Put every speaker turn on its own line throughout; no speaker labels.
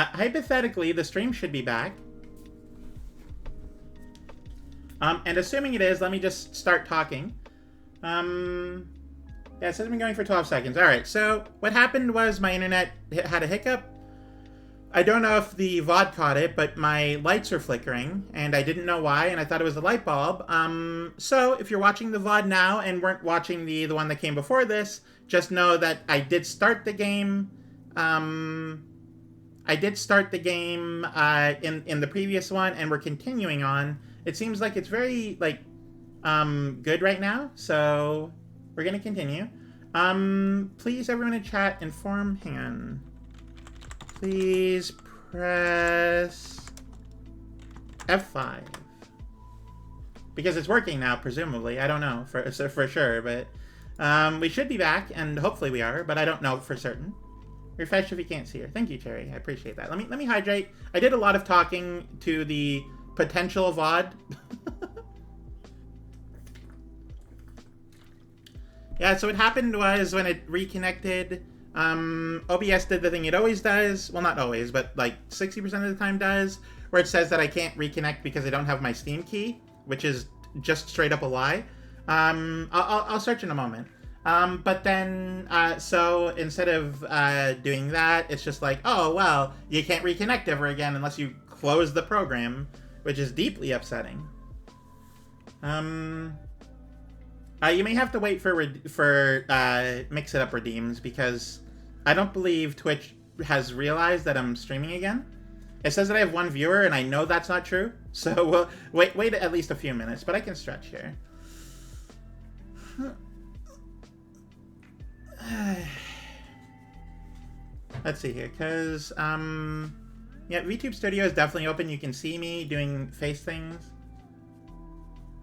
Hypothetically, the stream should be back. And assuming it is, let me just start talking. Yeah, it says I've been going for 12 seconds. Alright, so what happened was my internet had a hiccup. I don't know if the VOD caught it, but my lights are flickering, and I didn't know why, and I thought it was the light bulb. So if you're watching the VOD now and weren't watching the one that came before this, just know that I did start the game. I did start the game in the previous one, and we're continuing on. It seems like it's very, like, good right now, so we're gonna continue. Please, everyone in chat, inform. Hang on. Please press F5. Because it's working now, presumably. I don't know for sure, but we should be back, and hopefully we are, but I don't know for certain. Refresh if you can't see her. Thank you, Cherry. I appreciate that. Let me hydrate. I did a lot of talking to the potential VOD. Yeah, so what happened was when it reconnected, OBS did the thing it always does. Well, not always, but like 60% of the time does, where it says that I can't reconnect because I don't have my Steam key, which is just straight up a lie. I'll search in a moment. But then, so instead of doing that, it's just like, oh, well, you can't reconnect ever again unless you close the program, which is deeply upsetting. You may have to wait for Mix It Up redeems, because I don't believe Twitch has realized that I'm streaming again. It says that I have one viewer, and I know that's not true. So we'll wait at least a few minutes, but I can stretch here. Let's see here, because, yeah, VTube Studio is definitely open. You can see me doing face things.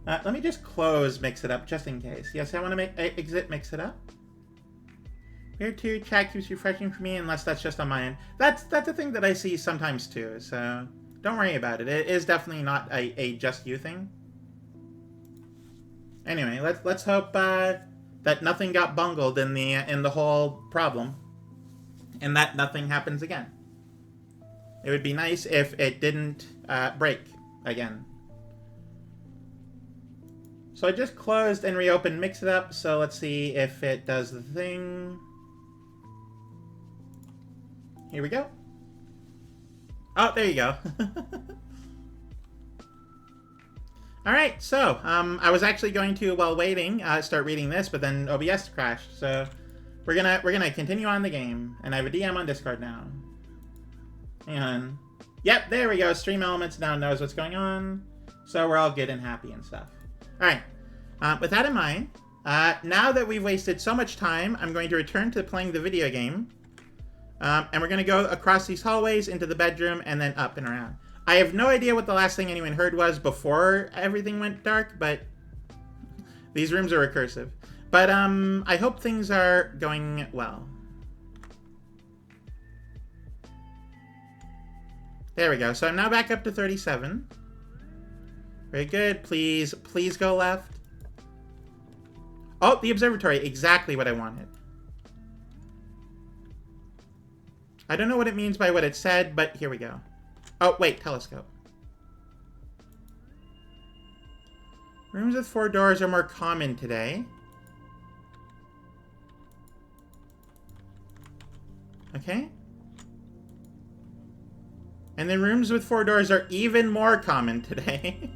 Let me just close Mix It Up, just in case. Yes, I want to exit Mix It Up. Here too, chat keeps refreshing for me, unless that's just on my end. That's a thing that I see sometimes too, so don't worry about it. It is definitely not a just you thing. Anyway, let's hope that nothing got bungled in the whole problem, and that nothing happens again. It would be nice if it didn't break again. So I just closed and reopened Mix It Up, so let's see if it does the thing. Here we go. Oh, there you go. Alright, so, I was actually going to, while waiting, start reading this, but then OBS crashed, so we're gonna continue on the game, and I have a DM on Discord now. Hang on. Yep, there we go. Stream Elements now knows what's going on, so we're all good and happy and stuff. Alright, with that in mind, now that we've wasted so much time, I'm going to return to playing the video game. And we're going to go across these hallways into the bedroom and then up and around. I have no idea what the last thing anyone heard was before everything went dark, but these rooms are recursive. But I hope things are going well. There we go. So I'm now back up to 37. Very good. Please go left. Oh, the observatory. Exactly what I wanted. I don't know what it means by what it said, but here we go. Oh, wait. Telescope. Rooms with 4 doors are more common today. Okay. And then rooms with 4 doors are even more common today.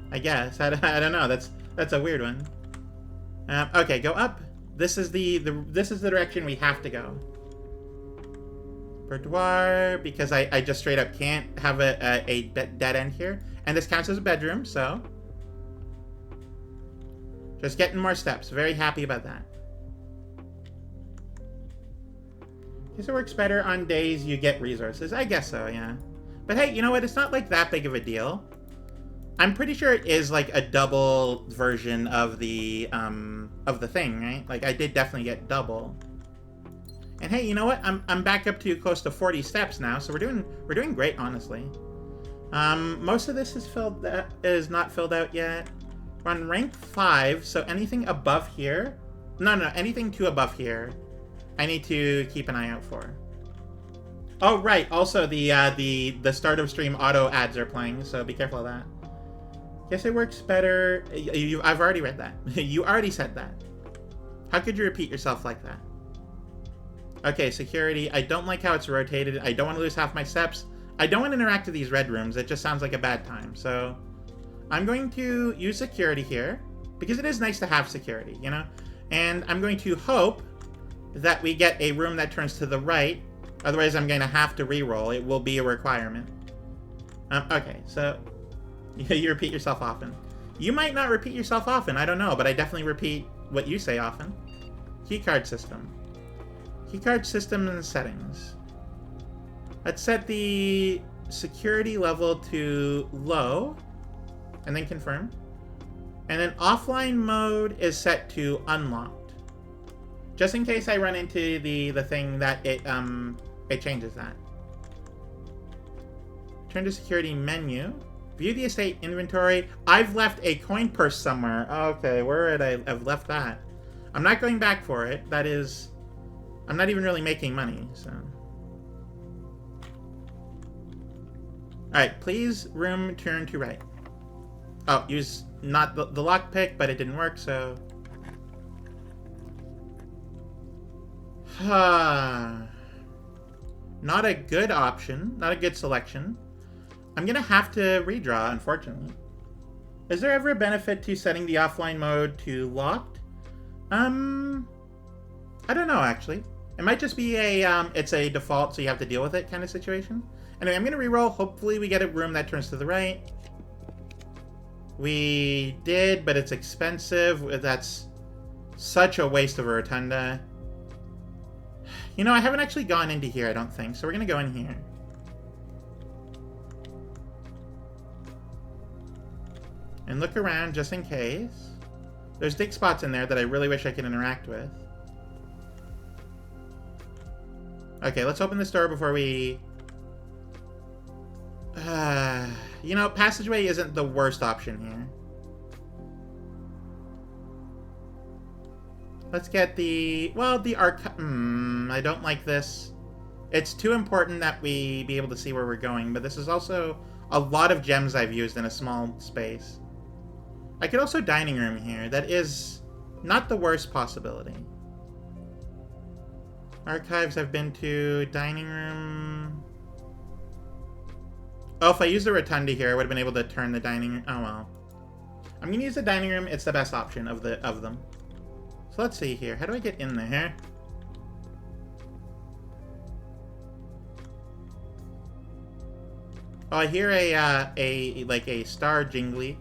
I guess. I don't know. That's a weird one. Okay, go up. This is the direction we have to go. Boudoir, because I just straight up can't have a dead end here. And this counts as a bedroom, so. Just getting more steps. Very happy about that. Guess it works better on days you get resources. I guess so, yeah. But hey, you know what? It's not like that big of a deal. I'm pretty sure it is like a double version of the thing, right? Like I did definitely get double. And hey, you know what? I'm back up to close to 40 steps now, so we're doing great, honestly. Most of this is not filled out yet. We're on rank 5, so anything above here, no, anything to above here, I need to keep an eye out for. Oh, right. Also, the start of stream auto ads are playing, so be careful of that. Guess it works better. I've already read that. You already said that. How could you repeat yourself like that? Okay, security. I don't like how it's rotated. I don't want to lose half my steps. I don't want to interact with these red rooms. It just sounds like a bad time. So I'm going to use security here because it is nice to have security, you know? And I'm going to hope that we get a room that turns to the right. Otherwise, I'm going to have to re-roll. It will be a requirement. Okay, so you repeat yourself often. You might not repeat yourself often. I don't know, but I definitely repeat what you say often. Keycard system. Keycard system and settings. Let's set the security level to low, and then confirm. And then offline mode is set to unlocked. Just in case I run into the thing that it changes that. Turn to security menu. View the estate inventory. I've left a coin purse somewhere. Okay, where would I have left that? I'm not going back for it. That is... I'm not even really making money, so... Alright, please room turn to right. Oh, use not the lockpick, but it didn't work, so... Not a good option. Not a good selection. I'm gonna have to redraw, unfortunately. Is there ever a benefit to setting the offline mode to locked? I don't know, actually. It might just be a, it's a default, so you have to deal with it kind of situation. Anyway, I'm gonna reroll. Hopefully we get a room that turns to the right. We did, but it's expensive. That's such a waste of a rotunda. You know, I haven't actually gone into here, I don't think, so we're gonna go in here. And look around just in case. There's dig spots in there that I really wish I could interact with. Okay, let's open this door before we... you know, passageway isn't the worst option here. Let's get the... Well, the I don't like this. It's too important that we be able to see where we're going, but this is also a lot of gems I've used in a small space. I could also dining room here. That is not the worst possibility. Archives I've been to. Dining room. Oh, if I used the rotunda here, I would have been able to turn the dining room. Oh, well. I'm going to use the dining room. It's the best option of them. So let's see here. How do I get in there? Oh, I hear like a star jingly.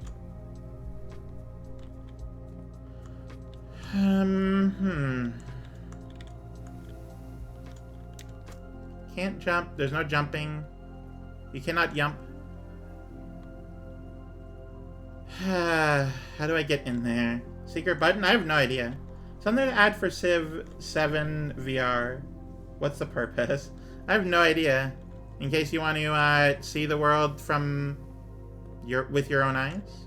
Can't jump. There's no jumping. You cannot jump. How do I get in there? Secret button? I have no idea. Something to add for Civ 7 VR. What's the purpose? I have no idea. In case you want to see the world from with your own eyes.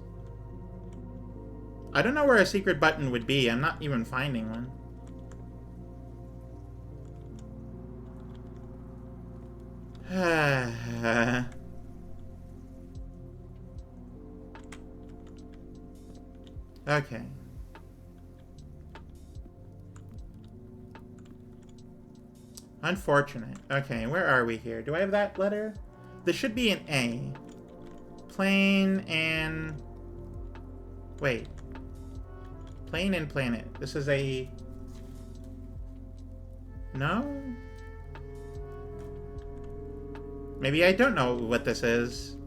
I don't know where a secret button would be. I'm not even finding one. Okay. Unfortunate. Okay, where are we here? Do I have that letter? This should be an A. Plane and... Wait. Plane and planet. This is a... No? Maybe I don't know what this is.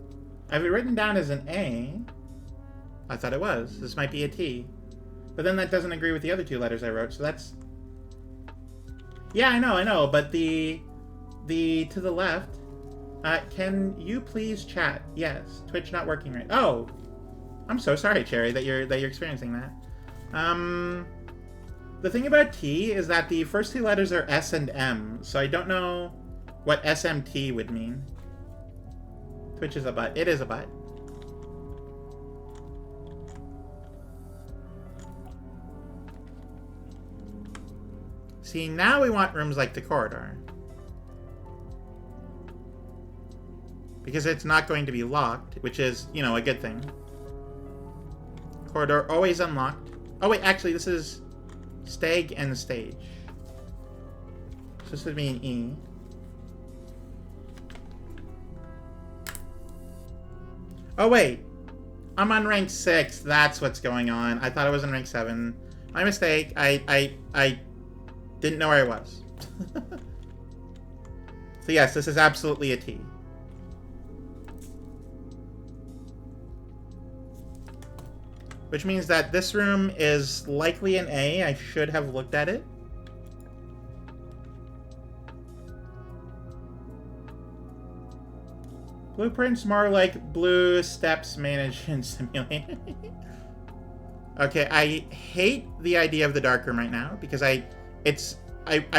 I have it written down as an A. I thought it was. This might be a T. But then that doesn't agree with the other two letters I wrote, so that's... Yeah, I know, but the to the left, can you please chat? Yes. Twitch not working right. Oh! I'm so sorry, Cherry, that you're experiencing that. The thing about T is that the first two letters are S and M, so I don't know what SMT would mean. Twitch is a butt. It is a butt. See, now we want rooms like the corridor. because it's not going to be locked, which is, you know, a good thing. Corridor always unlocked. Oh wait, actually this is Stag and Stage. So this would be an E. Oh wait, I'm on rank 6. That's what's going on. I thought I was in rank 7. My mistake. I didn't know where I was. So yes, this is absolutely a T. Which means that this room is likely an A. I should have looked at it. Blueprint's more like Blue Steps Management Simulator. Okay, I hate the idea of the dark room right now because I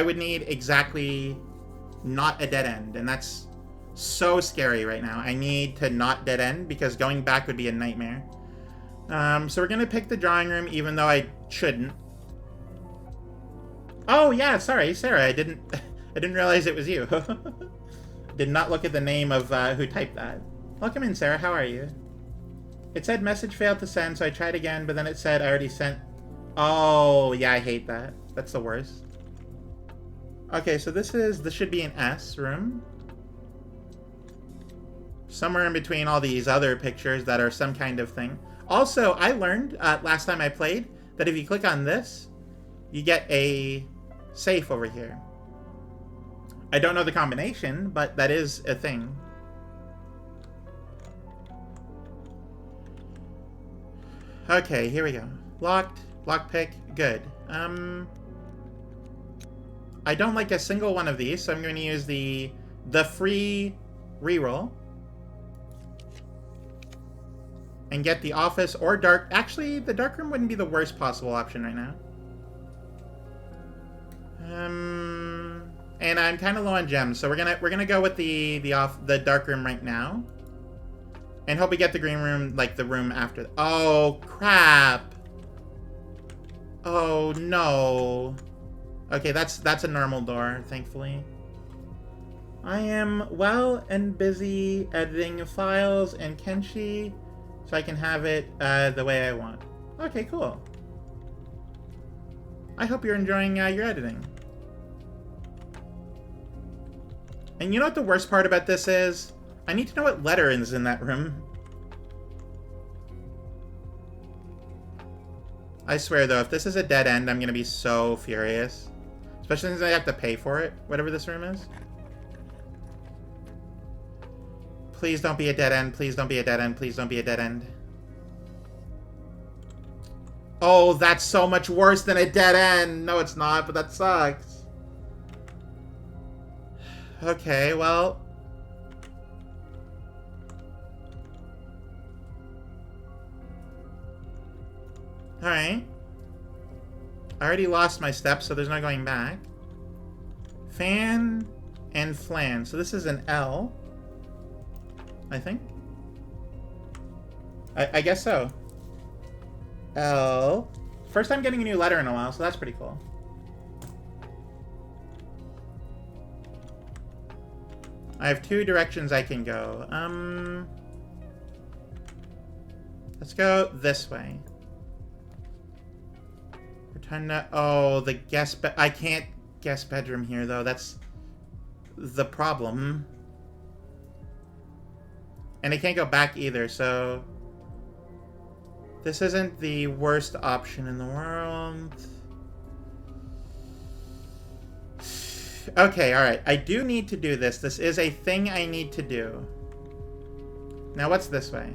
would need exactly not a dead end, and that's so scary right now. I need to not dead end because going back would be a nightmare. So we're gonna pick the drawing room even though I shouldn't. Oh yeah, sorry, Sarah. I didn't realize it was you. Did not look at the name of who typed that. Welcome in, Sarah. How are you? It said message failed to send, so I tried again, but then it said I already sent. Oh, yeah, I hate that. That's the worst. Okay, so this should be an S room. Somewhere in between all these other pictures that are some kind of thing. Also, I learned last time I played that if you click on this, you get a safe over here. I don't know the combination, but that is a thing. Okay, here we go. Locked, lockpick, good. I don't like a single one of these, so I'm going to use the free reroll. And get the office or dark. Actually, the dark room wouldn't be the worst possible option right now. And I'm kind of low on gems, so we're gonna go with the dark room right now, and hope we get the green room, like the room after. Oh crap! Oh no. Okay, that's a normal door, thankfully. I am well and busy editing files and Kenshi, so I can have it the way I want. Okay, cool. I hope you're enjoying your editing. And you know what the worst part about this is? I need to know what letter is in that room. I swear though, if this is a dead end, I'm gonna be so furious. Especially since I have to pay for it, whatever this room is. Please don't be a dead end, please don't be a dead end, please don't be a dead end. Oh, that's so much worse than a dead end! No, it's not, but that sucks. Okay, well... Alright. I already lost my steps, so there's no going back. Fan and flan. So this is an L. I think. I guess so. L. First time getting a new letter in a while, so that's pretty cool. I have 2 directions I can go. Let's go this way. Rotunda. Oh, the guest bed. I can't guest bedroom here, though. That's the problem. And I can't go back either, so... This isn't the worst option in the world. Okay, alright. I do need to do this. This is a thing I need to do. Now, what's this way?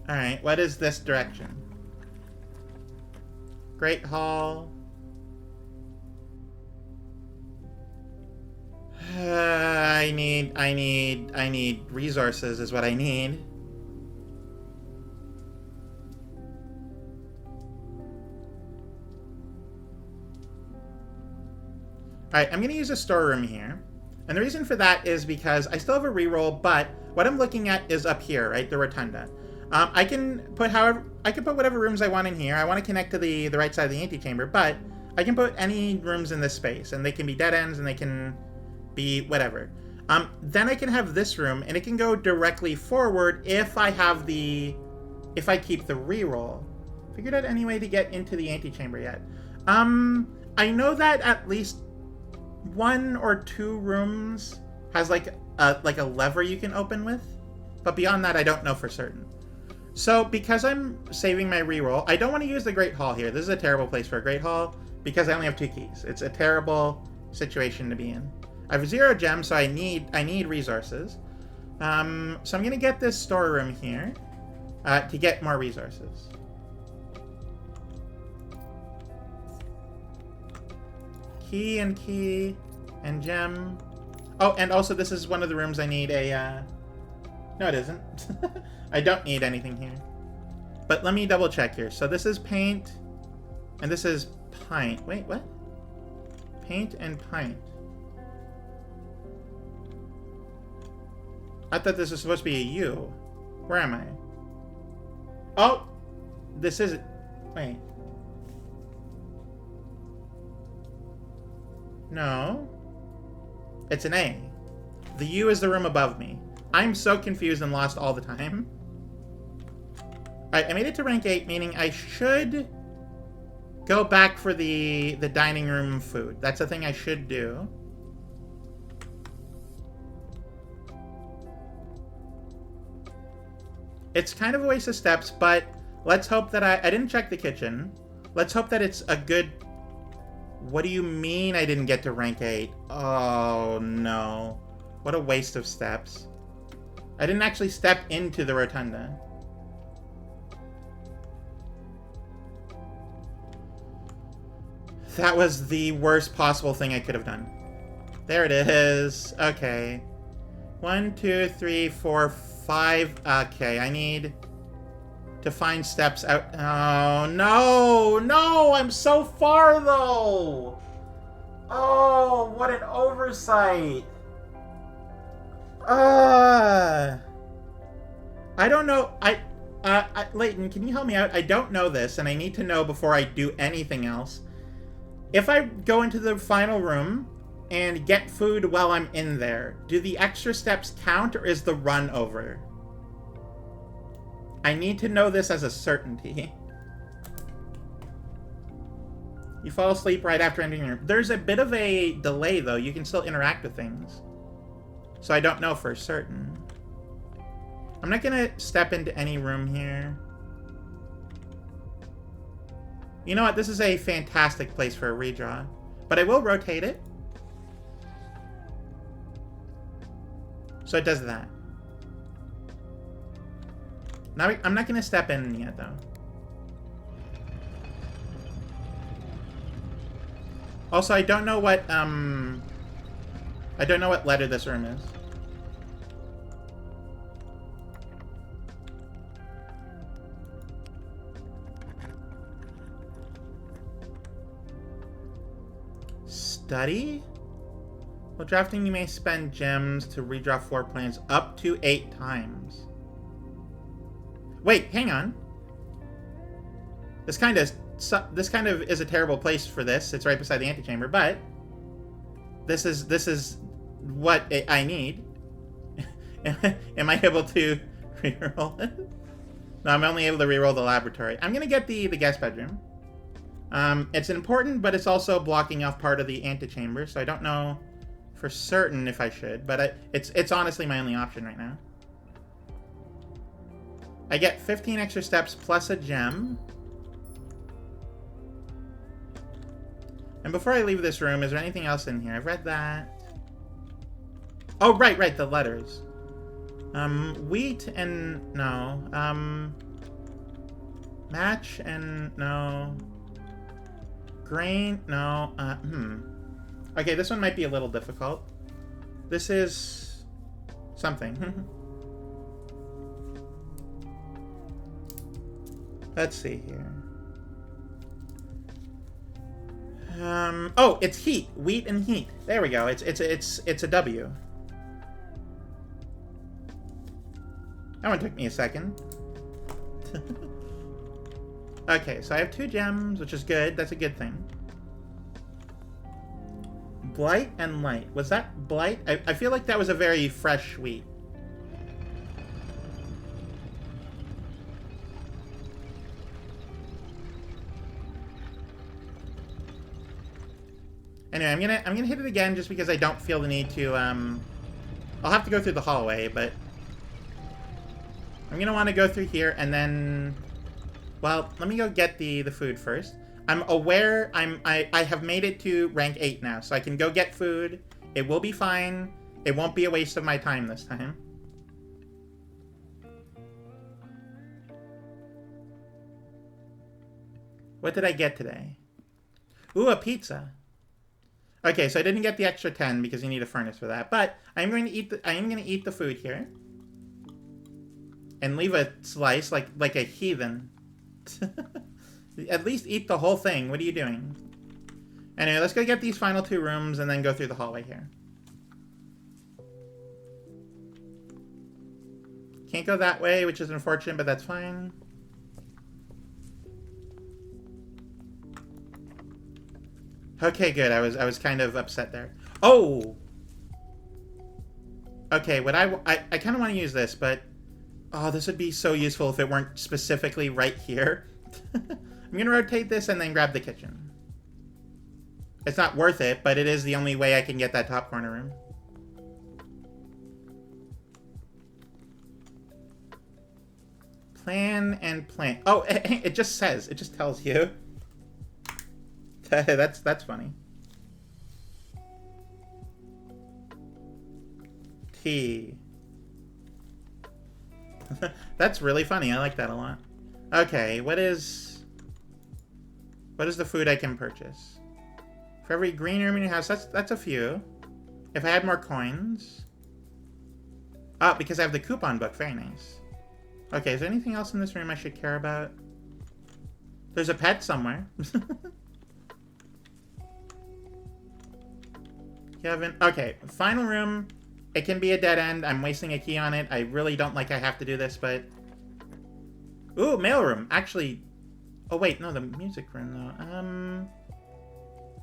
Alright, what is this direction? Great Hall. I need resources is what I need. Alright, I'm going to use a storeroom here. And the reason for that is because I still have a reroll, but what I'm looking at is up here, right? The rotunda. I can put whatever rooms I want in here. I want to connect to the right side of the antechamber, but I can put any rooms in this space, and they can be dead ends, and they can be whatever. Then I can have this room, and it can go directly forward if I have the... if I keep the reroll. Figured out any way to get into the antechamber yet. I know that at least 1 or 2 rooms has like a lever you can open with, but beyond that I don't know for certain. So because I'm saving my reroll, I don't want to use the Great Hall here. This is a terrible place for a Great Hall because I only have 2 keys. It's a terrible situation to be in. I have 0 gems, so I need resources. So I'm gonna get this storeroom here to get more resources. Key and gem. Oh, and also this is one of the rooms I need a... No, it isn't. I don't need anything here. But let me double check here. So this is paint, and this is pint. Wait, what? Paint and pint. I thought this was supposed to be a U. Where am I? Oh! This is... Wait. No. It's an A. The U is the room above me. I'm so confused and lost all the time. Alright, I made it to rank 8, meaning I should go back for the dining room food. That's a thing I should do. It's kind of a waste of steps, but let's hope that I didn't check the kitchen. Let's hope that it's a good... What do you mean I didn't get to rank 8? Oh, no. What a waste of steps. I didn't actually step into the rotunda. That was the worst possible thing I could have done. There it is. Okay. 1, 2, 3, 4, 5. Okay, I need to find steps out. Oh, no! No! I'm so far, though! Oh, what an oversight! I don't know. Layton, can you help me out? I don't know this, and I need to know before I do anything else. If I go into the final room and get food while I'm in there, do the extra steps count, or is the run over? I need to know this as a certainty. You fall asleep right after entering your room. There's a bit of a delay, though. You can still interact with things. So I don't know for certain. I'm not going to step into any room here. You know what? This is a fantastic place for a redraw. But I will rotate it. So it does that. Now I'm not going to step in yet, though. Also, I don't know what letter this room is. Study? While drafting, you may spend gems to redraw floor plans up to 8 times. Wait, hang on. This kind of is a terrible place for this. It's right beside the antechamber, but this is what I need. Am I able to reroll it? No, I'm only able to reroll the laboratory. I'm gonna get the guest bedroom. It's important, but it's also blocking off part of the antechamber, so I don't know for certain if I should, but it's honestly my only option right now. I get 15 extra steps plus a gem. And before I leave this room, is there anything else in here? I've read that. Oh, right, the letters. Wheat and no. Match and no. Grain, no. Okay, this one might be a little difficult. This is something. Let's see here. Oh, it's heat. Wheat and heat. There we go. It's a W. That one took me a second. Okay, so I have 2 gems, which is good. That's a good thing. Blight and light. Was that blight? I feel like that was a very fresh wheat. Anyway, I'm gonna hit it again just because I don't feel the need to. I'll have to go through the hallway, but I'm gonna want to go through here and then. Well, let me go get the food first. I'm aware I have made it to rank 8 now, so I can go get food. It will be fine. It won't be a waste of my time this time. What did I get today? Ooh, a pizza. Okay, so I didn't get the extra 10 because you need a furnace for that, but I am going to eat the food here. And leave a slice like a heathen. At least eat the whole thing. What are you doing? Anyway, let's go get these final 2 rooms and then go through the hallway here. Can't go that way, which is unfortunate, but that's fine. Okay, good. I was kind of upset there. Oh! Okay, what I kind of want to use this, but... Oh, this would be so useful if it weren't specifically right here. I'm going to rotate this and then grab the kitchen. It's not worth it, but it is the only way I can get that top corner room. Plan and plan. Oh, it just says. It just tells you. That's funny. T. That's really funny. I like that a lot. Okay, what is the food I can purchase? For every green room in your house, that's a few. If I had more coins. Oh, because I have the coupon book. Very nice. Okay, is there anything else in this room I should care about? There's a pet somewhere. Kevin. Okay, final room. It can be a dead end. I'm wasting a key on it. I really don't like I have to do this, but... Ooh, mailroom. Actually... Oh, wait. No, the music room, though.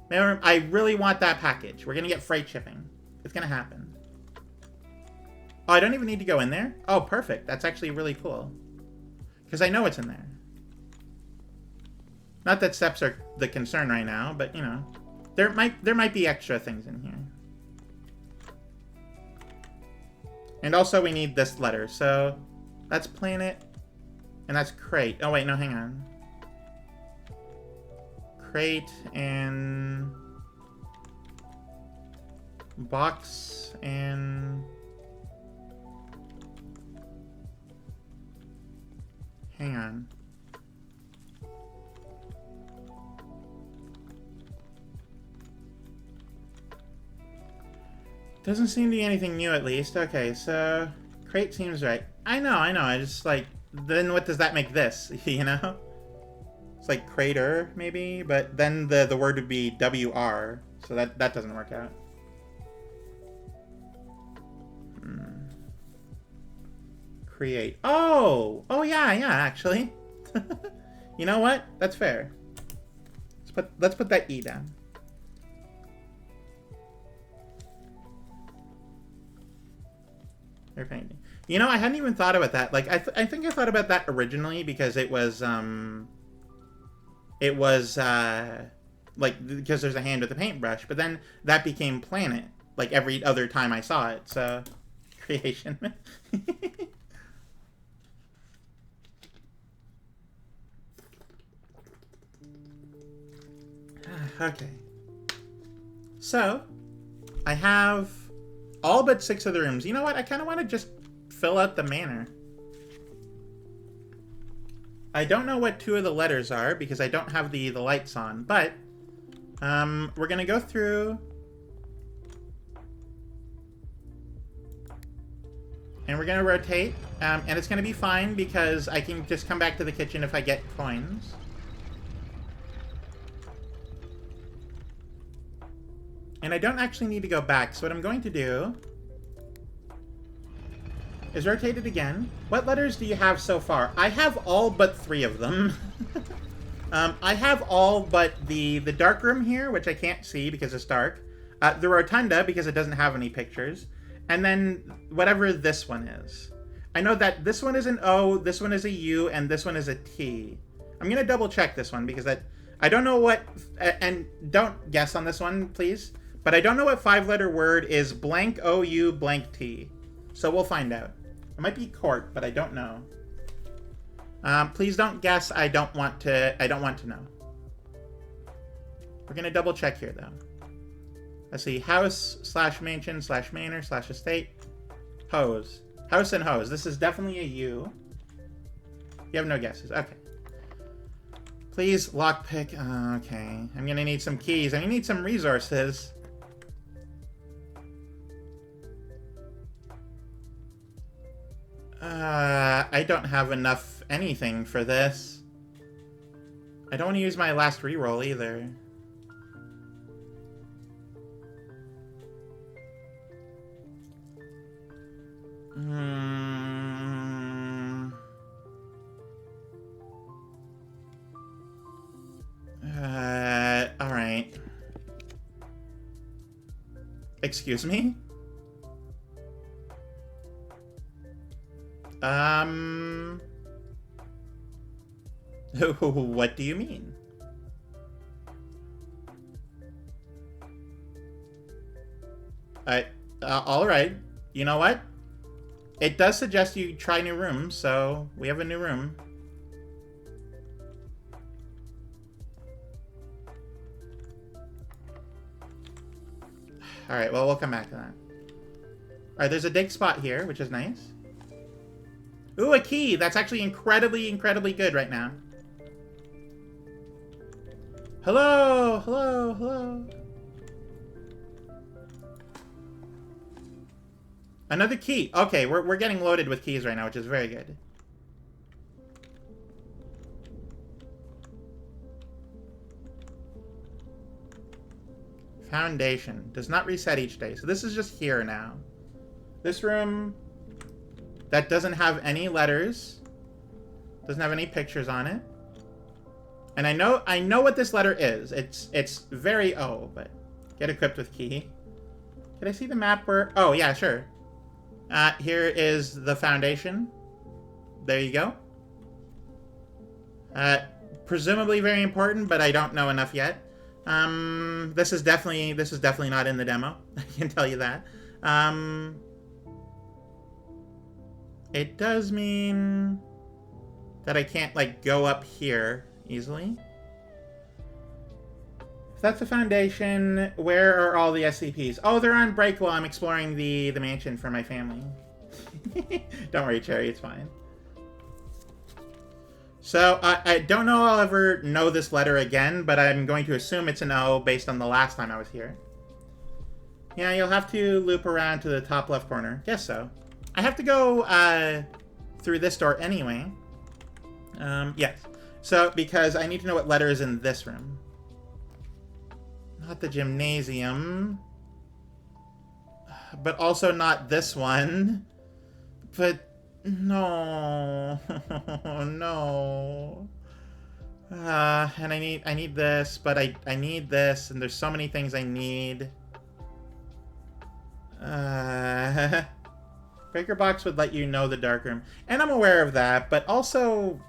Mailroom. I really want that package. We're gonna get freight shipping. It's gonna happen. Oh, I don't even need to go in there? Oh, perfect. That's actually really cool. Because I know it's in there. Not that steps are the concern right now, but, you know. There might be extra things in here. And also we need this letter. So that's planet. And that's crate. Oh, wait. No, hang on. Crate and... box and... Hang on. Doesn't seem to be anything new, at least. Okay, so... crate seems right. I know. I just, like... Then what does that make this, you know? It's like crater, maybe? But then the word would be WR. So that doesn't work out. Create. Oh! Oh, yeah, actually. You know what? That's fair. Let's put that E down. You know, I hadn't even thought about that. Like, I think I thought about that originally because it was, like, because there's a hand with a paintbrush, but then that became planet, like, every other time I saw it, so, creation. Okay. So, I have all but 6 of the rooms. You know what? I kind of want to just fill out the manor. I don't know what 2 of the letters are because I don't have the lights on, but we're going to go through and we're going to rotate, and it's going to be fine because I can just come back to the kitchen if I get coins. And I don't actually need to go back, so what I'm going to do is rotate it again. What letters do you have so far? I have all but 3 of them. I have all but the dark room here, which I can't see because it's dark. The Rotunda, because it doesn't have any pictures. And then whatever this one is. I know that this one is an O, this one is a U, and this one is a T. I'm going to double check this one because I don't know what... And don't guess on this one, please. But I don't know what 5-letter word is blank OU blank T. So we'll find out. It might be court, but I don't know. Please don't guess. I don't want to know. We're going to double check here, though. Let's see. House / mansion / manor / estate. Hose. House and hose. This is definitely a U. You have no guesses. Okay. Please, lockpick. Okay. I'm going to need some keys. I'm going to need some resources. I don't have enough anything for this. I don't want to use my last reroll either. Alright. Excuse me? What do you mean? Alright. You know what? It does suggest you try new rooms, so we have a new room. Alright, well, we'll come back to that. Alright, there's a dig spot here, which is nice. Ooh, a key! That's actually incredibly, incredibly good right now. Hello! Hello! Hello! Another key. Okay, we're getting loaded with keys right now, which is very good. Foundation. Does not reset each day. So this is just here now. This room that doesn't have any letters. Doesn't have any pictures on it. And I know what this letter is. It's very O, but get equipped with key. Can I see the map where... Oh, yeah, sure. Here is the foundation. There you go. Presumably very important, but I don't know enough yet. This is definitely not in the demo. I can tell you that. It does mean that I can't, like, go up here easily. If that's the foundation, where are all the SCPs? Oh, they're on break while I'm exploring the mansion for my family. Don't worry, Cherry, it's fine. So, I don't know I'll ever know this letter again, but I'm going to assume it's an O based on the last time I was here. Yeah, you'll have to loop around to the top left corner. Guess so. I have to go through this door anyway. Yes. So, because I need to know what letter is in this room. Not the gymnasium. But also not this one. But... No. No. And I need this, but I need this, and there's so many things I need. Breaker box would let you know the dark room. And I'm aware of that, but also...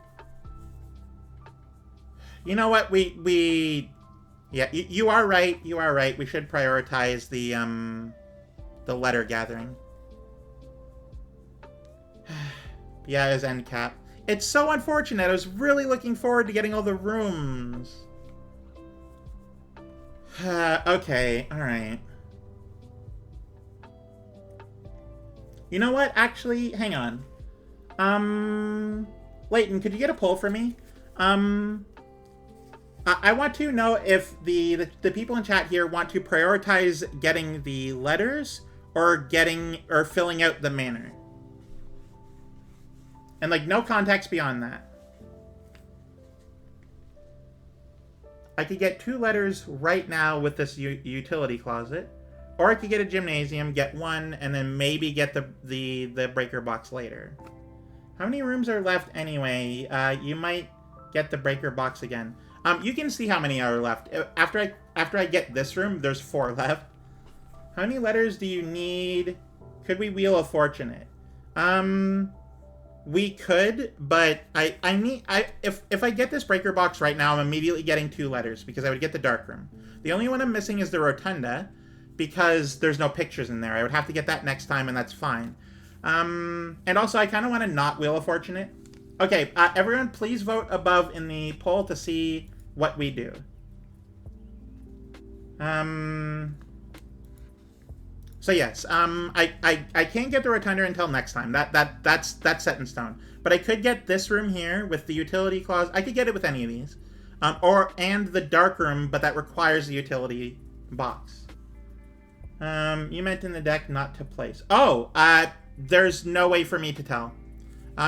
You know what? Yeah, you are right. You are right. We should prioritize the letter gathering. Yeah, as end cap. It's so unfortunate. I was really looking forward to getting all the rooms. Okay, alright. You know what? Actually, hang on. Layton, could you get a poll for me? I want to know if the people in chat here want to prioritize getting the letters or filling out the manor. And, like, no context beyond that. I could get 2 letters right now with this utility closet. Or I could get a gymnasium, get 1, and then maybe get the breaker box later. How many rooms are left anyway? You might get the breaker box again. You can see how many are left. After I get this room, there's 4 left. How many letters do you need? Could we Wheel of Fortune it? We could, but if I get this breaker box right now, I'm immediately getting 2 letters because I would get the dark room. The only one I'm missing is the rotunda because there's no pictures in there. I would have to get that next time, and that's fine. And also, I kind of want to not Wheel of Fortune it. Okay, everyone, please vote above in the poll to see what we do. So yes, I can't get the rotunda until next time. That's set in stone. But I could get this room here with the utility clause. I could get it with any of these, and the dark room, but that requires the utility box. You meant in the deck, not to place. Oh, there's no way for me to tell.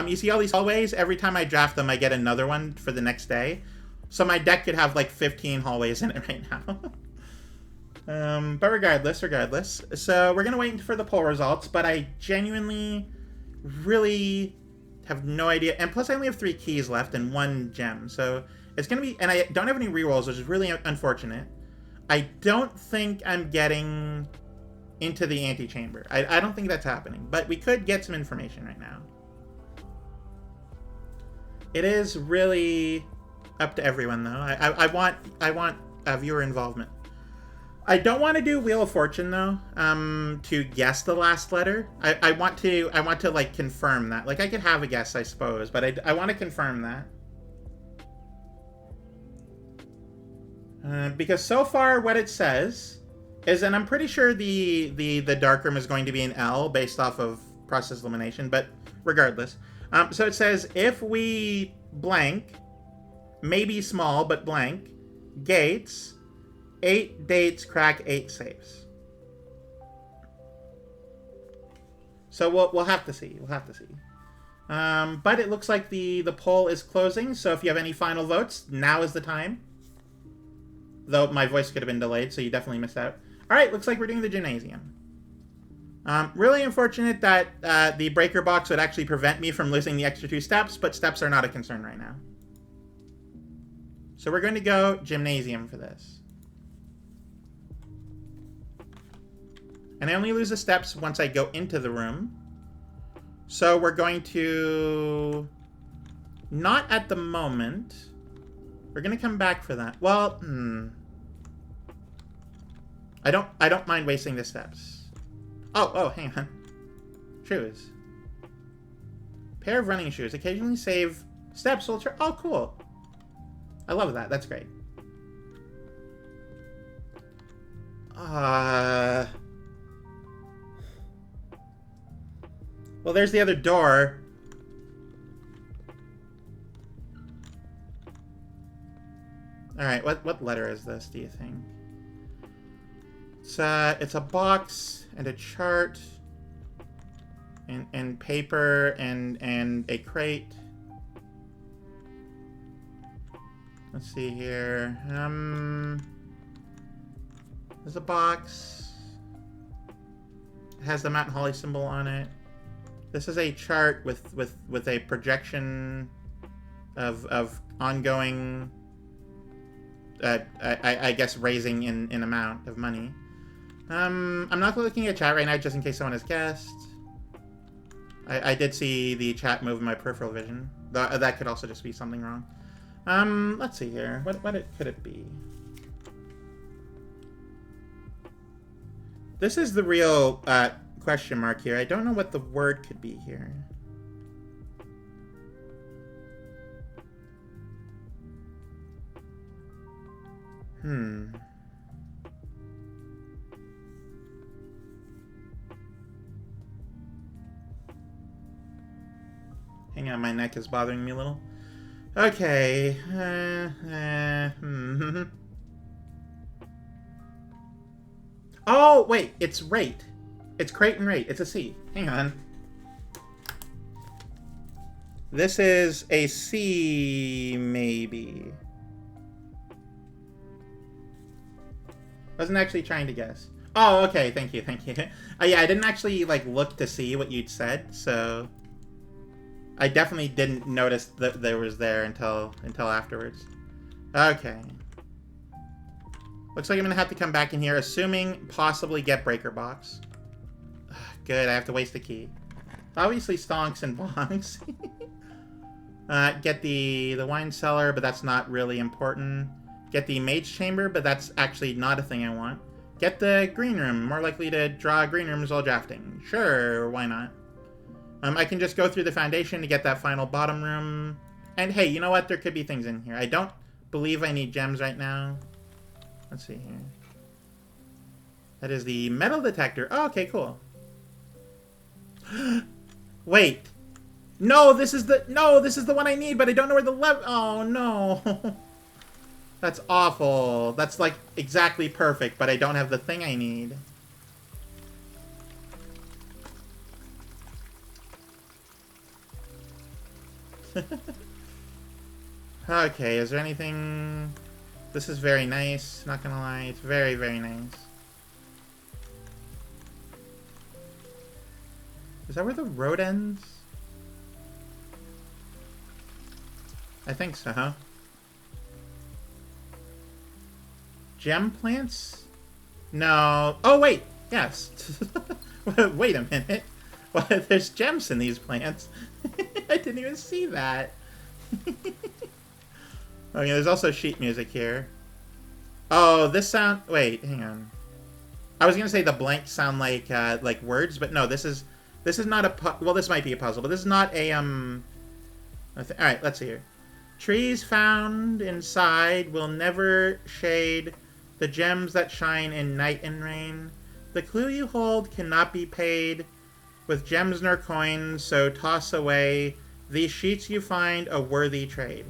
You see all these hallways? Every time I draft them, I get another one for the next day. So my deck could have like 15 hallways in it right now. But regardless. So we're going to wait for the poll results, but I genuinely really have no idea. And plus I only have 3 keys left and 1 gem. So it's going to be, and I don't have any rerolls, which is really unfortunate. I don't think I'm getting into the antechamber. I don't think that's happening, but we could get some information right now. It is really up to everyone though. I want viewer involvement. I don't want to do Wheel of Fortune though, to guess the last letter. I want to like confirm that. Like I could have a guess, I suppose, but I want to confirm that. Because so far what it says is, and I'm pretty sure the dark room is going to be an L based off of process elimination, but regardless. So it says if we blank, maybe small, but blank, gates, 8 dates, crack 8 safes. So we'll have to see. We'll have to see. But it looks like the poll is closing. So if you have any final votes, now is the time. Though my voice could have been delayed, so you definitely missed out. All right, looks like we're doing the gymnasium. Really unfortunate that the breaker box would actually prevent me from losing the extra 2 steps, but steps are not a concern right now. So we're going to go gymnasium for this. And I only lose the steps once I go into the room. So we're going to... Not at the moment. We're going to come back for that. Well, I don't mind wasting the steps. Oh, hang on. Shoes. Pair of running shoes. Occasionally save steps. Oh, cool. I love that. That's great. Well, there's the other door. Alright, what letter is this, do you think? It's a box and a chart and paper and a crate. Let's see here. There's a box. It has the Mount Holly symbol on it. This is a chart with a projection of ongoing, I guess, raising in amount of money. I'm not looking at chat right now just in case someone has guessed. I did see the chat move in my peripheral vision. That could also just be something wrong. Let's see here. What could it be? This is the real question mark here. I don't know what the word could be here. Hang on, my neck is bothering me a little. Okay. Oh, wait. It's rate. It's crate and rate. It's a C. Hang on. This is a C, maybe. Wasn't actually trying to guess. Oh, okay. Thank you. Yeah, I didn't actually, like, look to see what you'd said, so... I definitely didn't notice that there was there until afterwards. Okay. Looks like I'm gonna have to come back in here, assuming possibly get Breaker Box. Good, I have to waste a key. Obviously stonks and bonks. Get the wine cellar, but that's not really important. Get the mage chamber, but that's actually not a thing I want. Get the green room, more likely to draw green rooms while drafting. Sure, why not? I can just go through the foundation to get that final bottom room. And hey, you know what? There could be things in here. I don't believe I need gems right now. Let's see here. That is the metal detector. Oh, okay, cool. Wait. No, this is the one I need, but I don't know where the oh no. That's awful. That's like exactly perfect, but I don't have the thing I need. Okay, is there anything... This is very nice, not gonna lie. It's very, very nice. Is that where the road ends? I think so, huh? Gem plants? No. Oh, wait! Yes. Wait a minute. Well, there's gems in these plants. I didn't even see that. Oh, yeah, there's also sheet music here. Oh, this sound... Wait, hang on. I was gonna say the blanks sound like words, but no, this is not a well, this might be a puzzle, but this is not a Alright, let's see here. Trees found inside will never shade the gems that shine in night and rain. The clue you hold cannot be paid with gems nor coins, so toss away these sheets you find a worthy trade.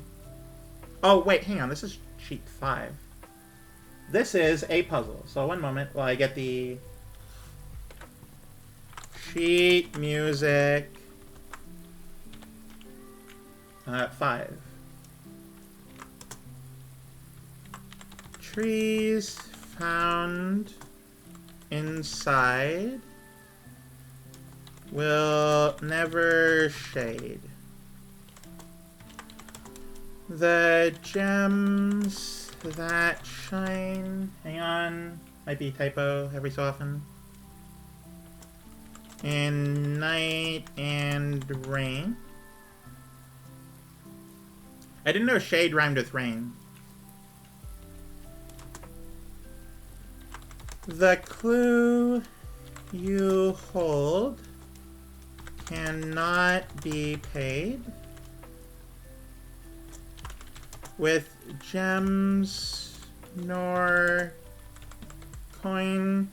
Oh, wait, hang on. This is sheet 5. This is a puzzle. So one moment while I get the sheet music. 5. Trees found inside will never shade. The gems that shine... Hang on. Might be typo every so often. In night and rain. I didn't know shade rhymed with rain. The clue you hold cannot be paid with gems nor coin,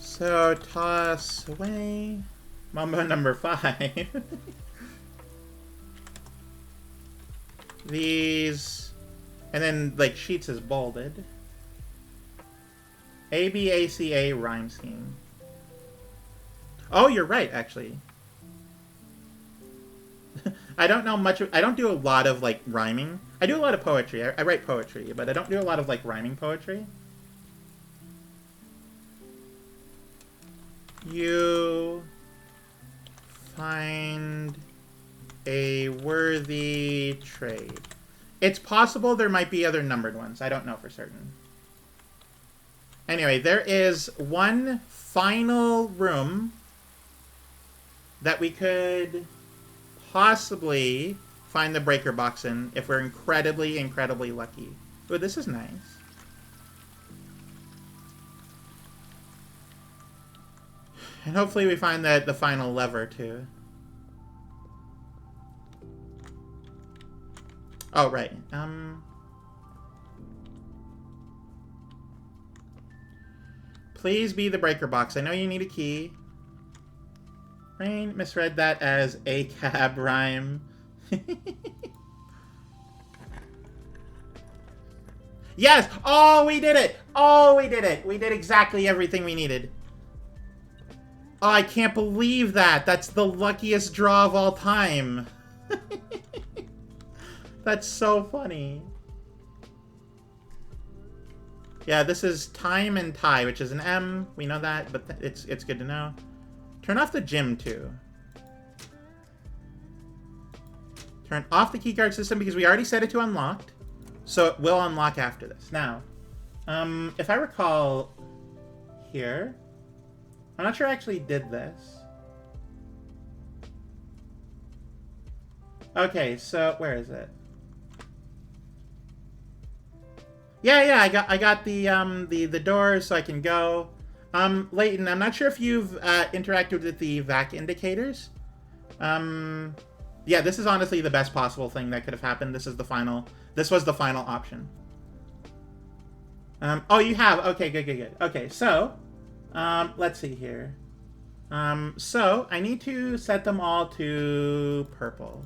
so toss away. Mambo number 5. These, and then like sheets is bolded. ABACA rhyme scheme. Oh, you're right, actually. I don't know much. I don't do a lot of like rhyming. I do a lot of poetry. I write poetry, but I don't do a lot of like rhyming poetry. You find a worthy trade. It's possible there might be other numbered ones. I don't know for certain. Anyway, there is one final room that we could possibly find the breaker box in if we're incredibly, incredibly lucky. Ooh, this is nice. And hopefully we find the final lever, too. Oh, right. Please be the breaker box. I know you need a key. Rain misread that as a cab rhyme. Yes! Oh, we did it! Oh, we did it! We did exactly everything we needed. Oh, I can't believe that! That's the luckiest draw of all time. That's so funny. Yeah, this is time and tie, which is an M. We know that, but it's good to know. Turn off the gym, too. Turn off the keycard system because we already set it to unlocked. So it will unlock after this. Now, If I recall here, I'm not sure I actually did this. Okay, so where is it? Yeah, I got the door so I can go. Layton, I'm not sure if you've interacted with the VAC indicators. Yeah, this is honestly the best possible thing that could have happened. This was the final option. Oh, you have. Okay, good. Okay, so, let's see here. So I need to set them all to purple.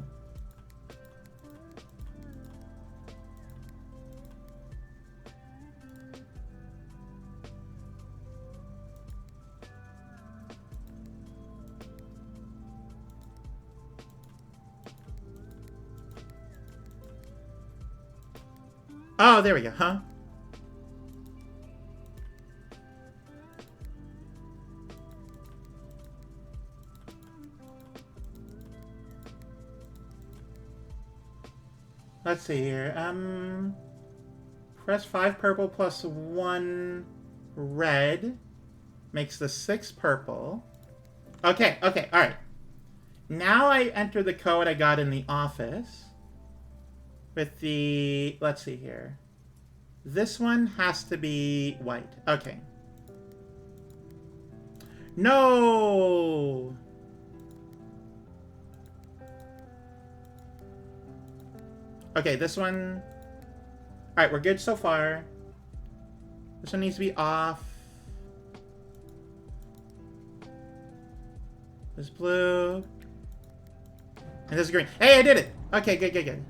Oh, there we go, huh? Let's see here. Press 5 purple plus 1 red makes the 6 purple. Okay, alright. Now I enter the code I got in the office. With the... Let's see here. This one has to be white. Okay. No! Okay, this one... Alright, we're good so far. This one needs to be off. This blue. And this is green. Hey, I did it! Okay, good.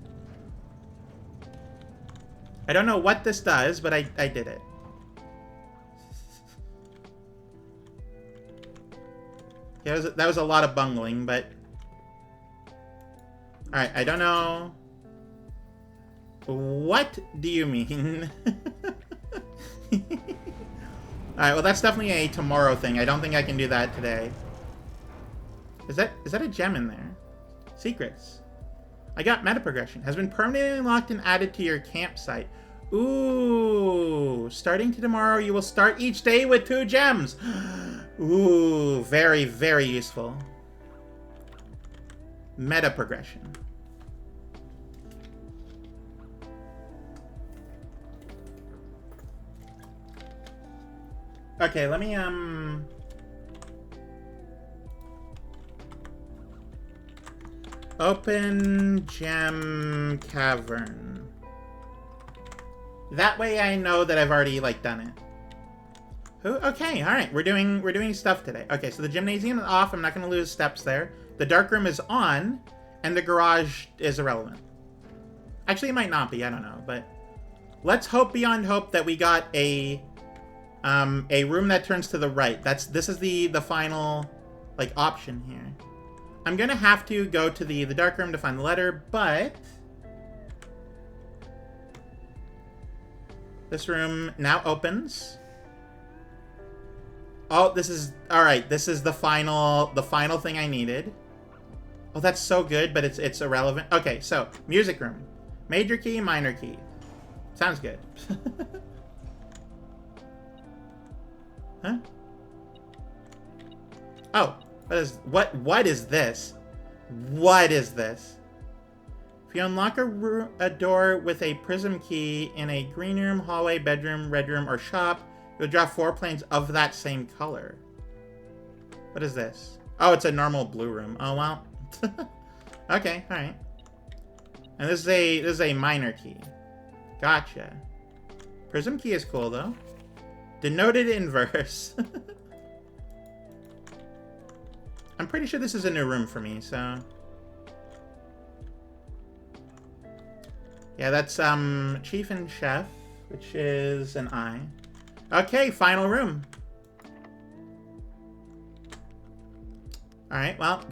I don't know what this does, but I did it. Yeah, that was a lot of bungling, but... Alright, I don't know... What do you mean? Alright, well that's definitely a tomorrow thing. I don't think I can do that today. Is that a gem in there? Secrets. I got meta progression. Has been permanently locked and added to your campsite. Ooh. Starting to tomorrow, you will start each day with 2 gems. Ooh, very, very useful. Meta progression. Okay, let me, open gem cavern. That way I know that I've already, like, done it. Okay, alright, we're doing stuff today. Okay, so the gymnasium is off, I'm not gonna lose steps there. The dark room is on, and the garage is irrelevant. Actually, it might not be, I don't know, but... Let's hope beyond hope that we got a room that turns to the right. This is the final, like, option here. I'm gonna have to go to the dark room to find the letter, but... This room now opens. Oh, this is... Alright, this is the final thing I needed. Oh, that's so good, but it's irrelevant. Okay, so, music room. Major key, minor key. Sounds good. Huh? Oh, what is this? What is this? If you unlock a door with a prism key in a green room, hallway, bedroom, red room, or shop, you'll draw 4 planes of that same color. What is this? Oh, it's a normal blue room. Oh, well. Okay, alright. And this is a minor key. Gotcha. Prism key is cool, though. Denoted inverse. I'm pretty sure this is a new room for me, so... Yeah, that's, Chief and Chef, which is an I. Okay, final room. Alright, well...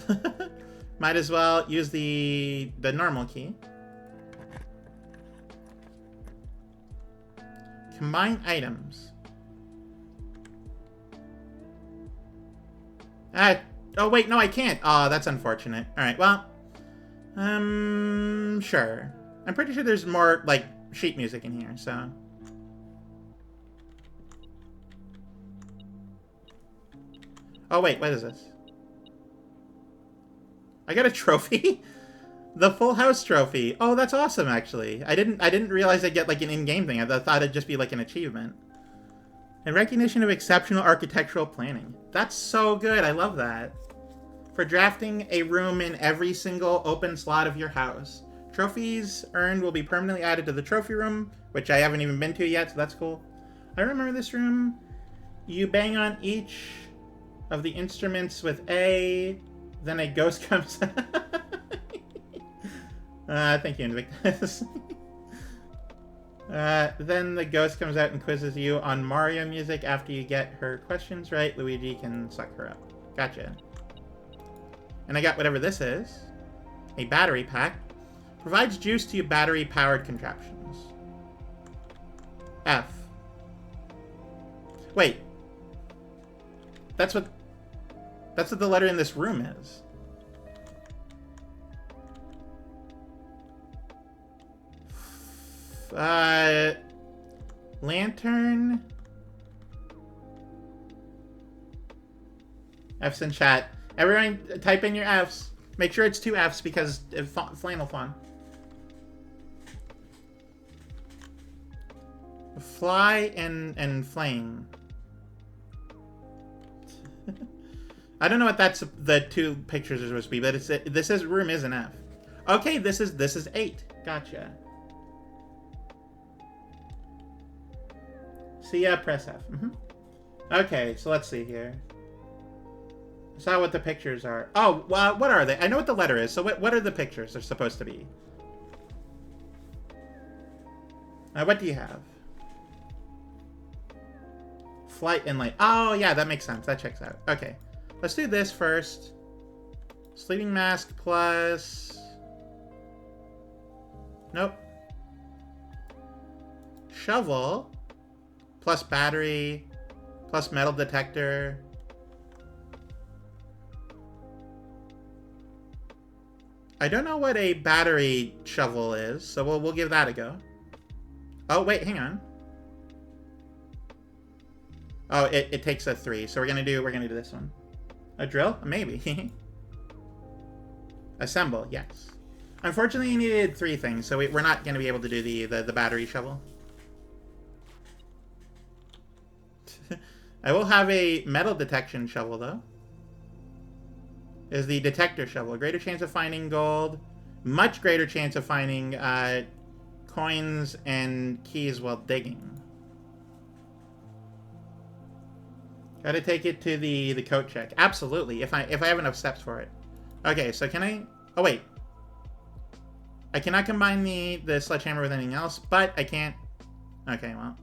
Might as well use the normal key. Combine items. Oh wait, no I can't. Oh, that's unfortunate. Alright, well. Sure. I'm pretty sure there's more, like, sheet music in here, so. Oh, wait, what is this? I got a trophy? The Full House trophy. Oh, that's awesome, actually. I didn't realize I'd get, like, an in-game thing. I thought it'd just be, like, an achievement. In recognition of exceptional architectural planning. That's so good. I love that. For drafting a room in every single open slot of your house. Trophies earned will be permanently added to the trophy room, which I haven't even been to yet, so that's cool. I remember this room. You bang on each of the instruments with A, then a ghost comes... thank you, Invictus. Then the ghost comes out and quizzes you on Mario music. After you get her questions right, Luigi can suck her up. Gotcha. And I got whatever this is. A battery pack. Provides juice to battery-powered contraptions. F. Wait. That's what the letter in this room is. Lantern. F's in chat. Everyone type in your F's. Make sure it's 2 F's because flannel fun. Fly and flame. I don't know what that's the 2 pictures are supposed to be, but this room is an F. Okay, this is 8. Gotcha. See ya, press F. Okay, so let's see here. I saw what the pictures are. Oh, well, what are they? I know what the letter is, so what are the pictures they're supposed to be? What do you have? Flight and light. Oh, yeah, that makes sense. That checks out. Okay. Let's do this first. Sleeping mask plus... Nope. Shovel plus battery plus metal detector. I don't know what a battery shovel is, so we'll give that a go. Oh, wait, hang on. Oh, it takes a 3, so we're gonna do this one. A drill? Maybe. Assemble, yes. Unfortunately, you needed 3 things, so we're not gonna be able to do the battery shovel. I will have a metal detection shovel, though. Is the detector shovel. Greater chance of finding gold. Much greater chance of finding coins and keys while digging. Gotta take it to the coat check. Absolutely, if I have enough steps for it. Okay, so can I... Oh, wait. I cannot combine the sledgehammer with anything else, but I can't... Okay, well...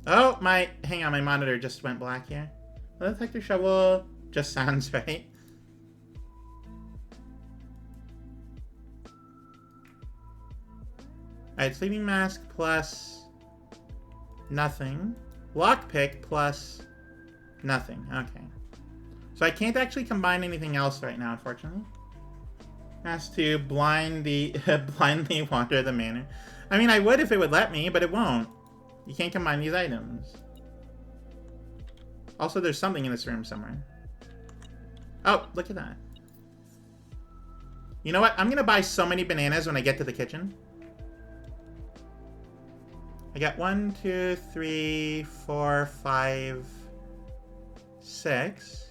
Oh, hang on, my monitor just went black here. The detector shovel just sounds right. Alright, sleeping mask plus nothing. Lockpick plus nothing. Okay. So I can't actually combine anything else right now, unfortunately. Has to blindly wander the manor. I mean, I would if it would let me, but it won't. You can't combine these items. Also, there's something in this room somewhere. Oh, look at that. You know what? I'm gonna buy so many bananas when I get to the kitchen. I got 1, 2, 3, 4, 5, 6.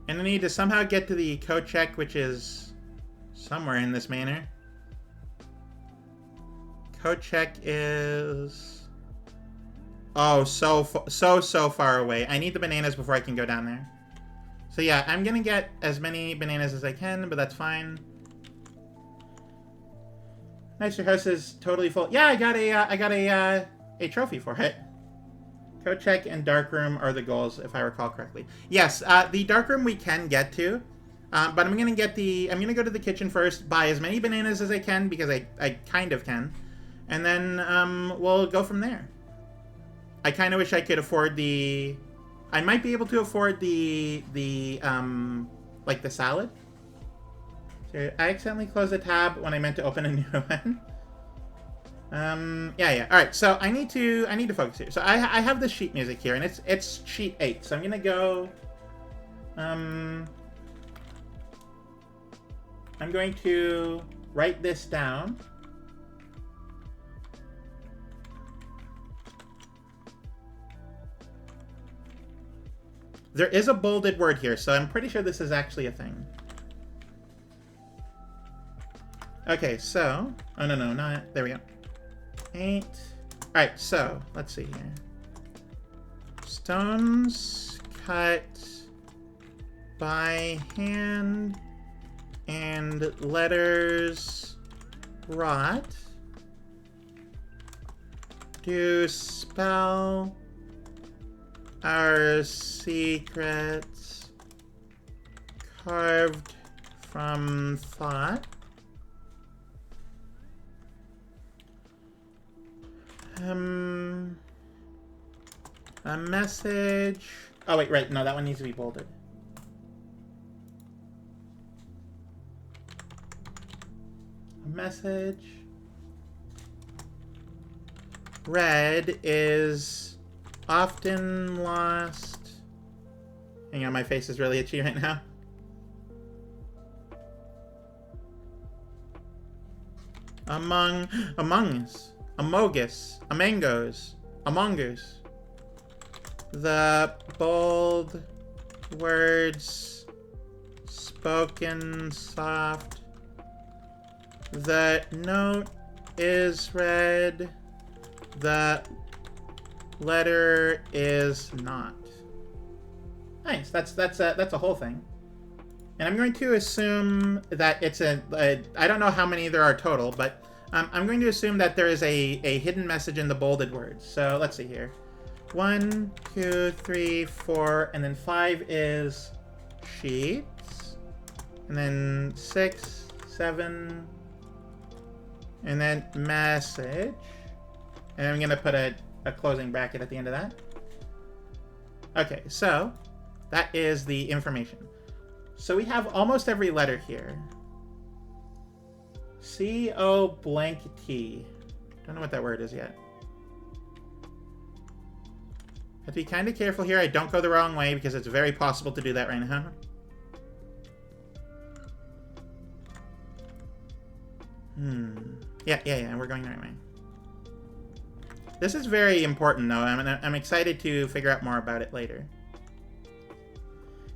And I need to somehow get to the coat check, which is somewhere in this manor. Coat check is... Oh, so far away. I need the bananas before I can go down there. So yeah, I'm gonna get as many bananas as I can, but that's fine. Nice, your house is totally full. Yeah, I got a trophy for it. Coat check and dark room are the goals, if I recall correctly. Yes, the dark room we can get to, but I'm gonna go to the kitchen first, buy as many bananas as I can because I kind of can, and then we'll go from there. I kind of wish I could afford the I might be able to afford like the salad. So I accidentally closed the tab when I meant to open a new one. Yeah. All right, so I need to focus here. So I have the sheet music here, and it's sheet 8. So I'm gonna go. I'm going to write this down. There is a bolded word here, so I'm pretty sure this is actually a thing. Okay, so... Oh, no, not... There we go. 8. Alright, so, let's see here. Stones cut by hand and letters wrought to spell our secrets carved from thought. A message. Oh, wait, right. No, that one needs to be bolded. A message. Red is often lost. Hang on, my face is really itchy right now. Among us. Amogus. Amangos. Among us. The bold words spoken soft. The note is read. The letter is not. Nice. That's a whole thing. And I'm going to assume that it's I don't know how many there are total, but I'm going to assume that there is a hidden message in the bolded words. So let's see here. 1, 2, 3, 4, and then 5 is sheets. And then 6, 7, and then message. And I'm going to put a closing bracket at the end of that. Okay, so that is the information. So we have almost every letter here. C-O blank T. Don't know what that word is yet. Have to be kind of careful here. I don't go the wrong way because it's very possible to do that right now. Yeah, we're going the right way. This is very important, though. I'm excited to figure out more about it later.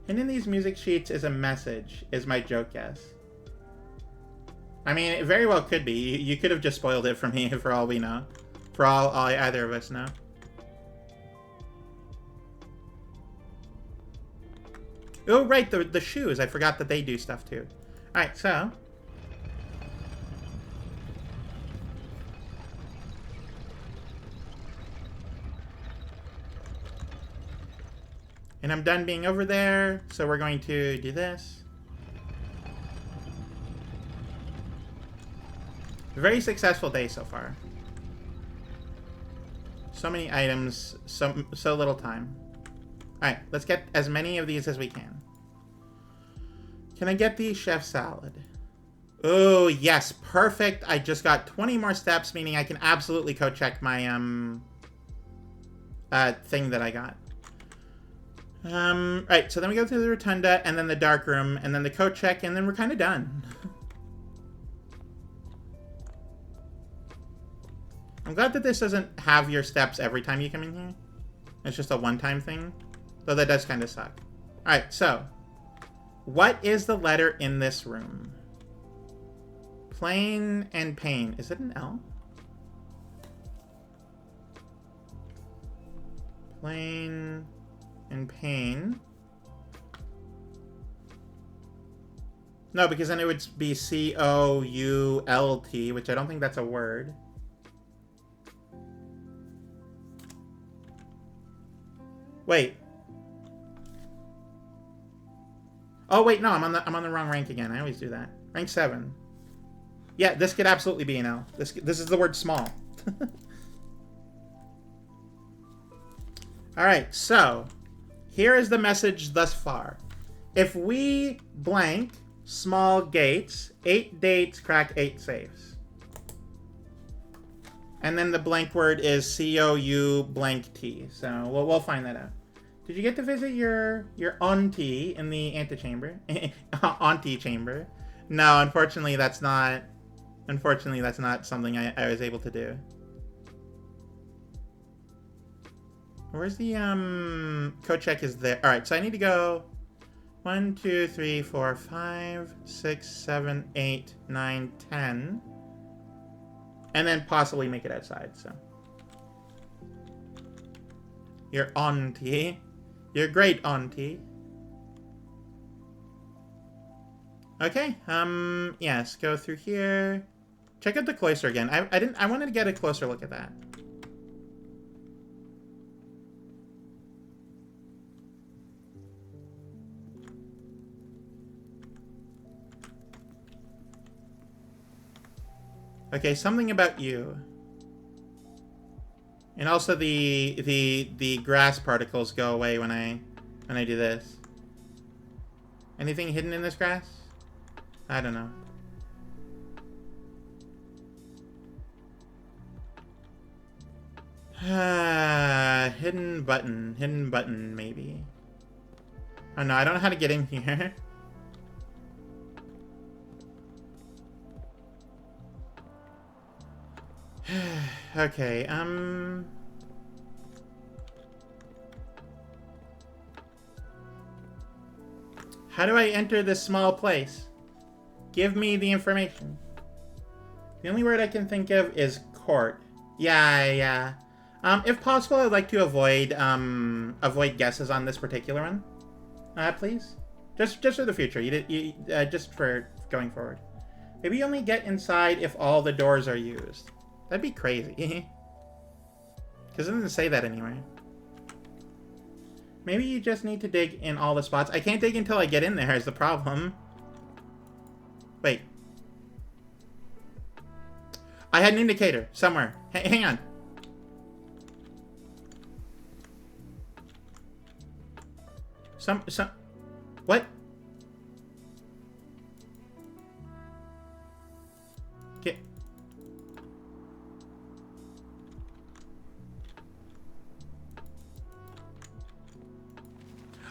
And in these music sheets is a message, is my joke guess. I mean, it very well could be. You could have just spoiled it for me, for all we know. For all either of us know. Oh, right, the shoes. I forgot that they do stuff, too. Alright, so... And I'm done being over there, so we're going to do this. Very successful day so far. So many items, so little time. Alright, let's get as many of these as we can. Can I get the chef salad? Oh, yes, perfect. I just got 20 more steps, meaning I can absolutely co-check my thing that I got. Right, so then we go through the rotunda, and then the dark room, and then the coat check, and then we're kind of done. I'm glad that this doesn't have your steps every time you come in here. It's just a one-time thing, though that does kind of suck. Alright, so, what is the letter in this room? Plain and pain. Is it an L? Plain... and pain. No, because then it would be C-O-U-L-T, which I don't think that's a word. Wait. Oh wait, no, I'm on the wrong rank again. I always do that. Rank 7. Yeah, this could absolutely be an L. This is the word small. All right, so Here is the message thus far. If we blank small gates, 8 dates crack 8 safes. And then the blank word is COU blank T. So we'll find that out. Did you get to visit your auntie in the antechamber? Auntie chamber? No, unfortunately that's not something I was able to do. Where's the code check is there. Alright, so I need to go 1, 2, 3, 4, 5, 6, 7, 8, 9, 10. And then possibly make it outside, so. Your auntie. Your great auntie. Okay, yes, go through here. Check out the cloister again. I wanted to get a closer look at that. Okay, something about you. And also the grass particles go away when I do this. Anything hidden in this grass? I don't know. Hidden button maybe. Oh no, I don't know how to get in here. Okay, how do I enter this small place? Give me the information. The only word I can think of is court. Yeah. If possible, I'd like to avoid guesses on this particular one. Please? Just for the future. Just for going forward. Maybe you only get inside if all the doors are used. That'd be crazy. Because it doesn't say that anywhere. Maybe you just need to dig in all the spots. I can't dig until I get in there is the problem. Wait. I had an indicator somewhere. Hang on. What? Get.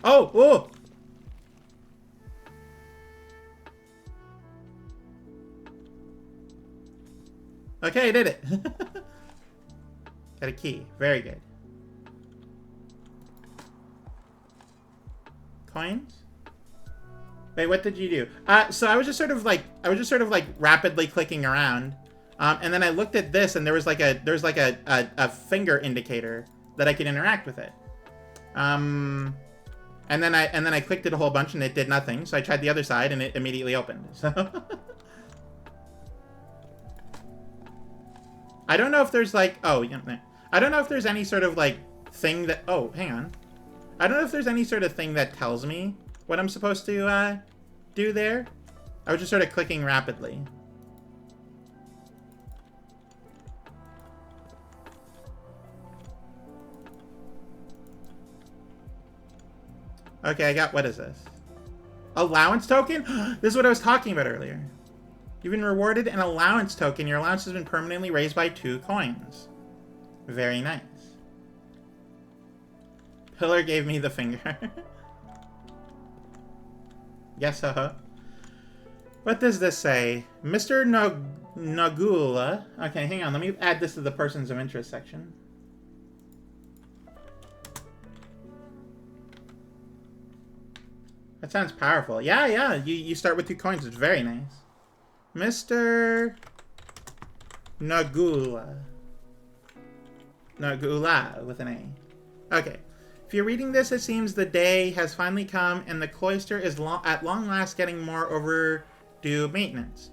Oh! Okay, I did it. Got a key. Very good. Coins? Wait, what did you do? So I was just sort of like rapidly clicking around. And then I looked at this and there was like a finger indicator that I could interact with it. And then I clicked it a whole bunch and it did nothing. So I tried the other side and it immediately opened. So I don't know if there's like, oh, yeah, I don't know if there's any sort of like thing that, oh, hang on. I don't know if there's any sort of thing that tells me what I'm supposed to do there. I was just sort of clicking rapidly. Okay, I got, what is this? Allowance token? This is what I was talking about earlier. You've been rewarded an allowance token. Your allowance has been permanently raised by 2 coins. Very nice. Pillar gave me the finger. Yes, What does this say? Mr. Nagula. Okay, hang on. Let me add this to the persons of interest section. That sounds powerful. Yeah. You start with 2 coins. It's very nice. Mr. Nagula. Nagula with an A. Okay. If you're reading this, it seems the day has finally come and the cloister is at long last getting more overdue maintenance.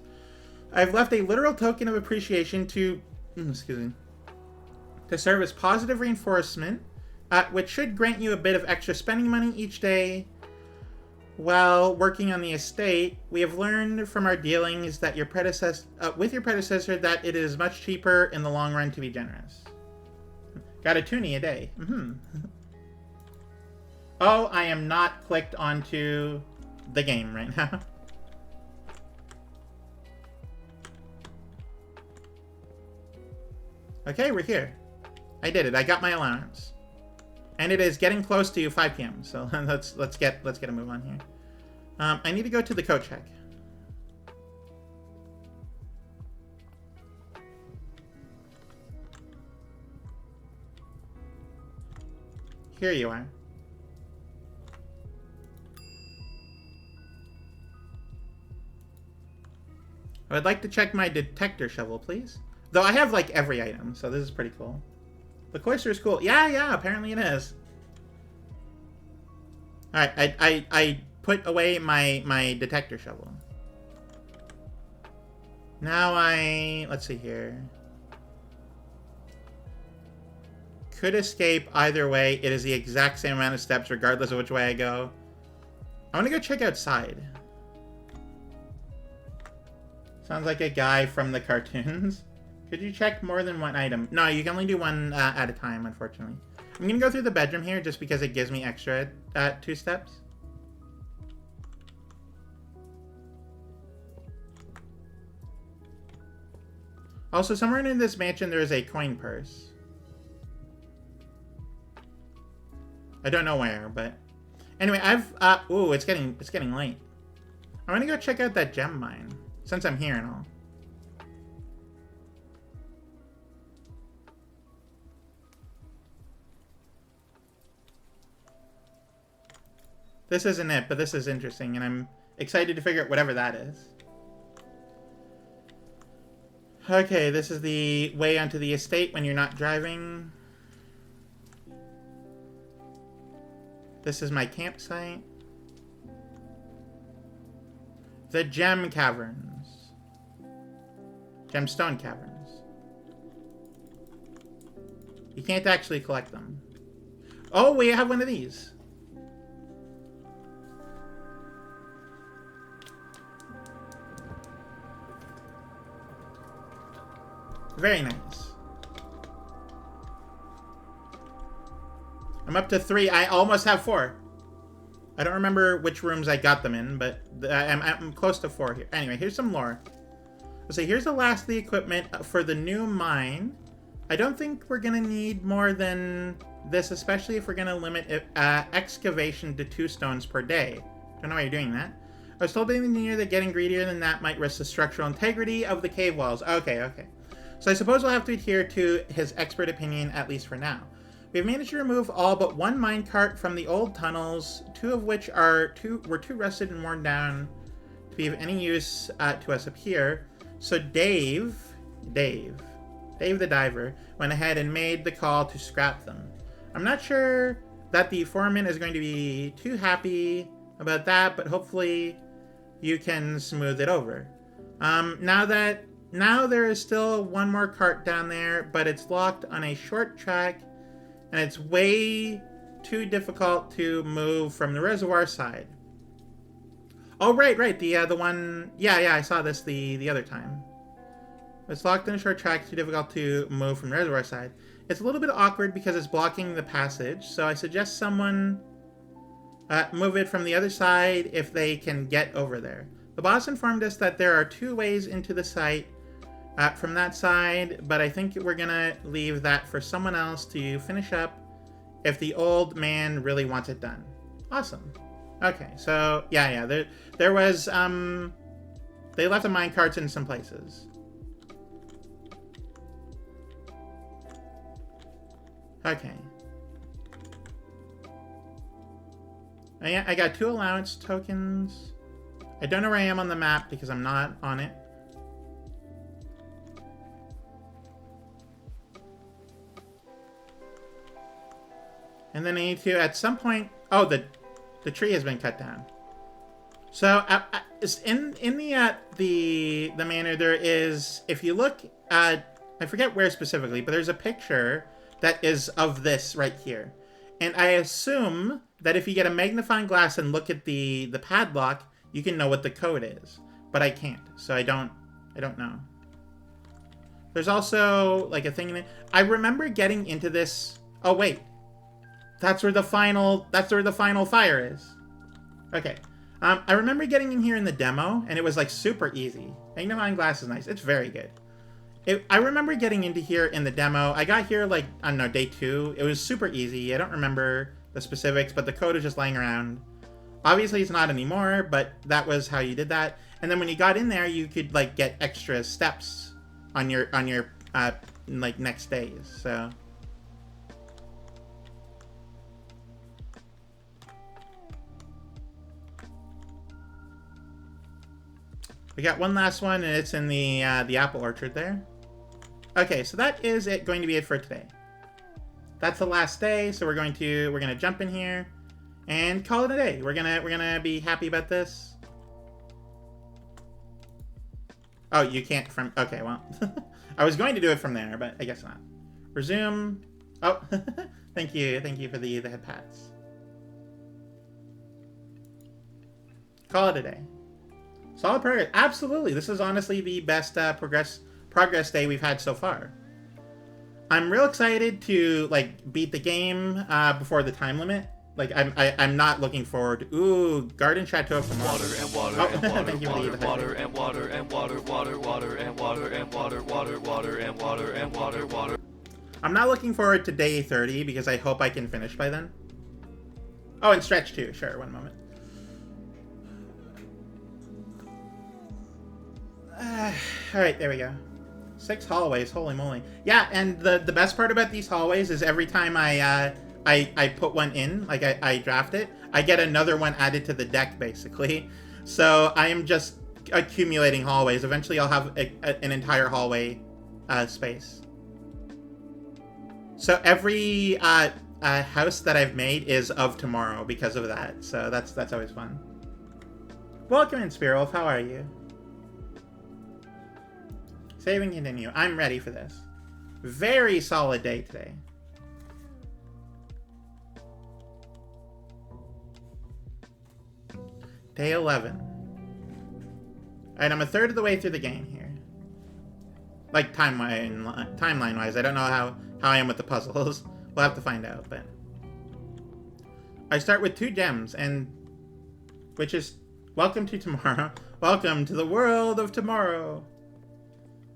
I've left a literal token of appreciation to serve as positive reinforcement, which should grant you a bit of extra spending money each day. While working on the estate, we have learned from our dealings that with your predecessor that it is much cheaper in the long run to be generous. Got a toonie a day. Oh, I am not clicked onto the game right now. Okay, we're here. I did it. I got my allowance. And it is getting close to 5 p.m. So let's get a move on here. I need to go to the coat check. Here you are. I would like to check my detector shovel, please. Though I have, like, every item, so this is pretty cool. The cloister is cool. Yeah, apparently it is. Alright, I put away my detector shovel. Now let's see here. Could escape either way. It is the exact same amount of steps regardless of which way I go. I want to go check outside. Sounds like a guy from the cartoons. Could you check more than one item? No, you can only do one at a time, unfortunately. I'm going to go through the bedroom here just because it gives me extra 2 steps. Also, somewhere in this mansion there is a coin purse. I don't know where, but... Anyway, ooh, it's getting late. I'm going to go check out that gem mine, since I'm here and all. This isn't it, but this is interesting, and I'm excited to figure out whatever that is. Okay, this is the way onto the estate when you're not driving. This is my campsite. The Gem Caverns. Gemstone Caverns. You can't actually collect them. Oh, we have one of these. Very nice. I'm up to 3. I almost have 4. I don't remember which rooms I got them in, but I'm close to 4 here. Anyway, here's some lore. So here's the last of the equipment for the new mine. I don't think we're going to need more than this, especially if we're going to limit excavation to 2 stones per day. Don't know why you're doing that. I was told by the engineer that getting greedier than that might risk the structural integrity of the cave walls. Okay. So I suppose we'll have to adhere to his expert opinion, at least for now. We've managed to remove all but 1 minecart from the old tunnels, 2 of which were too rusted and worn down to be of any use to us up here. So Dave the diver, went ahead and made the call to scrap them. I'm not sure that the foreman is going to be too happy about that, but hopefully you can smooth it over. Now there is still 1 more cart down there, but it's locked on a short track, and it's way too difficult to move from the reservoir side. Oh, right, the one... Yeah, I saw this the other time. It's locked in a short track, too difficult to move from the reservoir side. It's a little bit awkward because it's blocking the passage, so I suggest someone move it from the other side if they can get over there. The boss informed us that there are 2 ways into the site from that side, but I think we're gonna leave that for someone else to finish up if the old man really wants it done. Awesome. Okay, so yeah, there was they left the minecarts in some places. Okay. I got 2 allowance tokens. I don't know where I am on the map because I'm not on it. And then I need to, at some point... Oh, the tree has been cut down. So, in the manor, there is... If you look at... I forget where specifically, but there's a picture that is of this right here. And I assume that if you get a magnifying glass and look at the padlock, you can know what the code is. But I can't, so I don't know. There's also, like, a thing... I remember getting into this... Oh, wait. That's where the final fire is. Okay. I remember getting in here in the demo, and it was like super easy. Magnifying glass is nice. It's very good. I remember getting into here in the demo. I got here like, I don't know, day 2. It was super easy. I don't remember the specifics, but the code is just laying around. Obviously, it's not anymore, but that was how you did that. And then when you got in there, you could like get extra steps on your like next days. So. We got one last one, and it's in the apple orchard there. Okay, so that is going to be it for today. That's the last day, so we're gonna jump in here and call it a day. We're gonna be happy about this. Oh, you can't from. Okay, well, I was going to do it from there, but I guess not. Resume. Oh, thank you for the head pats. Call it a day. Solid progress. Absolutely. This is honestly the best progress day we've had so far. I'm real excited to like beat the game before the time limit. Like I'm not looking forward to Garden Chateau from water and water and water, thank you for the water and water and water, water and water and water and water and water. I'm not looking forward to day 30 because I hope I can finish by then. Oh, and stretch too. Sure, one moment. Alright, there we go. 6 hallways, holy moly. Yeah, and the best part about these hallways is every time I put one in, like I draft it, I get another one added to the deck, basically. So I am just accumulating hallways. Eventually I'll have an entire hallway space. So every house that I've made is of tomorrow because of that. So that's always fun. Welcome in, Spirolf. How are you? Save and continue. I'm ready for this. Very solid day today. Day 11. Alright, I'm a third of the way through the game here. Like, timeline-wise. I don't know how I am with the puzzles. We'll have to find out, but... I start with 2 gems, and... Which is... Welcome to tomorrow. Welcome to the world of tomorrow.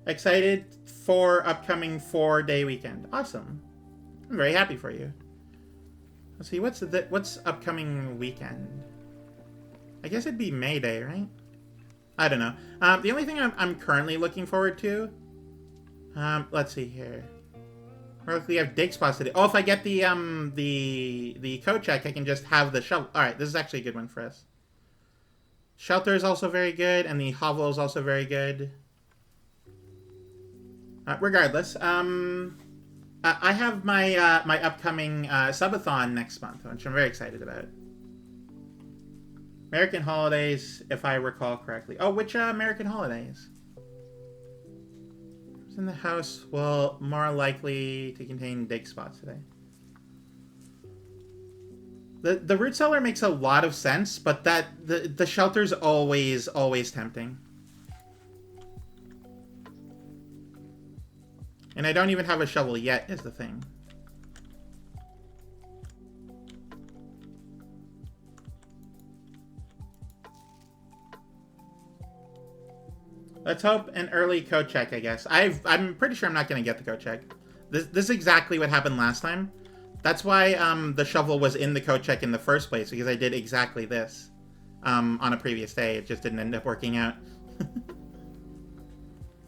Excited for upcoming 4-day weekend. Awesome. I'm very happy for you. Let's see, what's upcoming weekend? I guess it'd be May Day, right? I don't know. The only thing I'm currently looking forward to... let's see here. We have dig spots today. Oh, if I get the code check, I can just have the shovel. Alright, this is actually a good one for us. Shelter is also very good, and the hovel is also very good. Regardless, I have my my upcoming subathon next month, which I'm very excited about. American holidays, if I recall correctly. Oh, which American holidays? Who's in the house? Well, more likely to contain dig spots today. The root cellar makes a lot of sense, but the shelter's always tempting. And I don't even have a shovel yet, is the thing. Let's hope an early code check, I guess. I'm pretty sure I'm not going to get the code check. This is exactly what happened last time. That's why the shovel was in the code check in the first place, because I did exactly this on a previous day. It just didn't end up working out.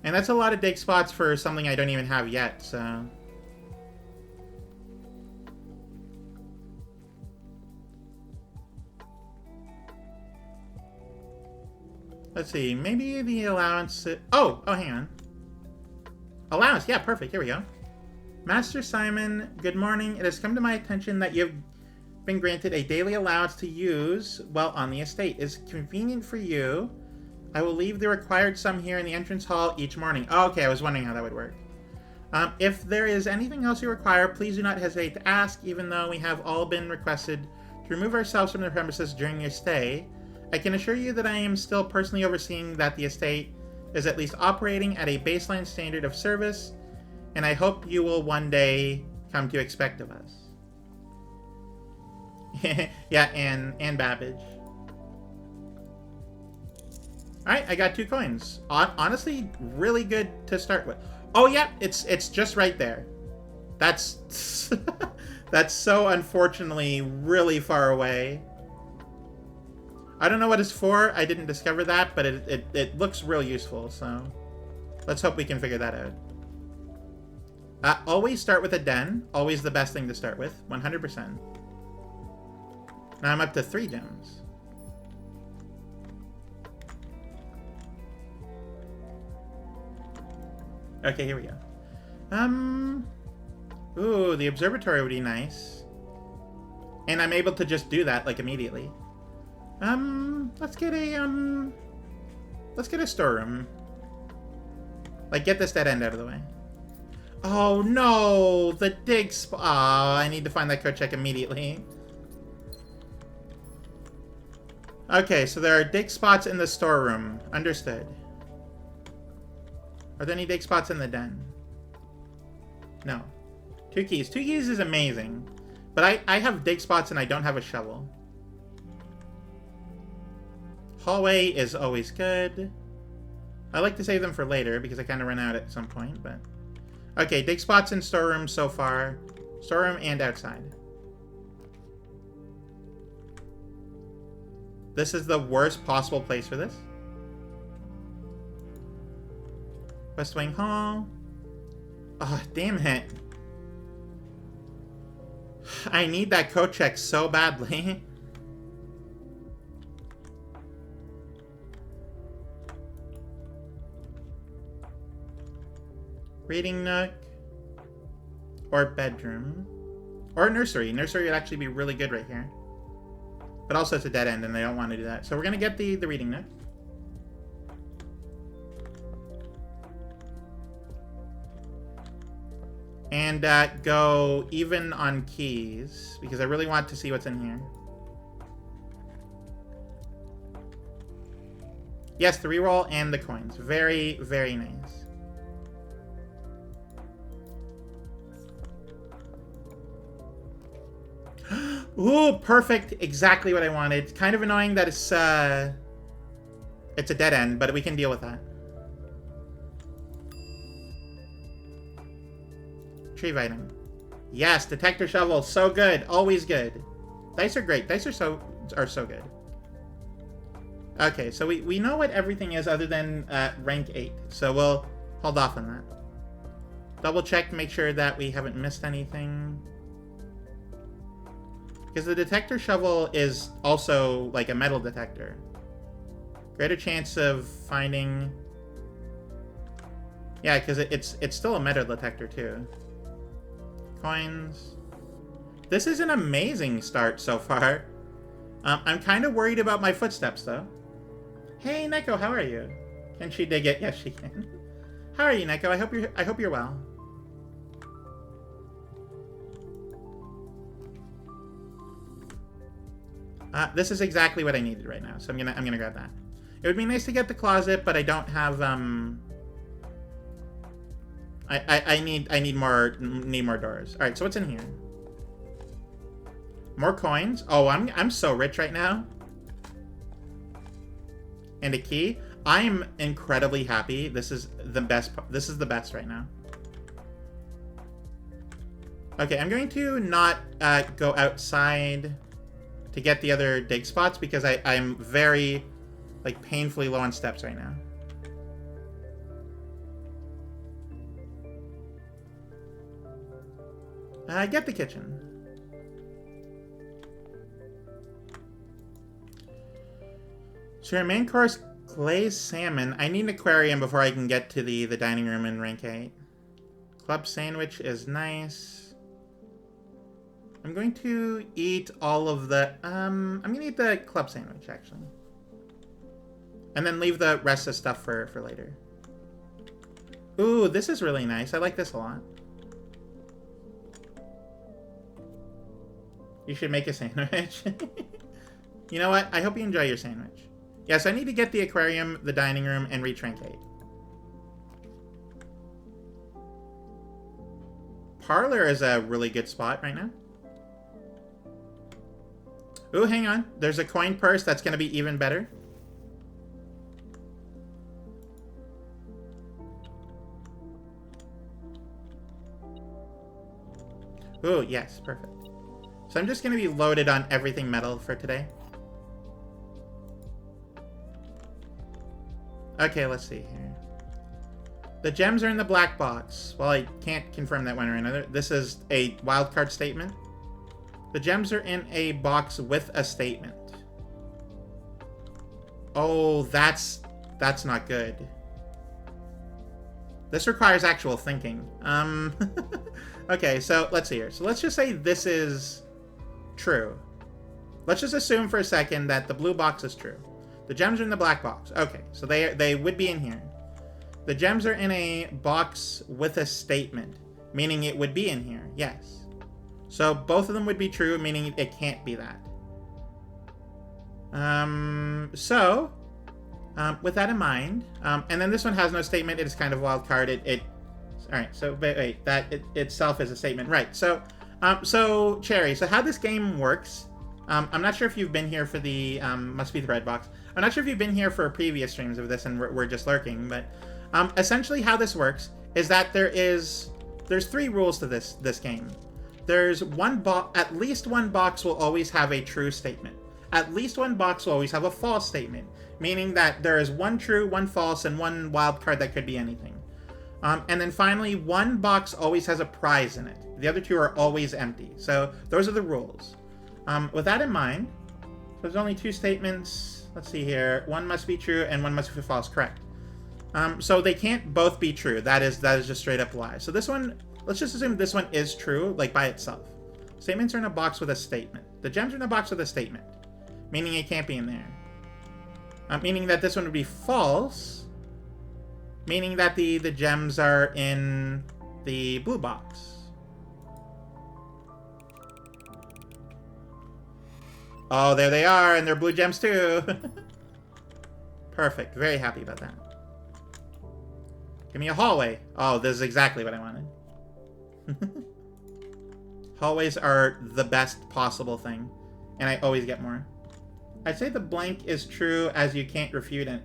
And that's a lot of dig spots for something I don't even have yet, so... Let's see, maybe the allowance... Oh, hang on. Allowance, yeah, perfect, here we go. Master Simon, good morning. It has come to my attention that you've been granted a daily allowance to use while on the estate. Is it convenient for you? I will leave the required sum here in the entrance hall each morning. Oh, okay, I was wondering how that would work. If there is anything else you require, please do not hesitate to ask, even though we have all been requested to remove ourselves from the premises during your stay. I can assure you that I am still personally overseeing that the estate is at least operating at a baseline standard of service, and I hope you will one day come to expect of us. Yeah, and Babbage. Alright, I got 2 coins. Honestly, really good to start with. Oh yeah, it's just right there. That's that's so unfortunately really far away. I don't know what it's for. I didn't discover that, but it looks real useful, so let's hope we can figure that out. Always start with a den. Always the best thing to start with. 100%. Now I'm up to 3 gems. Okay, here we go. Ooh, the observatory would be nice. And I'm able to just do that, like, immediately. Let's get a storeroom. Like, get this dead end out of the way. Oh, no! The dig spot. Aw, I need to find that code check immediately. Okay, so there are dig spots in the storeroom. Understood. Are there any dig spots in the den? No. 2 keys. 2 keys is amazing. But I have dig spots and I don't have a shovel. Hallway is always good. I like to save them for later because I kind of run out at some point, but... Okay, dig spots in storeroom so far. Storeroom and outside. This is the worst possible place for this. West Wing Hall. Oh, damn it. I need that code check so badly. Reading nook. Or bedroom. Or nursery. Nursery would actually be really good right here. But also it's a dead end and I don't want to do that. So we're going to get the reading nook. And go even on keys, because I really want to see what's in here. Yes, the reroll and the coins. Very, very nice. Ooh, perfect. Exactly what I wanted. Kind of annoying that it's a dead end, but we can deal with that. Retrieve item. Yes, detector shovel, so good, always good. Dice are great. Dice are so good. Okay, so we know what everything is other than rank 8, so we'll hold off on that. Double check to make sure that we haven't missed anything. Because the detector shovel is also like a metal detector. Greater chance of finding... Yeah, because it's still a metal detector too. Coins. This is an amazing start so far. I'm kind of worried about my footsteps though. Hey Neko, how are you? Can she dig it? Yes, she can. How are you, Neko? I hope you're well. This is exactly what I needed right now, so I'm gonna grab that. It would be nice to get the closet, but I don't have I need more doors. All right, so what's in here? More coins. Oh, I'm so rich right now. And a key. I'm incredibly happy. This is the best. This is the best right now. Okay, I'm going to not go outside to get the other dig spots because I'm very like painfully low on steps right now. Get the kitchen. So your main course, glazed salmon. I need an aquarium before I can get to the dining room in rank 8. Club sandwich is nice. I'm going to eat all of the... I'm going to eat the club sandwich, actually. And then leave the rest of the stuff for later. Ooh, this is really nice. I like this a lot. You should make a sandwich. You know what? I hope you enjoy your sandwich. Yes, I need to get the aquarium, the dining room, and reach rank 8. Parlor is a really good spot right now. Ooh, hang on. There's a coin purse that's going to be even better. Ooh, yes, perfect. So I'm just going to be loaded on everything metal for today. Okay, let's see here. The gems are in the black box. Well, I can't confirm that one or another. This is a wildcard statement. The gems are in a box with a statement. Oh, that's not good. This requires actual thinking. Okay, so let's see here. So let's just say this is true. Let's just assume for a second that the blue box is true. The gems are in the black box. Okay, so they would be in here. The gems are in a box with a statement, meaning it would be in here. Yes. So both of them would be true, meaning it can't be that. With that in mind, and then this one has no statement. It is kind of wild card. All right. So wait, that itself is a statement, right? So, so Cherry. So how this game works? I'm not sure if you've been here for the must be the red box. I'm not sure if you've been here for previous streams of this and we're just lurking, but essentially how this works is that there's 3 rules to this game. There's at least one box will always have a true statement. At least one box will always have a false statement, meaning that there is one true, one false, and one wild card that could be anything. And then finally, one box always has a prize in it. The other 2 are always empty. So those are the rules. With that in mind, there's only 2 statements. Let's see here. One must be true and one must be false. Correct. So they can't both be true. That is just straight up lie. So this one, let's just assume this one is true, like by itself. Statements are in a box with a statement. The gems are in a box with a statement, meaning it can't be in there. Meaning that this one would be false, meaning that the gems are in the blue box. Oh, there they are, and they're blue gems too. Perfect. Very happy about that. Give me a hallway. Oh, this is exactly what I wanted. Hallways are the best possible thing, and I always get more. I'd say the blank is true as you can't refute it,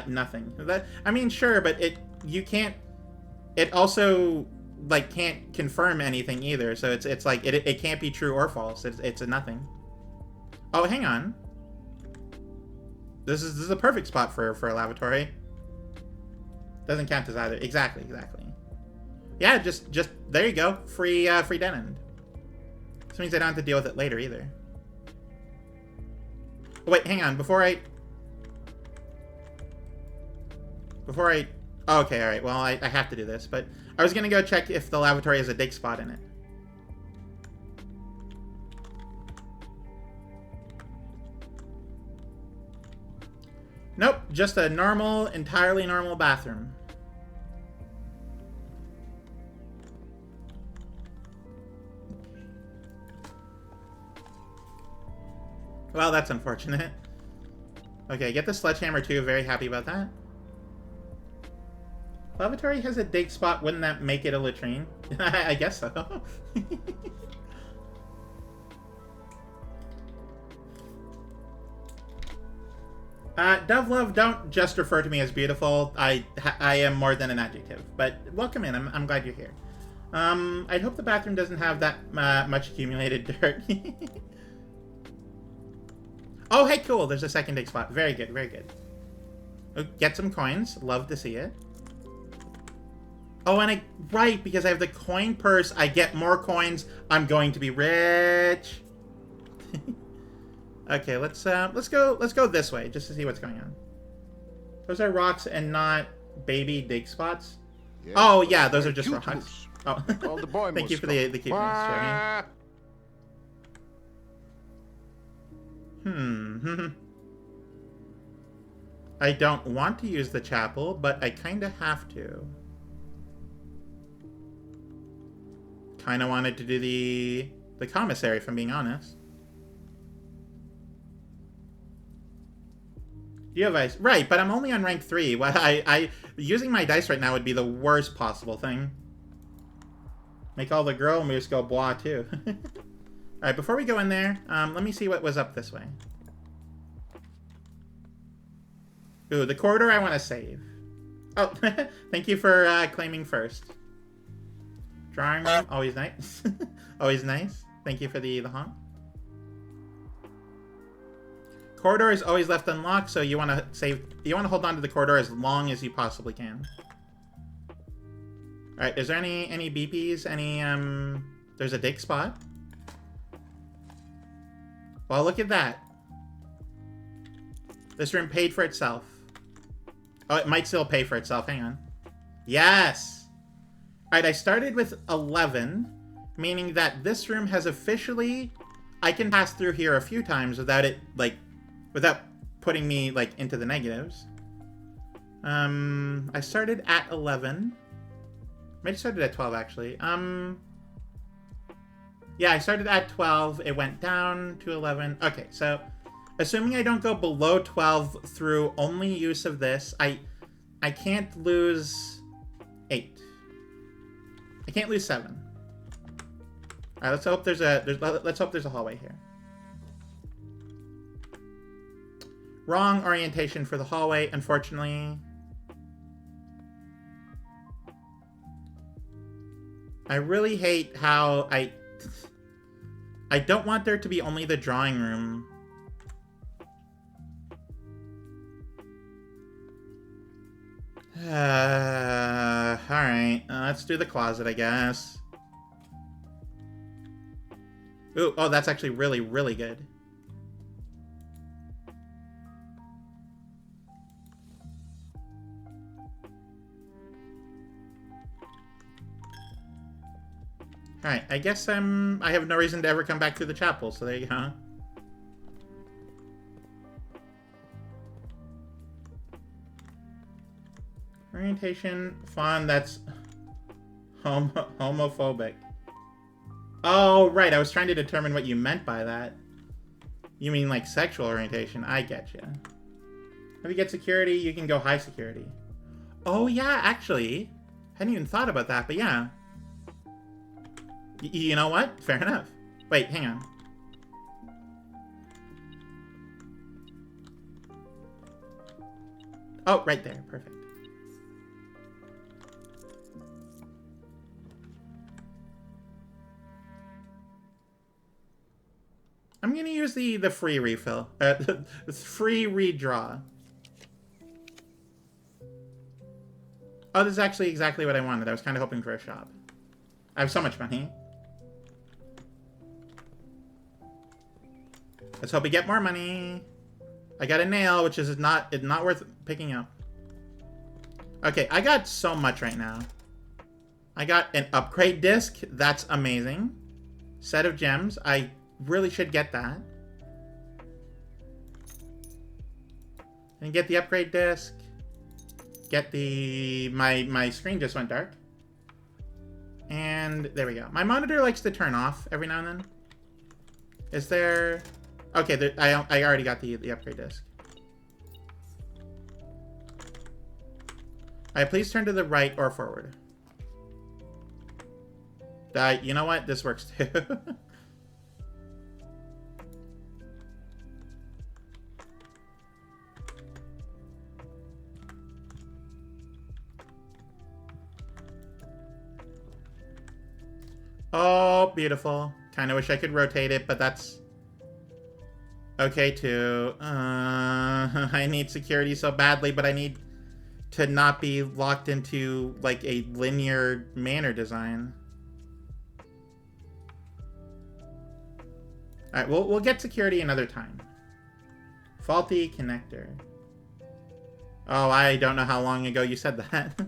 nothing. I mean, sure, but you can't. It also like can't confirm anything either. So it's like it can't be true or false. It's a nothing. Oh, hang on. This is a perfect spot for a lavatory. Doesn't count as either. Exactly. Yeah, just there you go. Free dead end. This means I don't have to deal with it later either. Oh, wait, hang on. Before I... Oh, okay, alright. Well, I have to do this, but I was gonna go check if the lavatory has a dig spot in it. Nope, just a normal, entirely normal bathroom. Well, that's unfortunate. Okay, get the sledgehammer too. Very happy about that. Lavatory has a dig spot. Wouldn't that make it a latrine? I guess so. Dovelove, don't just refer to me as beautiful. I am more than an adjective. But welcome in. I'm glad you're here. I hope the bathroom doesn't have that much accumulated dirt. Oh, hey, cool. There's a second dig spot. Very good, very good. Get some coins. Love to see it. Oh, and right, because I have the coin purse, I get more coins. I'm going to be rich. Okay, let's go this way just to see what's going on. Those are rocks and not baby dig spots. Yes, oh yeah, those are just rocks. Oh, thank you for the cuteness, Jeremy. I don't want to use the chapel, but I kind of have to. Kind of wanted to do the commissary, if I'm being honest. You have ice, right? But I'm only on rank 3. Well, using my dice right now would be the worst possible thing. Make all the girl moves go blah too. Alright, before we go in there, let me see what was up this way. Ooh, the corridor I want to save. Oh, thank you for claiming first. Drawing room, always nice. Always nice. Thank you for the honk. Corridor is always left unlocked, so you want to save. You want to hold on to the corridor as long as you possibly can. All right. Is there any BPs? Any There's a dig spot. Well, look at that. This room paid for itself. Oh, it might still pay for itself. Hang on. Yes. All right. I started with 11, meaning that this room has officially. I can pass through here a few times without it without putting me, like, into the negatives. I started at 11. Maybe started at 12, actually. Yeah, I started at 12. It went down to 11. Okay, so, assuming I don't go below 12 through only use of this, I can't lose 8. I can't lose 7. All right, let's hope there's a hallway here. Wrong orientation for the hallway, unfortunately. I really hate how I don't want there to be only the drawing room. Alright, let's do the closet, I guess. Ooh, oh, that's actually really, really good. Alright, I guess I have no reason to ever come back through the chapel, so there you go. Orientation, fun, that's homophobic. Oh, right, I was trying to determine what you meant by that. You mean, like, sexual orientation. I get you. If you get security, you can go high security. Oh, yeah, actually. Hadn't even thought about that, but yeah. You know what? Fair enough. Wait, hang on. Oh, right there. Perfect. I'm gonna use the free refill. Free redraw. Oh, this is actually exactly what I wanted. I was kind of hoping for a shop. I have so much money. Let's hope we get more money. I got a nail, which is not worth picking up. Okay, I got so much right now. I got an upgrade disc. That's amazing. Set of gems. I really should get that. And get the upgrade disc. Get the... My screen just went dark. And there we go. My monitor likes to turn off every now and then. Is there... Okay, there, I already got the upgrade disc. Alright, please turn to the right or forward. You know what? This works too. Oh, beautiful. Kind of wish I could rotate it, but that's okay too. I need security so badly, but I need to not be locked into like a linear manor design. All right, we'll get security another time. Faulty connector. Oh, I don't know how long ago you said that.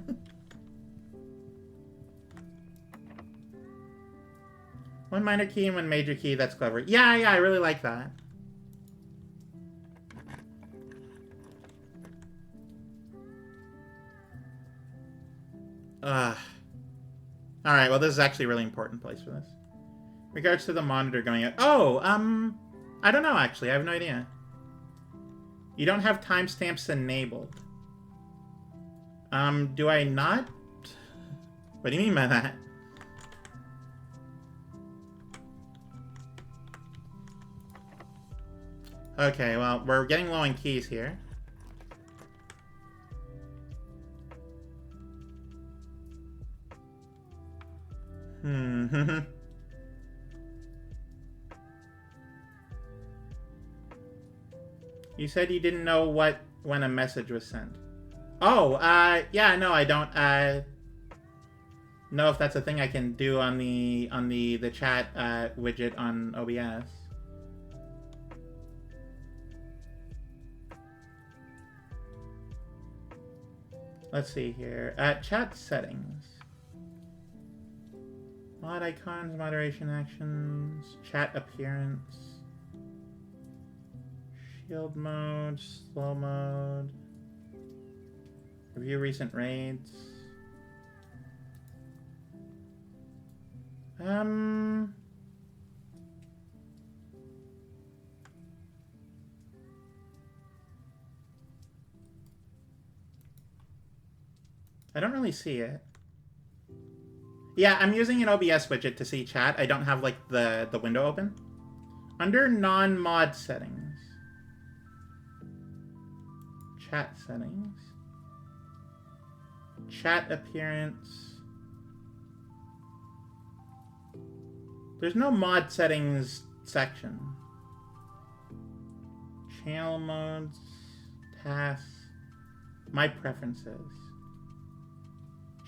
One minor key and one major key, that's clever. Yeah, I really like that. Alright, well this is actually a really important place for this. Regards to the monitor going out. Oh, I don't know actually, I have no idea. You don't have timestamps enabled. Do I not? What do you mean by that? Okay, well, we're getting low on keys here. You said you didn't know when a message was sent. Oh, yeah, no, I don't, know if that's a thing I can do on the chat, widget on OBS. Let's see here. Chat settings. Mod icons, moderation actions, chat appearance, shield mode, slow mode, review recent raids. I don't really see it. Yeah, I'm using an OBS widget to see chat. I don't have, like, the window open. Under non-mod settings. Chat settings. Chat appearance. There's no mod settings section. Channel modes. Tasks. My preferences.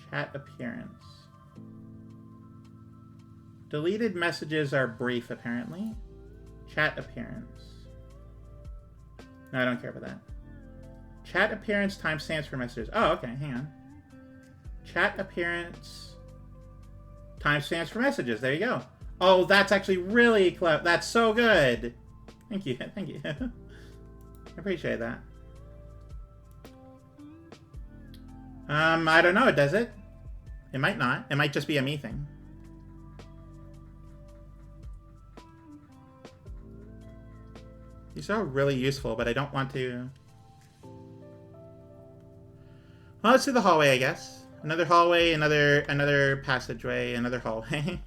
Chat appearance. Deleted messages are brief, apparently. Chat appearance. No, I don't care about that. Chat appearance timestamps for messages. Oh, okay, hang on. Chat appearance timestamps for messages. There you go. Oh, that's actually really clever. That's so good. Thank you. Thank you. I appreciate that. I don't know. Does it? It might not. It might just be a me thing. These are really useful, but I don't want to... Well, let's do the hallway, I guess. Another hallway, another passageway, another hallway.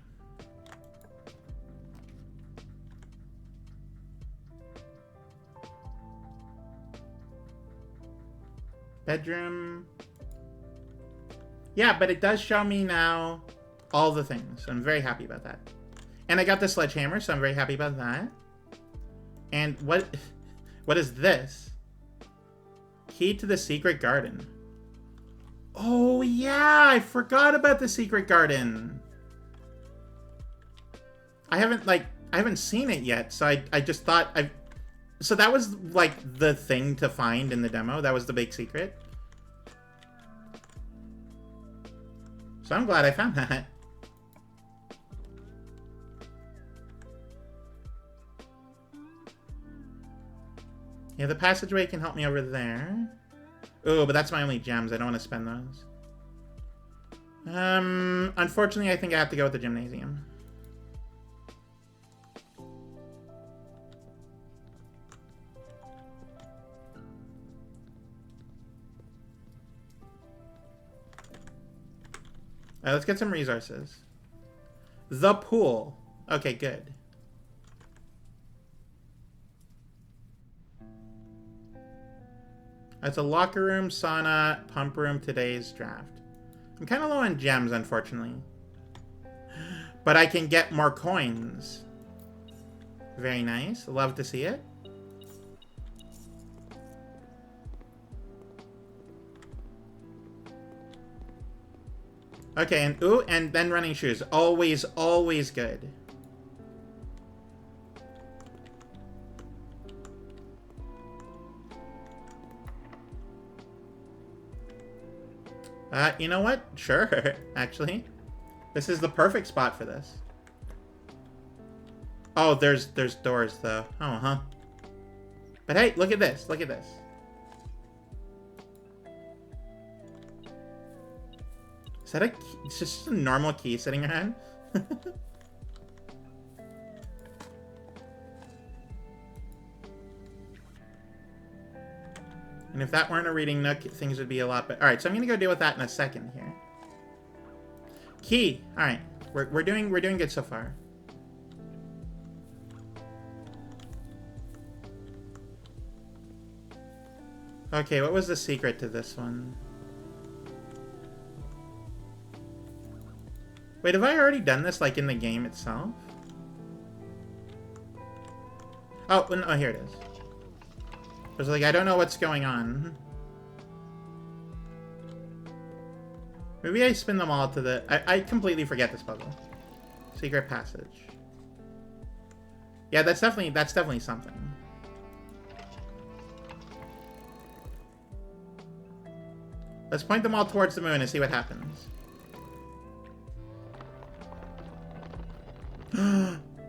Bedroom. Yeah, but it does show me now all the things. I'm very happy about that. And I got the sledgehammer, so I'm very happy about that. And what is this? Key to the secret garden. Oh yeah, I forgot about the secret garden. I haven't seen it yet, so I just thought so that was like the thing to find in the demo. That was the big secret. So I'm glad I found that. Yeah, the passageway can help me over there. Oh, but that's my only gems. I don't want to spend those. Unfortunately, I think I have to go with the gymnasium. Alright, let's get some resources. The pool. Okay, good. That's a locker room, sauna, pump room, today's draft. I'm kind of low on gems, unfortunately. But I can get more coins. Very nice. Love to see it. Okay, and ooh, and then running shoes. Always, always good. You know what? Sure, actually. This is the perfect spot for this. Oh, there's doors, though. Oh, huh. But hey, look at this. Look at this. Is that a key? It's just a normal key sitting around? And if that weren't a reading nook, things would be a lot better. Alright, so I'm going to go deal with that in a second here. Key. Alright. We're doing good so far. Okay, what was the secret to this one? Wait, have I already done this, like, in the game itself? Oh, no, here it is. I was like, I don't know what's going on. Maybe I spin them all to the... I completely forget this puzzle. Secret passage. Yeah, that's definitely something. Let's point them all towards the moon and see what happens.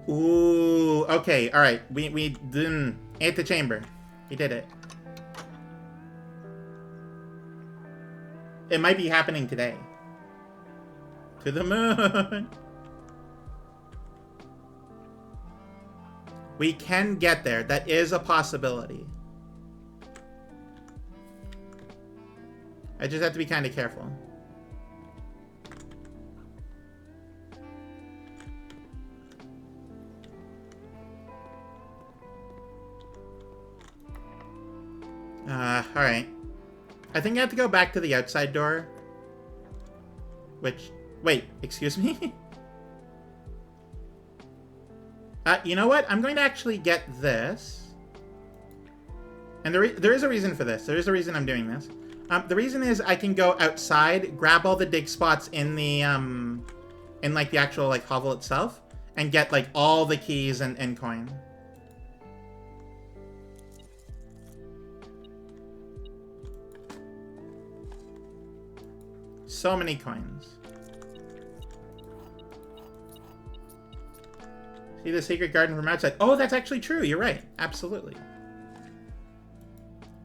Ooh, okay, alright. We didn't... Ate the chamber. We did it. It might be happening today. To the moon! We can get there. That is a possibility. I just have to be kind of careful. Alright. I think I have to go back to the outside door. Which... Wait, excuse me? You know what? I'm going to actually get this. And there is a reason for this. There is a reason I'm doing this. The reason is I can go outside, grab all the dig spots in the, in, like, the actual, like, hovel itself, and get, like, all the keys and coin. So many coins. See the secret garden from outside. Oh, that's actually true. You're right. Absolutely.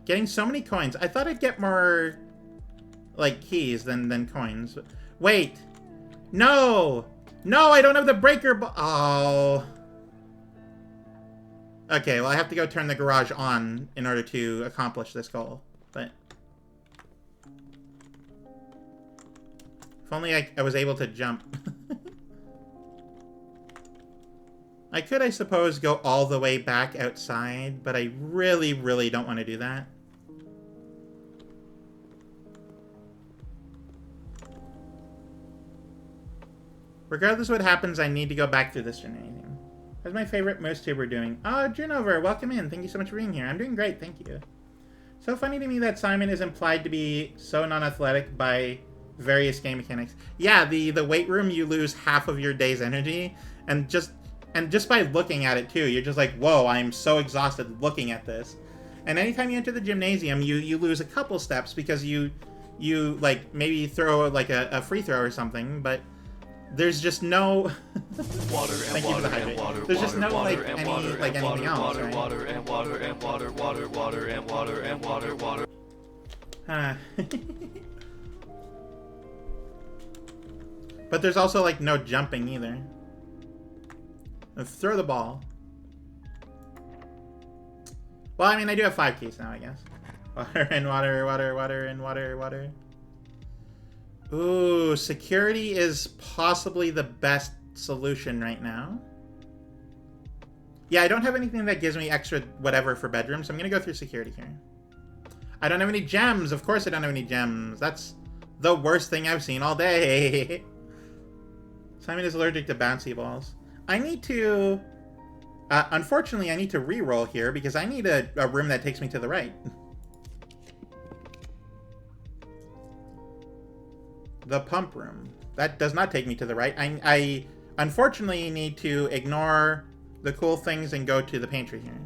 Getting so many coins. I thought I'd get more, like, keys than coins. Wait. No! No, I don't have the breaker oh. Okay, well, I have to go turn the garage on in order to accomplish this goal. But... if only I was able to jump. I could, I suppose, go all the way back outside, but I really, really don't want to do that. Regardless of what happens, I need to go back through this journey. How's my favorite Moose tuber doing? Oh, Junover, welcome in. Thank you so much for being here. I'm doing great, thank you. So funny to me that Simon is implied to be so non-athletic by various game mechanics. Yeah, the weight room, you lose half of your day's energy, and just by looking at it too, you're just like, whoa, I'm so exhausted looking at this. And anytime you enter the gymnasium, you lose a couple steps because you like maybe throw like a free throw or something, but there's just no
water
thank you for the hydrate. There's just no like anything else, right?
Water and water and water, water, water and water and water, water.
But there's also like no jumping either. Throw the ball. Well, I mean, I do have 5 keys now, I guess. Water and water, water, water and water, water. Ooh, security is possibly the best solution right now. Yeah, I don't have anything that gives me extra whatever for bedroom, so I'm going to go through security here. I don't have any gems. Of course I don't have any gems. That's the worst thing I've seen all day. Simon is allergic to bouncy balls. I need to... unfortunately, I need to re-roll here because I need a room that takes me to the right. The pump room. That does not take me to the right. I unfortunately need to ignore the cool things and go to the pantry here.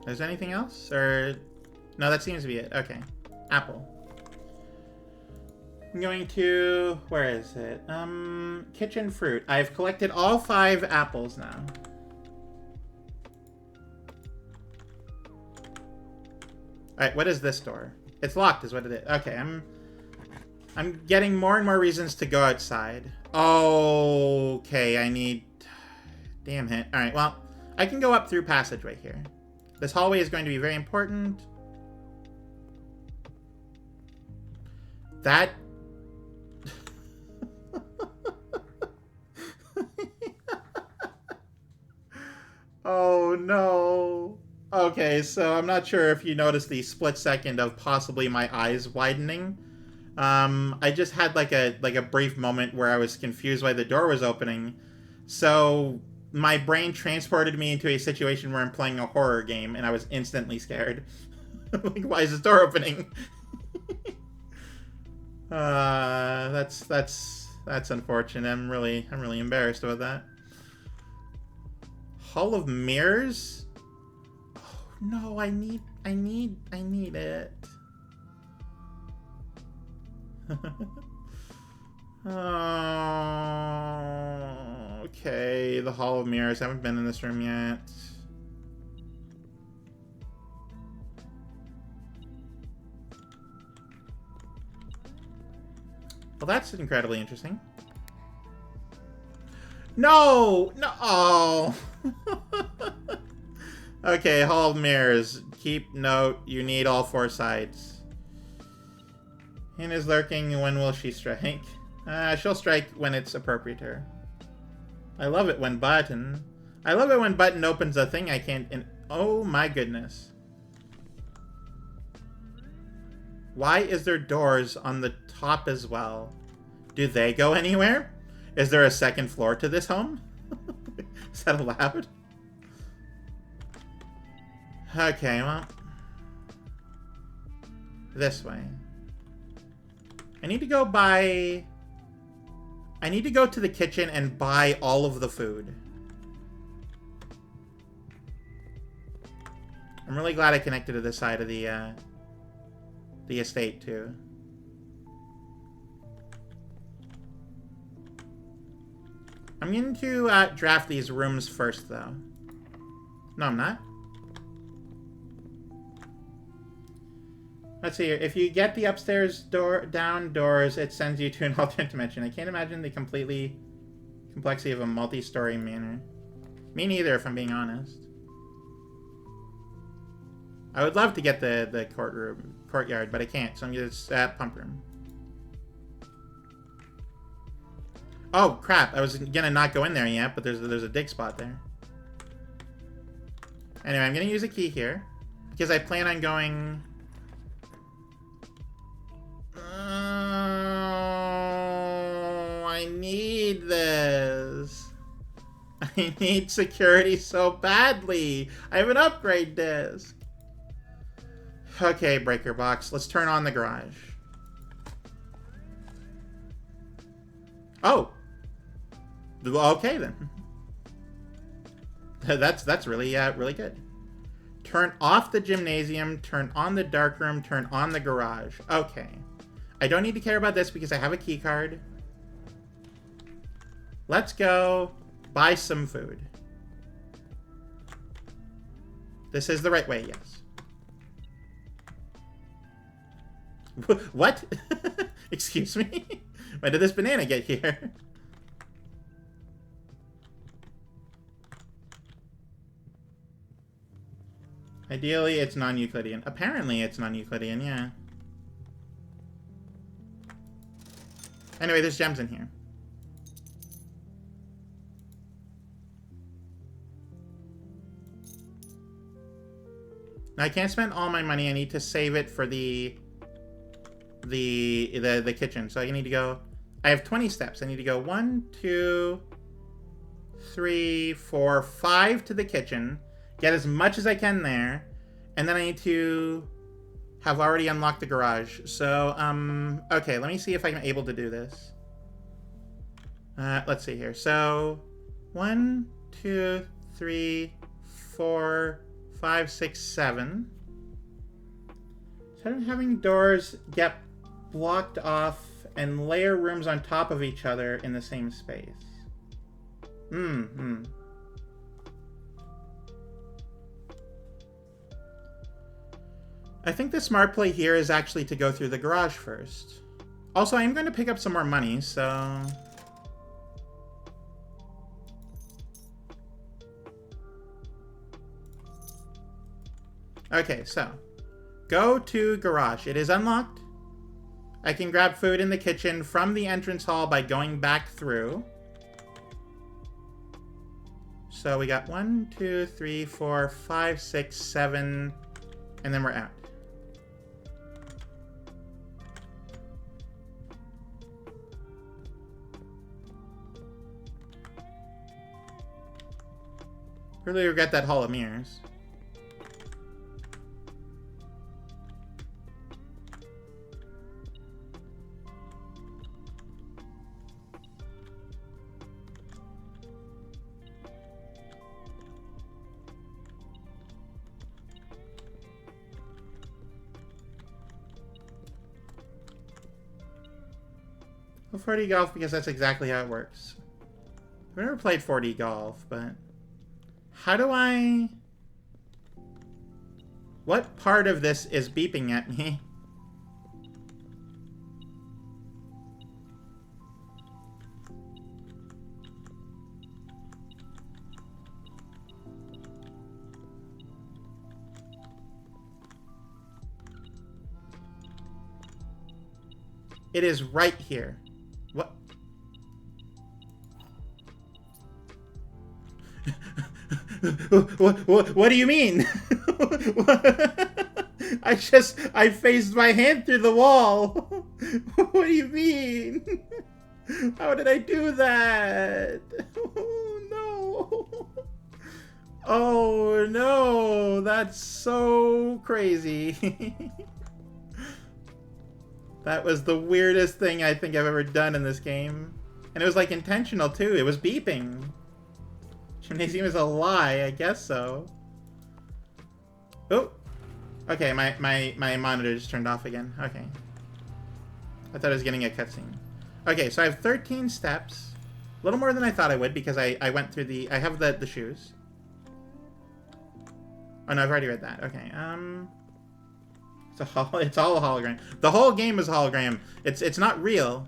Is there anything else? Or... no, that seems to be it. Okay. Apple. I'm going to... where is it? Kitchen fruit. I've collected all 5 apples now. Alright, what is this door? It's locked is what it is. Okay, I'm getting more and more reasons to go outside. Okay, I need... damn it. Alright, well, I can go up through passageway here. This hallway is going to be very important. That... no. Okay, so I'm not sure if you noticed the split second of possibly my eyes widening. I just had like a brief moment where I was confused why the door was opening. So my brain transported me into a situation where I'm playing a horror game, and I was instantly scared. Like, why is this door opening? That's unfortunate. I'm really embarrassed about that. Hall of Mirrors? Oh no, I need it. Oh, okay, the Hall of Mirrors. I haven't been in this room yet. Well, that's incredibly interesting. No! No! Oh! Okay, Hall of Mirrors. Keep note, you need all four sides. Hint is lurking. When will she strike? She'll strike when it's appropriate to her. I love it when Button... I love it when Button opens a thing I can't... Oh my goodness. Why is there doors on the top as well? Do they go anywhere? Is there a second floor to this home? Is that allowed? Okay, well... This way. I need to go buy... I need to go to the kitchen and buy all of the food. I'm really glad I connected to this side of the estate, too. I'm going to draft these rooms first, though. No, I'm not. Let's see here. If you get the upstairs down doors, it sends you to an alternate dimension. I can't imagine the complexity of a multi-story manor. Me neither, if I'm being honest. I would love to get the courtyard, but I can't, so I'm going to pump room. Oh, crap. I was going to not go in there yet, but there's a dig spot there. Anyway, I'm going to use a key here, because I plan on going... Oh, I need this. I need security so badly. I have an upgrade disc. Okay, breaker box. Let's turn on the garage. Oh. Okay, then. That's really really good. Turn off the gymnasium, turn on the dark room, turn on the garage. Okay. I don't need to care about this because I have a key card. Let's go buy some food. This is the right way, yes. What? Excuse me? When did this banana get here? Ideally, it's non-Euclidean. Apparently, it's non-Euclidean, yeah. Anyway, there's gems in here. Now, I can't spend all my money. I need to save it for the kitchen. So I need to go... I have 20 steps. I need to go 1, 2, 3, 4, 5 to the kitchen. Get as much as I can there. And then I need to have already unlocked the garage. So, okay, let me see if I'm able to do this. Let's see here. So, 1, 2, 3, 4, 5, 6, 7. So I'm having doors get blocked off and layer rooms on top of each other in the same space. I think the smart play here is actually to go through the garage first. Also, I am going to pick up some more money, so... Okay, so... Go to garage. It is unlocked. I can grab food in the kitchen from the entrance hall by going back through. So we got 1, 2, 3, 4, 5, 6, 7, and then we're out. Really regret that Hall of Mirrors. Well, 4D golf, because that's exactly how it works. I've never played 4D golf, but how do I... What part of this is beeping at me? It is right here. What? What do you mean? I phased my hand through the wall. What do you mean? How did I do that? Oh no. Oh no, that's so crazy. That was the weirdest thing I think I've ever done in this game. And it was like intentional too, it was beeping. Gymnasium is a lie, I guess so. Oh! Okay, my monitor just turned off again. Okay. I thought I was getting a cutscene. Okay, so I have 13 steps. A little more than I thought I would because I went through the... I have the shoes. Oh no, I've already read that. Okay, it's all a hologram. The whole game is a hologram. It's not real.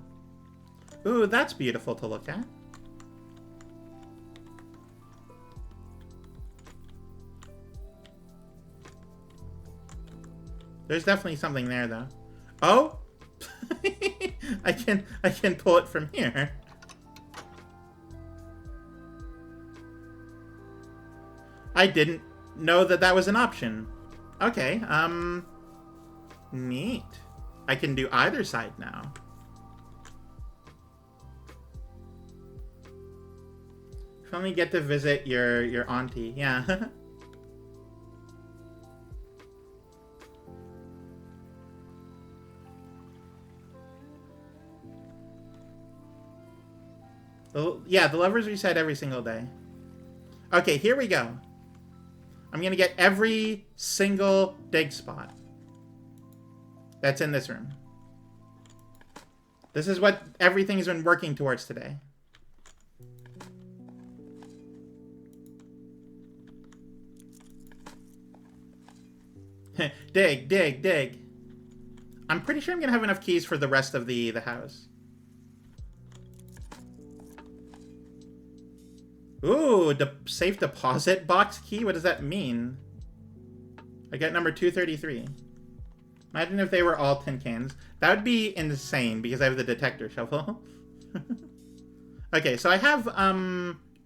Ooh, that's beautiful to look at. There's definitely something there, though. Oh! I can pull it from here. I didn't know that was an option. Okay, neat. I can do either side now. Finally get to visit your auntie. Yeah. Yeah, the levers reset every single day. Okay, here we go. I'm gonna get every single dig spot that's in this room. This is what everything's been working towards today. Dig, dig, dig. I'm pretty sure I'm gonna have enough keys for the rest of the house. Ooh, safe deposit box key? What does that mean? I got number 233. Imagine if they were all tin cans. That would be insane because I have the detector shovel. Okay, so I have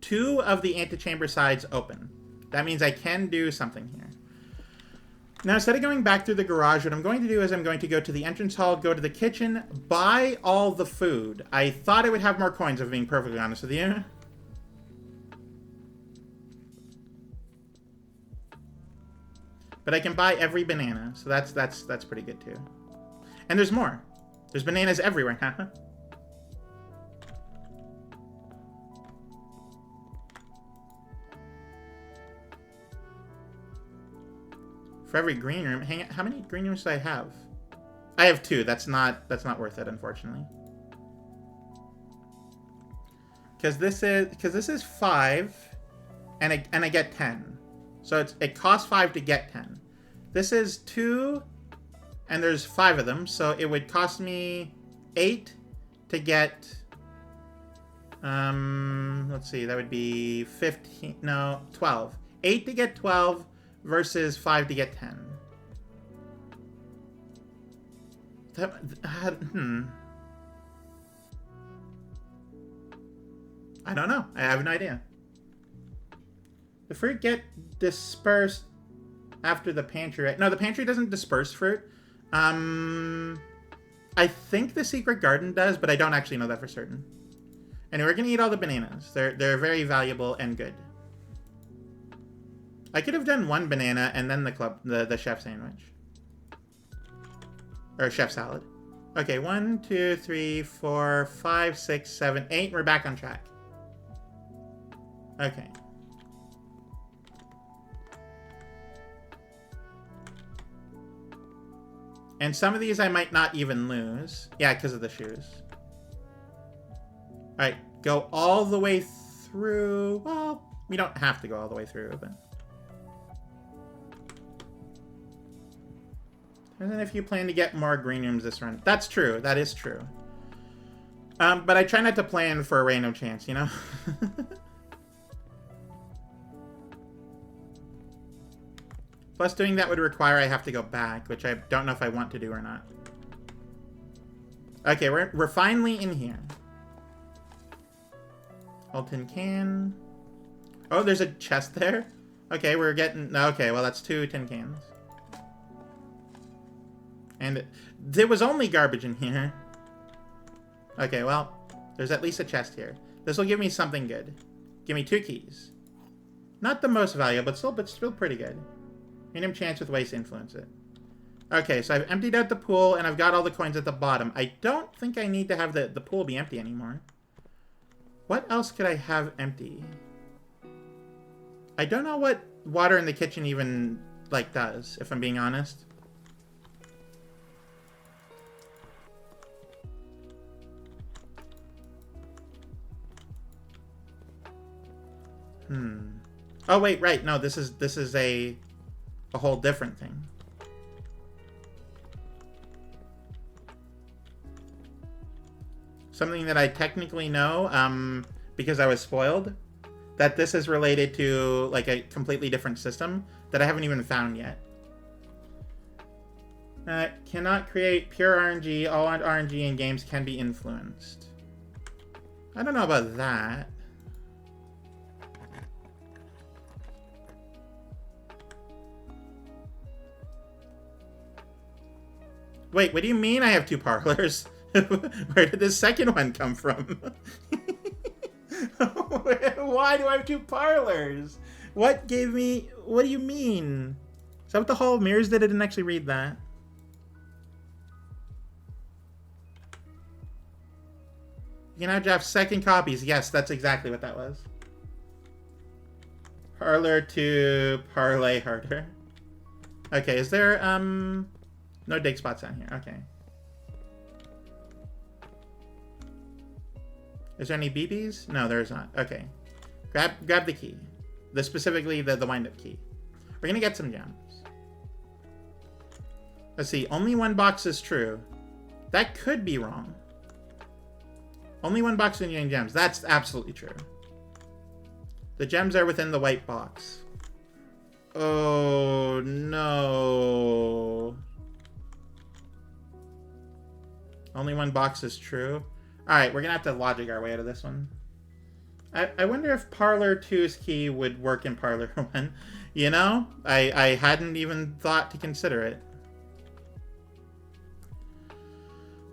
2 of the antechamber sides open. That means I can do something here. Now, instead of going back through the garage, what I'm going to do is I'm going to go to the entrance hall, go to the kitchen, buy all the food. I thought I would have more coins, if I'm being perfectly honest with you. But I can buy every banana, so that's pretty good too. And there's more. There's bananas everywhere, huh? For every green room, how many green rooms do I have? I have 2. That's not worth it, unfortunately. Because this is 5, and I get 10. So it costs 5 to get 10. This is 2, and there's 5 of them, so it would cost me 8 to get... let's see, that would be 15... No, 12. 8 to get 12 versus 5 to get 10. I don't know. I have no idea. The fruit get dispersed after the pantry, right? No, the pantry doesn't disperse fruit. I think the secret garden does, but I don't actually know that for certain. Anyway, we're gonna eat all the bananas. They're very valuable and good. I could have done one banana and then the chef sandwich. Or chef salad. Okay, 1, 2, 3, 4, 5, 6, 7, 8. We're back on track. Okay. And some of these I might not even lose. Yeah, because of the shoes. Alright, go all the way through. Well, we don't have to go all the way through, but... And then if you plan to get more green rooms this run. That's true. That is true. But I try not to plan for a random chance, you know? Plus, doing that would require I have to go back, which I don't know if I want to do or not. Okay, we're finally in here. Old tin can. Oh, there's a chest there? Okay, we're getting... Okay, well, that's 2 tin cans. And there was only garbage in here. Okay, well, there's at least a chest here. This will give me something good. Give me 2 keys. Not the most valuable, but still pretty good. Random chance with waste influence it. Okay, so I've emptied out the pool, and I've got all the coins at the bottom. I don't think I need to have the pool be empty anymore. What else could I have empty? I don't know what water in the kitchen even, like, does, if I'm being honest. Oh, wait, right. No, this is a whole different thing. Something that I technically know, because I was spoiled, that this is related to, like, a completely different system that I haven't even found yet. Cannot create pure RNG. All RNG in games can be influenced. I don't know about that. Wait, what do you mean I have 2 parlors? Where did the second one come from? Why do I have 2 parlors? What gave me... What do you mean? Is that what the Hall of Mirrors did? I didn't actually read that. You can now draft second copies. Yes, that's exactly what that was. Parlor to parlay harder. Okay, is there, no dig spots down here. Okay. Is there any BBs? No, there's not. Okay. Grab the key. Specifically the wind-up key. We're gonna get some gems. Let's see. Only 1 box is true. That could be wrong. Only 1 box is getting gems. That's absolutely true. The gems are within the white box. Oh, no. Only 1 box is true. Alright, we're gonna have to logic our way out of this one. I wonder if Parlor 2's key would work in Parlor 1. You know? I hadn't even thought to consider it.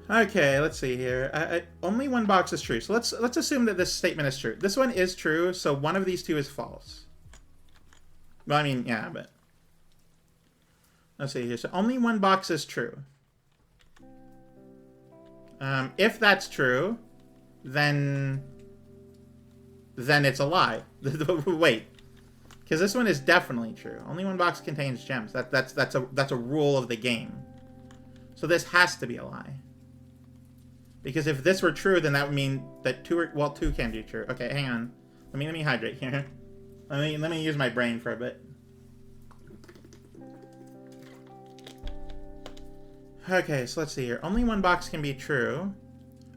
Okay, let's see here. Only 1 box is true. So let's assume that this statement is true. This one is true, so one of these 2 is false. Well, I mean, yeah, but... Let's see here. So only 1 box is true. If that's true, then it's a lie. Wait, because this one is definitely true. Only 1 box contains gems. That's a rule of the game. So this has to be a lie. Because if this were true, then that would mean that 2 can be true. Okay, hang on. Let me hydrate here. Let me use my brain for a bit. Okay, so let's see here. Only 1 box can be true.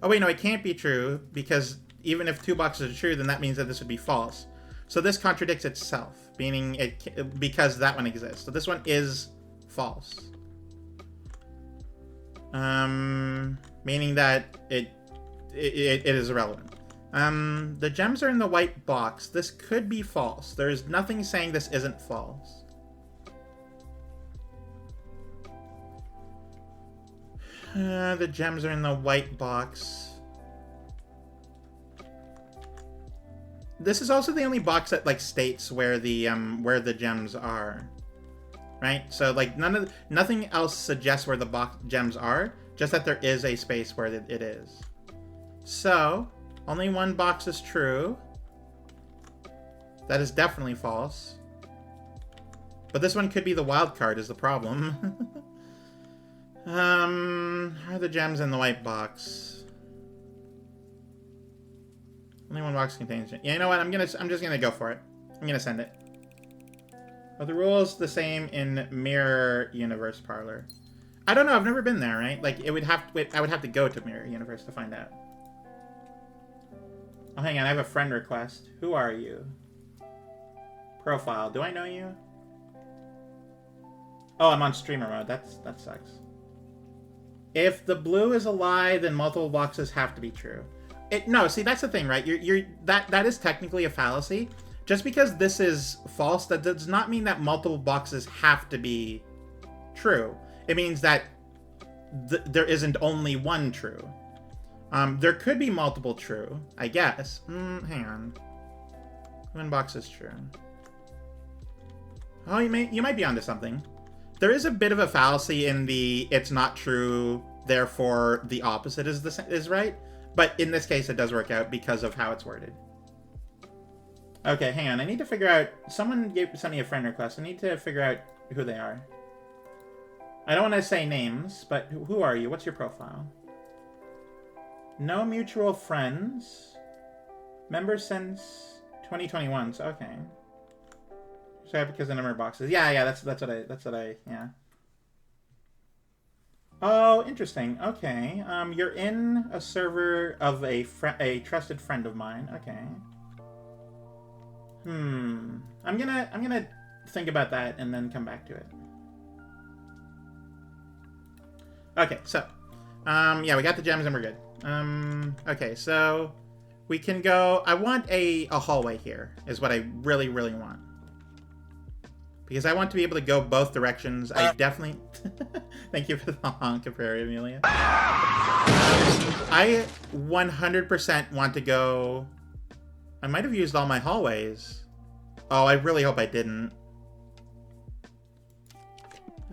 Oh wait, no, it can't be true, because even if 2 boxes are true, then that means that this would be false. So this contradicts itself, meaning because that one exists. So this one is false. Meaning that it is irrelevant. The gems are in the white box. This could be false. There's nothing saying this isn't false. The gems are in the white box. This is also the only box that like states where the gems are, right? So like nothing else suggests where the gems are, just that there is a space where it is. So only one box is true. That is definitely false. But this one could be the wild card is the problem. Are the gems in the white box? Only one box contains it. Yeah, you know what? I'm just gonna go for it. I'm gonna send it. Are the rules the same in Mirror Universe Parlor? I don't know. I've never been there, right? Like I would have to go to Mirror Universe to find out. Oh, hang on. I have a friend request. Who are you? Profile. Do I know you? Oh, I'm on streamer mode. That sucks. If the blue is a lie, then multiple boxes have to be true. No, see, that's the thing, right? That is technically a fallacy. Just because this is false, that does not mean that multiple boxes have to be true. It means that there isn't only one true. There could be multiple true, I guess. Hang on. One box is true. Oh, you might be onto something. There is a bit of a fallacy in the it's not true, therefore the opposite is right. But in this case, it does work out because of how it's worded. Okay, hang on. I need to figure out... Someone sent me a friend request. I need to figure out who they are. I don't want to say names, but who are you? What's your profile? No mutual friends. Member since 2021. So, okay. So because the number of boxes. Yeah, that's what I yeah. Oh, interesting. Okay. You're in a server of a trusted friend of mine. Okay. I'm gonna think about that and then come back to it. Okay, so yeah, we got the gems and we're good. Okay, so we can go. I want a hallway here is what I really want. Because I want to be able to go both directions. I definitely... Thank you for the honk, Prairie Amelia. I 100% want to go... I might have used all my hallways. Oh, I really hope I didn't.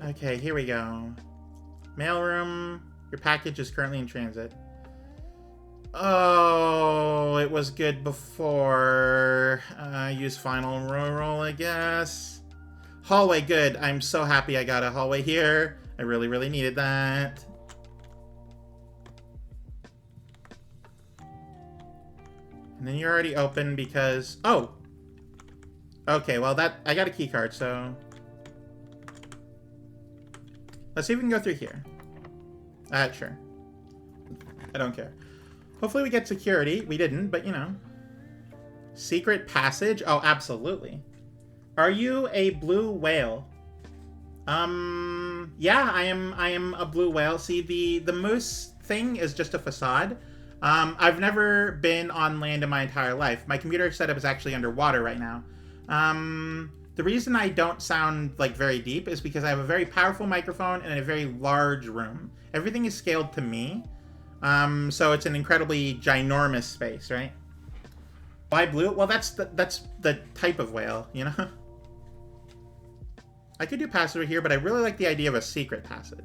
Okay, here we go. Mailroom. Your package is currently in transit. Oh, it was good before. Use final roll, I guess. Hallway, good. I'm so happy I got a hallway here. I really needed that. And then you're already open because... Oh! Okay, well I got a key card, so... Let's see if we can go through here. Sure. I don't care. Hopefully we get security. We didn't, but you know. Secret passage? Oh, absolutely. Are you a blue whale? Yeah, I am a blue whale. See, the moose thing is just a facade. I've never been on land in my entire life. My computer setup is actually underwater right now. The reason I don't sound like very deep is because I have a very powerful microphone and a very large room. Everything is scaled to me. So it's an incredibly ginormous space, right? Why blue? Well, that's the type of whale, you know? I could do passage here, but I really like the idea of a secret passage.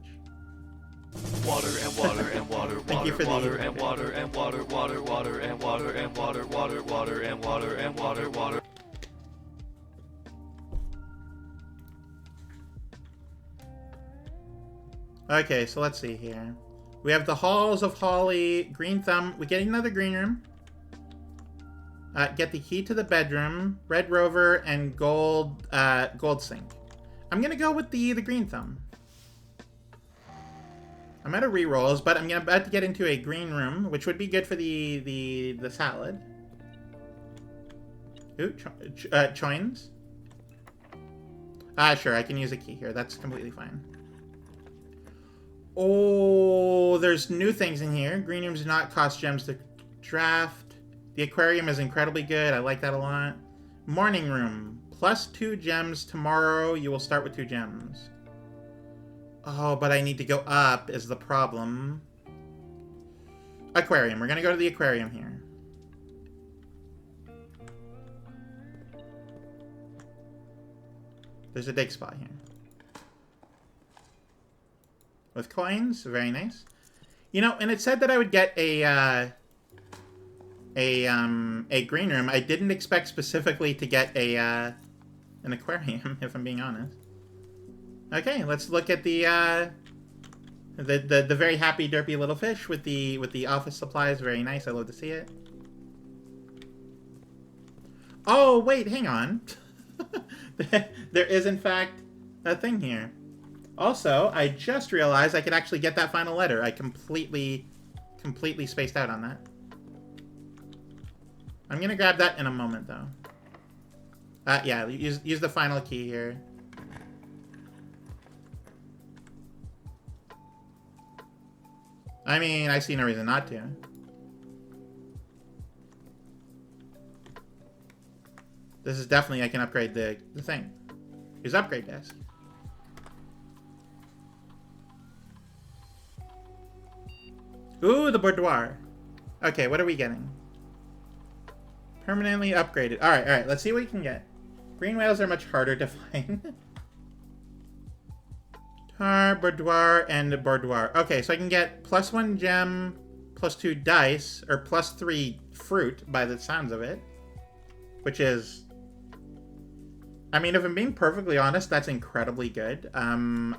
Water and water and water,
Thank you for
water and water and water, water and water and water, water and water and water.
Okay, so let's see here. We have the Halls of Holly, Green Thumb. We get another green room. Get the key to the bedroom, Red Rover, and gold sink. I'm gonna go with the Green Thumb. I'm out of rerolls, but I'm about to get into a green room, which would be good for the salad. Ooh, choins. Sure, I can use a key here. That's completely fine. Oh, there's new things in here. Green rooms do not cost gems to draft. The aquarium is incredibly good. I like that a lot. Morning room. +2 gems tomorrow. You will start with 2 gems. Oh, but I need to go up is the problem. Aquarium. We're going to go to the aquarium here. There's a dig spot here. With coins. Very nice. You know, and it said that I would get a green room. I didn't expect specifically to get an aquarium, if I'm being honest. Okay, let's look at the very happy derpy little fish with the office supplies. Very nice. I love to see it. Oh wait, hang on. There is in fact a thing here. Also, I just realized I could actually get that final letter. I completely spaced out on that. I'm gonna grab that in a moment, though. Yeah, use the final key here. I mean, I see no reason not to. This is definitely, I can upgrade the thing. Use upgrade desk. Ooh, the boudoir. Okay, what are we getting? Permanently upgraded. Alright, let's see what we can get. Green whales are much harder to find. Tar, boudoir, and boudoir. Okay, so I can get +1 gem, +2 dice, or +3 fruit by the sounds of it. Which is... I mean, if I'm being perfectly honest, that's incredibly good. I'm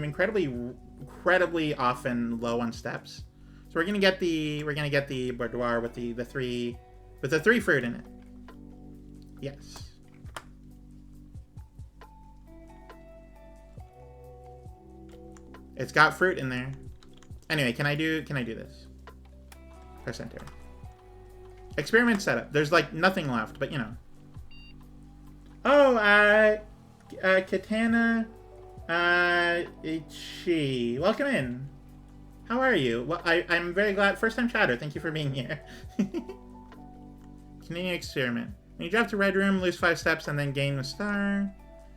incredibly often low on steps. So we're gonna get the boudoir with the 3 fruit in it. Yes. It's got fruit in there. Anyway, can I do this? Press enter. Experiment setup. There's like nothing left, but you know. Oh, Katana, Chi. Welcome in. How are you? Well, I'm very glad. First time chatter. Thank you for being here. Continue experiment. When you drop to red room, lose 5 steps, and then gain the star.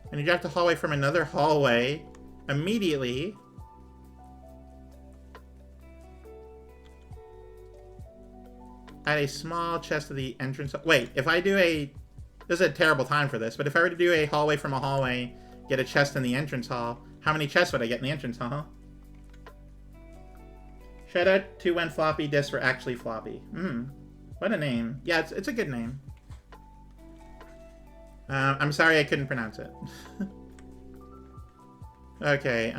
When you drop the hallway from another hallway, immediately. Add a small chest to the entrance. Wait, if I do a... This is a terrible time for this, but if I were to do a hallway from a hallway, get a chest in the entrance hall, how many chests would I get in the entrance hall? Shout out to when floppy disks were actually floppy. What a name. Yeah, it's a good name. I'm sorry I couldn't pronounce it. Okay,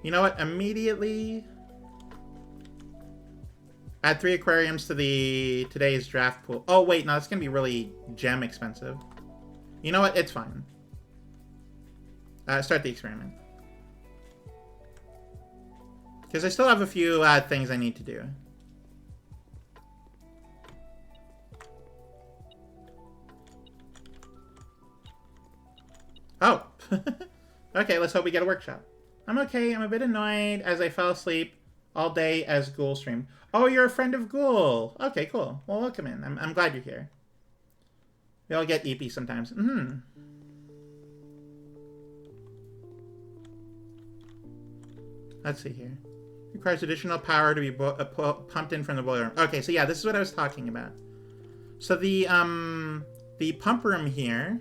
you know what? Immediately... Add 3 aquariums to today's draft pool. Oh, wait, no, it's going to be really gem expensive. You know what? It's fine. Start the experiment. Because I still have a few things I need to do. Oh. Okay, let's hope we get a workshop. I'm okay. I'm a bit annoyed as I fell asleep all day as Ghoul streamed. Oh, you're a friend of Ghoul. Okay, cool. Well, welcome in. I'm glad you're here. We all get EP sometimes. Let's see here. Requires additional power to be pumped in from the boiler room. Okay, so yeah, this is what I was talking about. So the pump room here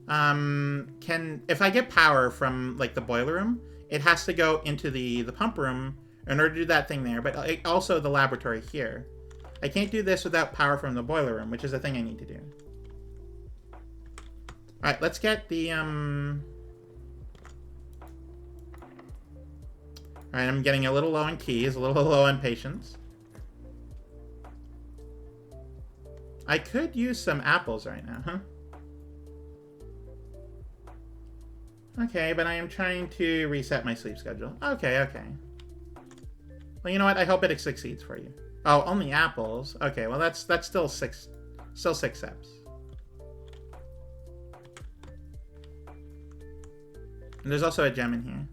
can... If I get power from, like, the boiler room, it has to go into the pump room in order to do that thing there, but also the laboratory here. I can't do this without power from the boiler room, which is a thing I need to do. Alright, let's get the, Alright, I'm getting a little low on keys, a little low on patience. I could use some apples right now, huh? Okay, but I am trying to reset my sleep schedule. Okay. Well, you know what? I hope it succeeds for you. Oh, only apples. Okay, well that's still 6 steps. And there's also a gem in here.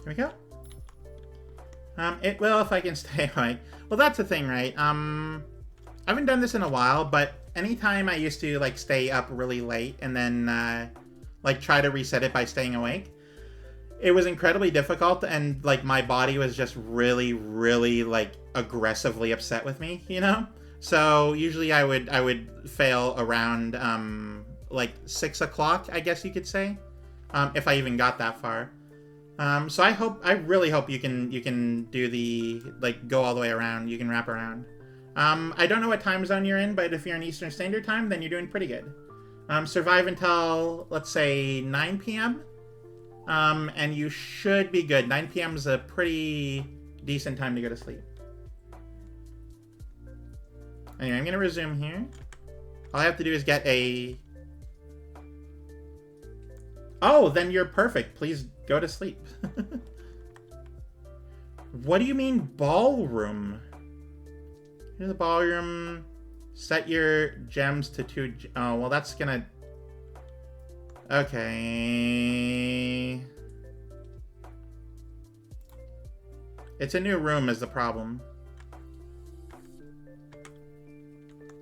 we go. It will if I can stay awake. Well, that's the thing, right? I haven't done this in a while, but anytime I used to, like, stay up really late and then, like, try to reset it by staying awake, it was incredibly difficult, and, like, my body was just really, really, like, aggressively upset with me, you know? So, usually I would fail around, like, 6 o'clock, I guess you could say, if I even got that far. So I really hope you can do the, like, go all the way around, you can wrap around. I don't know what time zone you're in, but if you're in Eastern Standard Time, then you're doing pretty good. Survive until, let's say, 9 p.m., and you should be good. 9 p.m. is a pretty decent time to go to sleep. Anyway, I'm going to resume here. All I have to do is get a... Oh, then you're perfect. Please go to sleep. What do you mean ballroom? Here's the ballroom. Set your gems to 2... Oh, well, that's going to... Okay. It's a new room is the problem.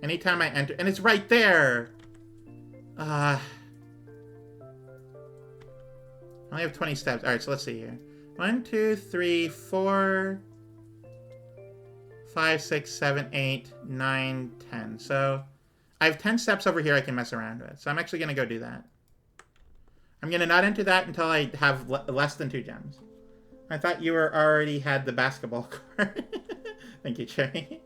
Anytime I enter... And it's right there! I only have 20 steps. Alright, so let's see here. 1, 2, 3, 4... 5, 6, 7, 8, 9, 10. So, I have 10 steps over here I can mess around with. So I'm actually going to go do that. I'm going to not enter that until I have less than 2 gems. I thought you already had the basketball court. Thank you, Cherry.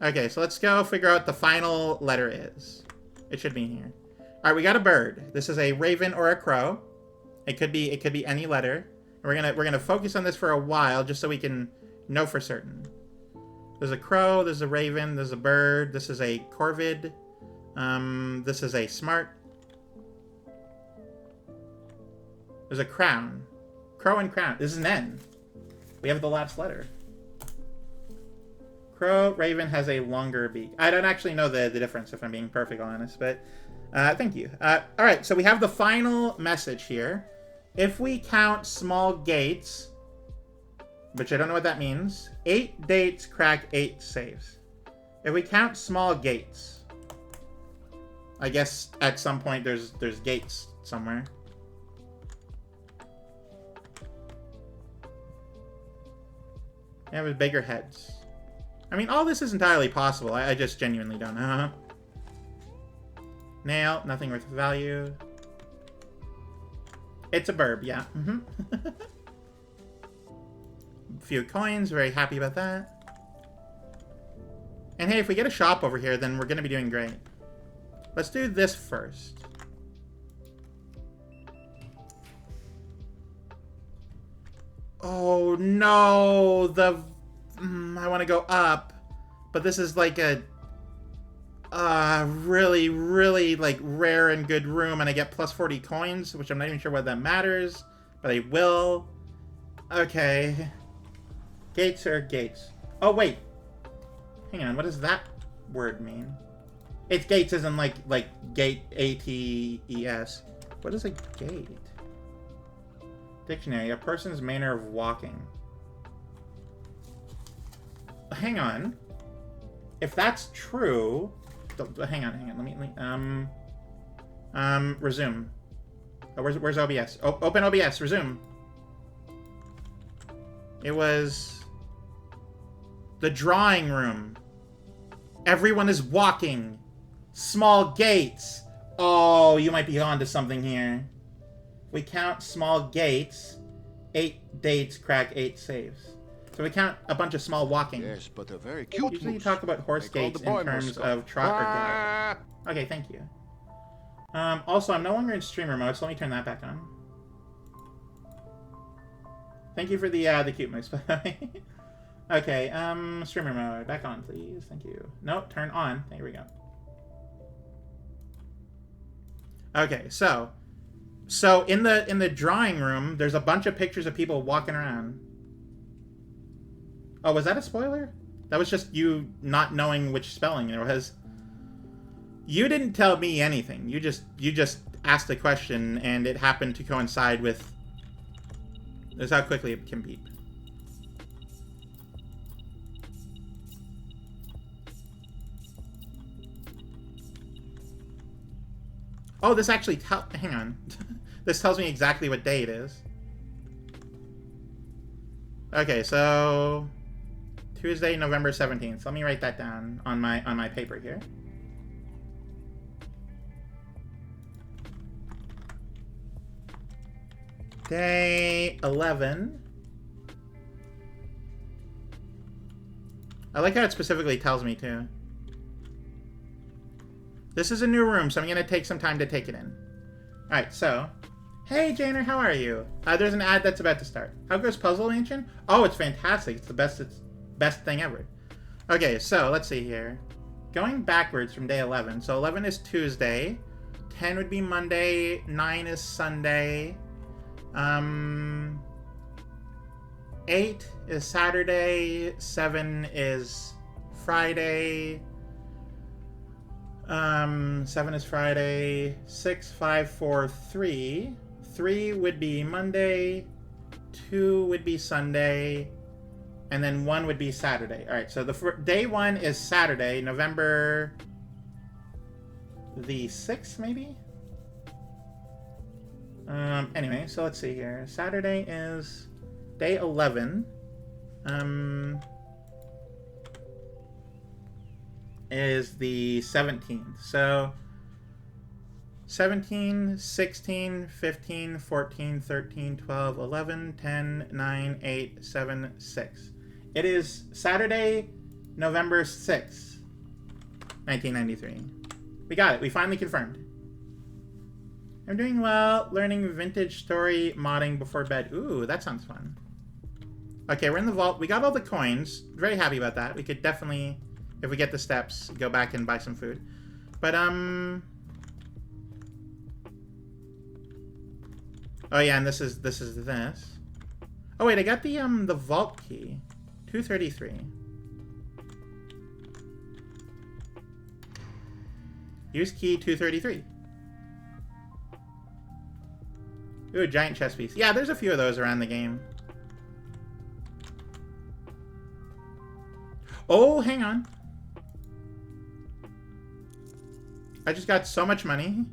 Okay, so let's go figure out what the final letter is. It should be here. Alright, we got a bird. This is a raven or a crow. It could be any letter. We're gonna focus on this for a while just so we can know for certain. There's a crow, there's a raven, there's a bird, this is a corvid, this is a smart. There's a crown. Crow and crown. This is an N. We have the last letter. Crow, raven has a longer beak. I don't actually know the difference if I'm being perfectly honest, but thank you. Alright, so we have the final message here. If we count small gates, which I don't know what that means, 8 dates crack 8 saves. If we count small gates, I guess at some point there's gates somewhere. Yeah, with bigger heads. I mean, all this is entirely possible. I just genuinely don't know. Nail, nothing worth value. It's a burb, yeah. Few coins, very happy about that. And hey, if we get a shop over here, then we're going to be doing great. Let's do this first. Oh no, I want to go up, but this is like a really, really, like, rare and good room, and I get plus 40 coins, which I'm not even sure why that matters, but I will. Okay. Gates are gates. Oh, wait. Hang on, what does that word mean? It's gates as in, like gate, A-T-E-S. What is a gate? Dictionary, a person's manner of walking. Hang on. If that's true... Hang on. Let me resume. Oh, where's OBS? Oh, open OBS. Resume. It was the drawing room. Everyone is walking. Small gates. Oh, you might be onto something here. We count small gates. 8 dates crack 8 saves. So we count a bunch of small walking.
Yes, but a very cute
Usually you
moose.
talk about horse gates in terms of trot or gallop. Okay, thank you. Also, I'm no longer in streamer mode, so let me turn that back on. Thank you for the cute moose, by the way. Okay, streamer mode. Back on, please. Thank you. Nope, turn on. There we go. Okay, so in the drawing room, there's a bunch of pictures of people walking around. Oh, was that a spoiler? That was just you not knowing which spelling there was. You didn't tell me anything. You just asked a question, and it happened to coincide with... This is how quickly it can beep. Oh, this actually hang on. This tells me exactly what day it is. Okay, so Tuesday, November 17th. Let me write that down on my paper here. Day 11. I like how it specifically tells me too. This is a new room, so I'm going to take some time to take it in. Alright, so... Hey, Janer, how are you? There's an ad that's about to start. How goes Puzzle Mansion? Oh, it's fantastic. It's the best thing ever. Okay, so let's see here. Going backwards from day 11. So 11 is Tuesday. 10 would be Monday. 9 is Sunday. 8 is Saturday. 7 is Friday. 7 is Friday. 6, 5, 4, 3. 3 would be Monday. 2 would be Sunday. And then 1 would be Saturday. Alright, so day 1 is Saturday, November the 6th, maybe? Anyway, so let's see here. Saturday is day 11. Is the 17th. So 17, 16, 15, 14, 13, 12, 11, 10, 9, 8, 7, 6. It is Saturday, November 6th, 1993. We got it. We finally confirmed. I'm doing well, learning vintage story modding before bed. Ooh, that sounds fun. Okay, we're in the vault. We got all the coins. Very happy about that. We could definitely, if we get the steps, go back and buy some food. But, oh yeah, and this is this. Oh wait, I got the vault key. 233. Use key 233. Ooh, giant chess piece. Yeah, there's a few of those around the game. Oh, hang on. I just got so much money.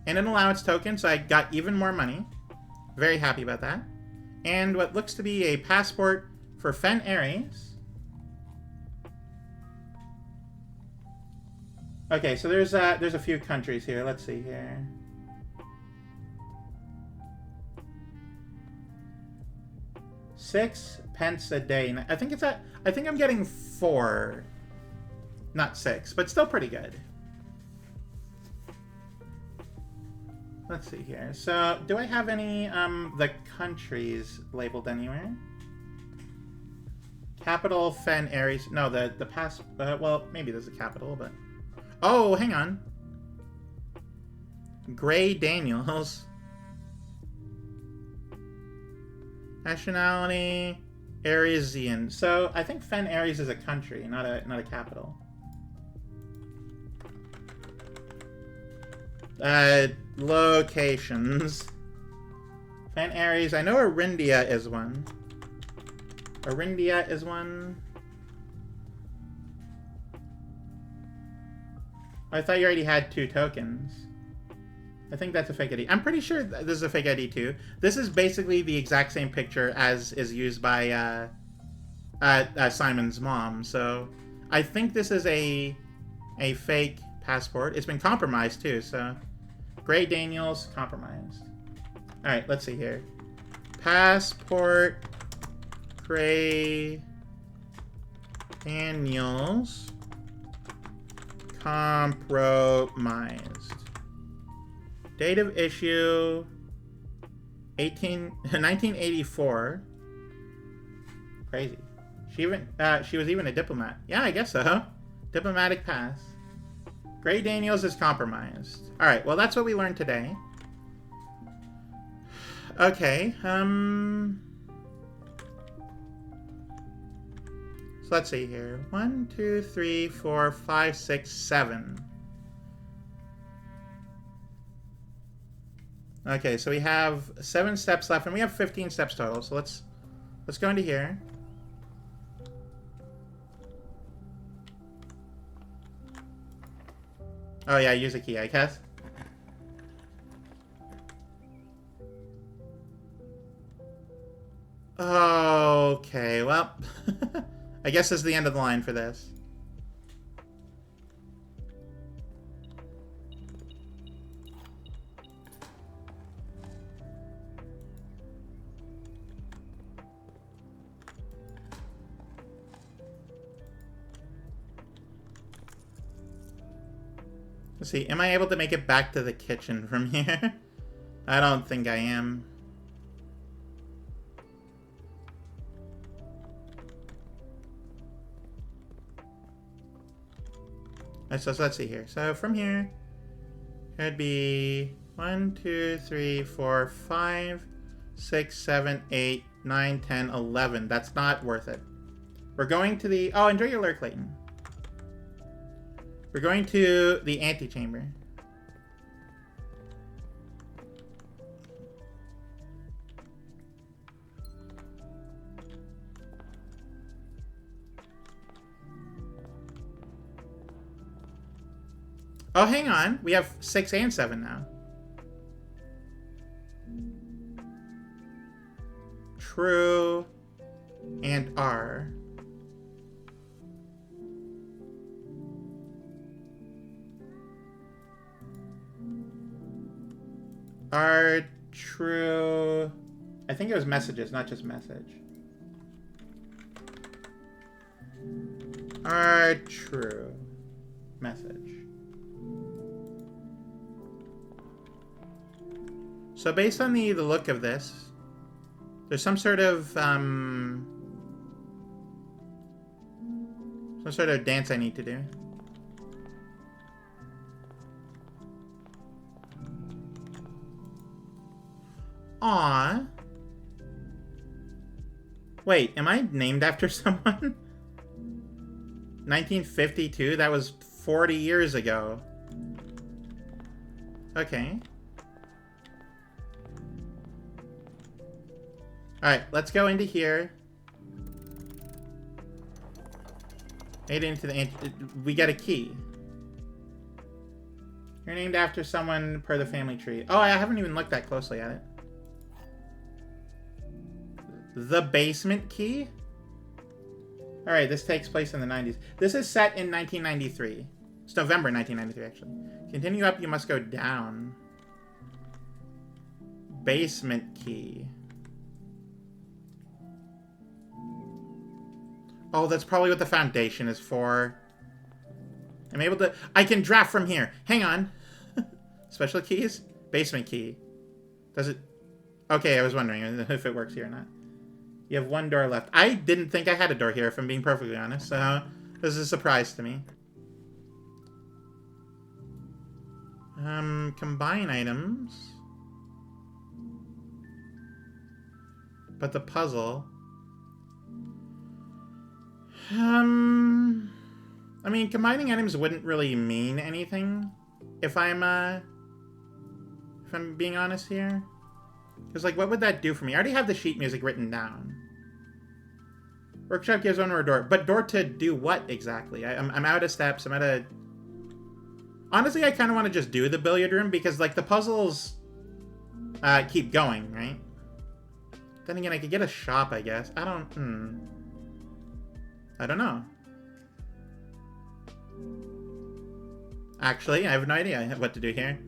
And an allowance token, so I got even more money. Very happy about that. And what looks to be a passport for Fen Ares. Okay, so there's a few countries here. Let's see here. £6 a day. I think I think I'm getting 4, not 6, but still pretty good. Let's see here. So, do I have any the countries labeled anywhere? Capital Fen Ares. No, the pass. Well, maybe there's a capital, but oh, hang on. Gray Daniels. Nationality Aresian. So I think Fen Ares is a country, not a capital. Locations. Fen Ares. I know Arindia is one. Arindia is one. I thought you already had 2 tokens. I think that's a fake ID. I'm pretty sure this is a fake ID too. This is basically the exact same picture as is used by Simon's mom. So I think this is a fake passport. It's been compromised too. So Gray Daniels compromised. All right, let's see here. Passport Gray Daniels compromised. Date of issue 1984. Crazy. She was even a diplomat. Yeah, I guess so. Diplomatic pass. Gray Daniels is compromised. All right. Well, that's what we learned today. Okay. So let's see here. 1, 2, 3, 4, 5, 6, 7. Okay, so we have 7 steps left, and we have 15 steps total. So let's go into here. Oh yeah, use a key, I guess. Okay, well, I guess this is the end of the line for this. Let's see, am I able to make it back to the kitchen from here? I don't think I am. So let's see here. So from here, it'd be 1, 2, 3, 4, 5, 6, 7, 8, 9, 10, 11. That's not worth it. We're going to the... Oh, enjoy your lurk, Clayton. We're going to the antechamber. Oh, hang on. We have 6 and 7 now. True and R. R, true. I think it was messages, not just message. R, true. Message. So based on the look of this, there's some sort of dance I need to do. Aw. Wait, am I named after someone? 1952? That was 40 years ago. Okay. Alright, let's go into here. Made it into the... We get a key. You're named after someone per the family tree. Oh, I haven't even looked that closely at it. The basement key? Alright, this takes place in the 90s. This is set in 1993. It's November 1993, actually. Continue up, you must go down. Basement key. Oh, that's probably what the foundation is for. I'm able to... I can draft from here. Hang on. Special keys? Basement key. Does it... Okay, I was wondering if it works here or not. You have 1 door left. I didn't think I had a door here, if I'm being perfectly honest. So, this is a surprise to me. Combine items. But the puzzle... I mean, combining items wouldn't really mean anything if I'm being honest here. Because, like, what would that do for me? I already have the sheet music written down. Workshop gives owner a door. But door to do what exactly? I'm out of steps. I'm at a... Honestly, I kind of want to just do the billiard room because, like, the puzzles keep going, right? Then again, I could get a shop, I guess. I don't know. Actually, I have no idea what to do here.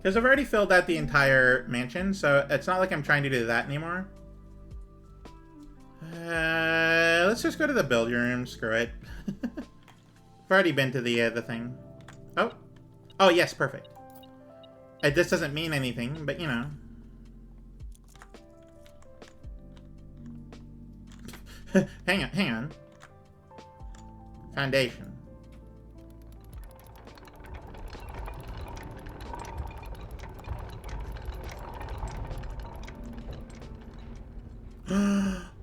Because I've already filled out the entire mansion, so it's not like I'm trying to do that anymore. Let's just go to the billiard room. Screw it. I've already been to the thing. Oh. Oh, yes, perfect. This doesn't mean anything, but, you know. hang on. Foundation.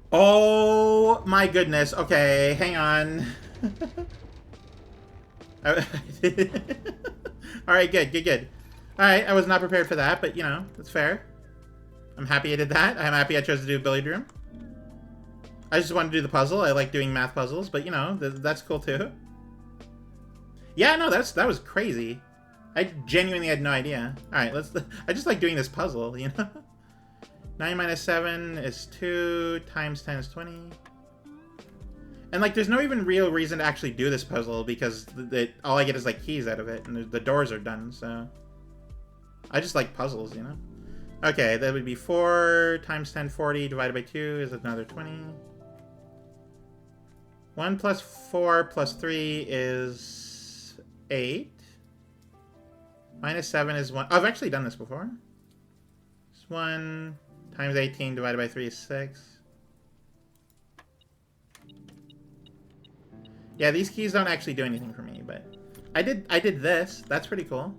Oh Oh my goodness. Okay, hang on. Alright, good. Alright, I was not prepared for that, but you know, that's fair. I'm happy I did that. I'm happy I chose to do Billy Dream. I just wanted to do the puzzle. I like doing math puzzles, but you know, that's cool too. Yeah, no, that was crazy. I genuinely had no idea. Alright, I just like doing this puzzle, you know? 9 minus 7 is 2, times 10 is 20. And like, there's no even real reason to actually do this puzzle because all I get is like keys out of it, and the doors are done, so... I just like puzzles, you know? Okay, that would be 4 times 10, 40, divided by 2 is another 20. 1 plus 4 plus 3 is 8. Minus 7 is 1. Oh, I've actually done this before. It's 1 times 18 divided by 3 is 6. Yeah, these keys don't actually do anything for me, but I did this. That's pretty cool.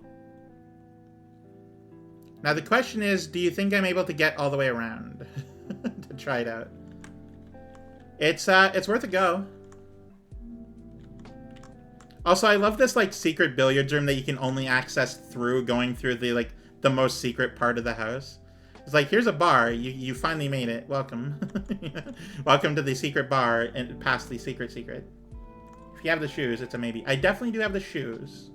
Now the question is, do you think I'm able to get all the way around to try it out? It's worth a go. Also, I love this like secret billiards room that you can only access through going through the most secret part of the house. It's like, here's a bar. You finally made it. Welcome. Welcome to the secret bar and past the secret. If you have the shoes, it's a maybe. I definitely do have the shoes.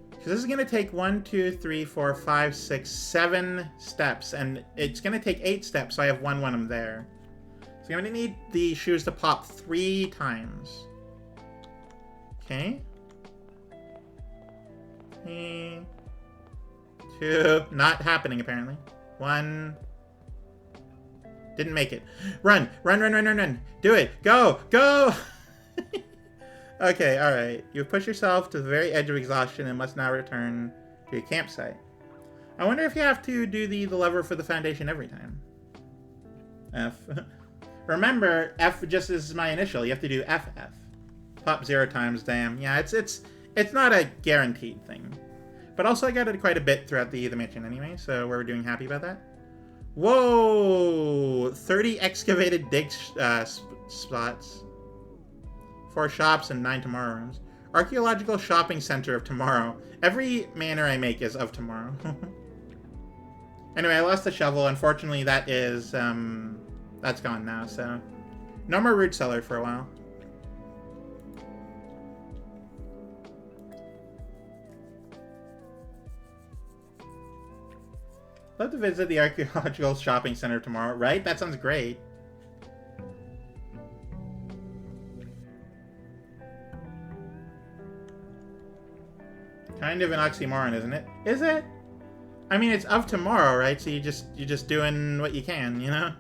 Because this is going to take 1, 2, 3, 4, 5, 6, 7 steps. And it's going to take 8 steps, so I have 1 when I'm there. So I'm going to need the shoes to pop 3 times. Okay. 3, 2, not happening apparently. 1. Didn't make it. Run. Do it. Go. Okay, alright. You've pushed yourself to the very edge of exhaustion and must now return to your campsite. I wonder if you have to do the lever for the foundation every time. F. Remember, F just is my initial. You have to do FF. Pop 0 times, damn. Yeah, it's not a guaranteed thing. But also I got it quite a bit throughout the mission anyway, so we're doing happy about that. Whoa! 30 excavated dig spots. 4 shops and 9 tomorrow rooms. Archaeological shopping center of tomorrow. Every manor I make is of tomorrow. Anyway, I lost the shovel. Unfortunately, that is, that's gone now, so... No more root cellar for a while. Love to visit the archaeological shopping center tomorrow, right? That sounds great. Kind of an oxymoron, isn't it? Is it? I mean, it's of tomorrow, right? So you're just doing what you can, you know?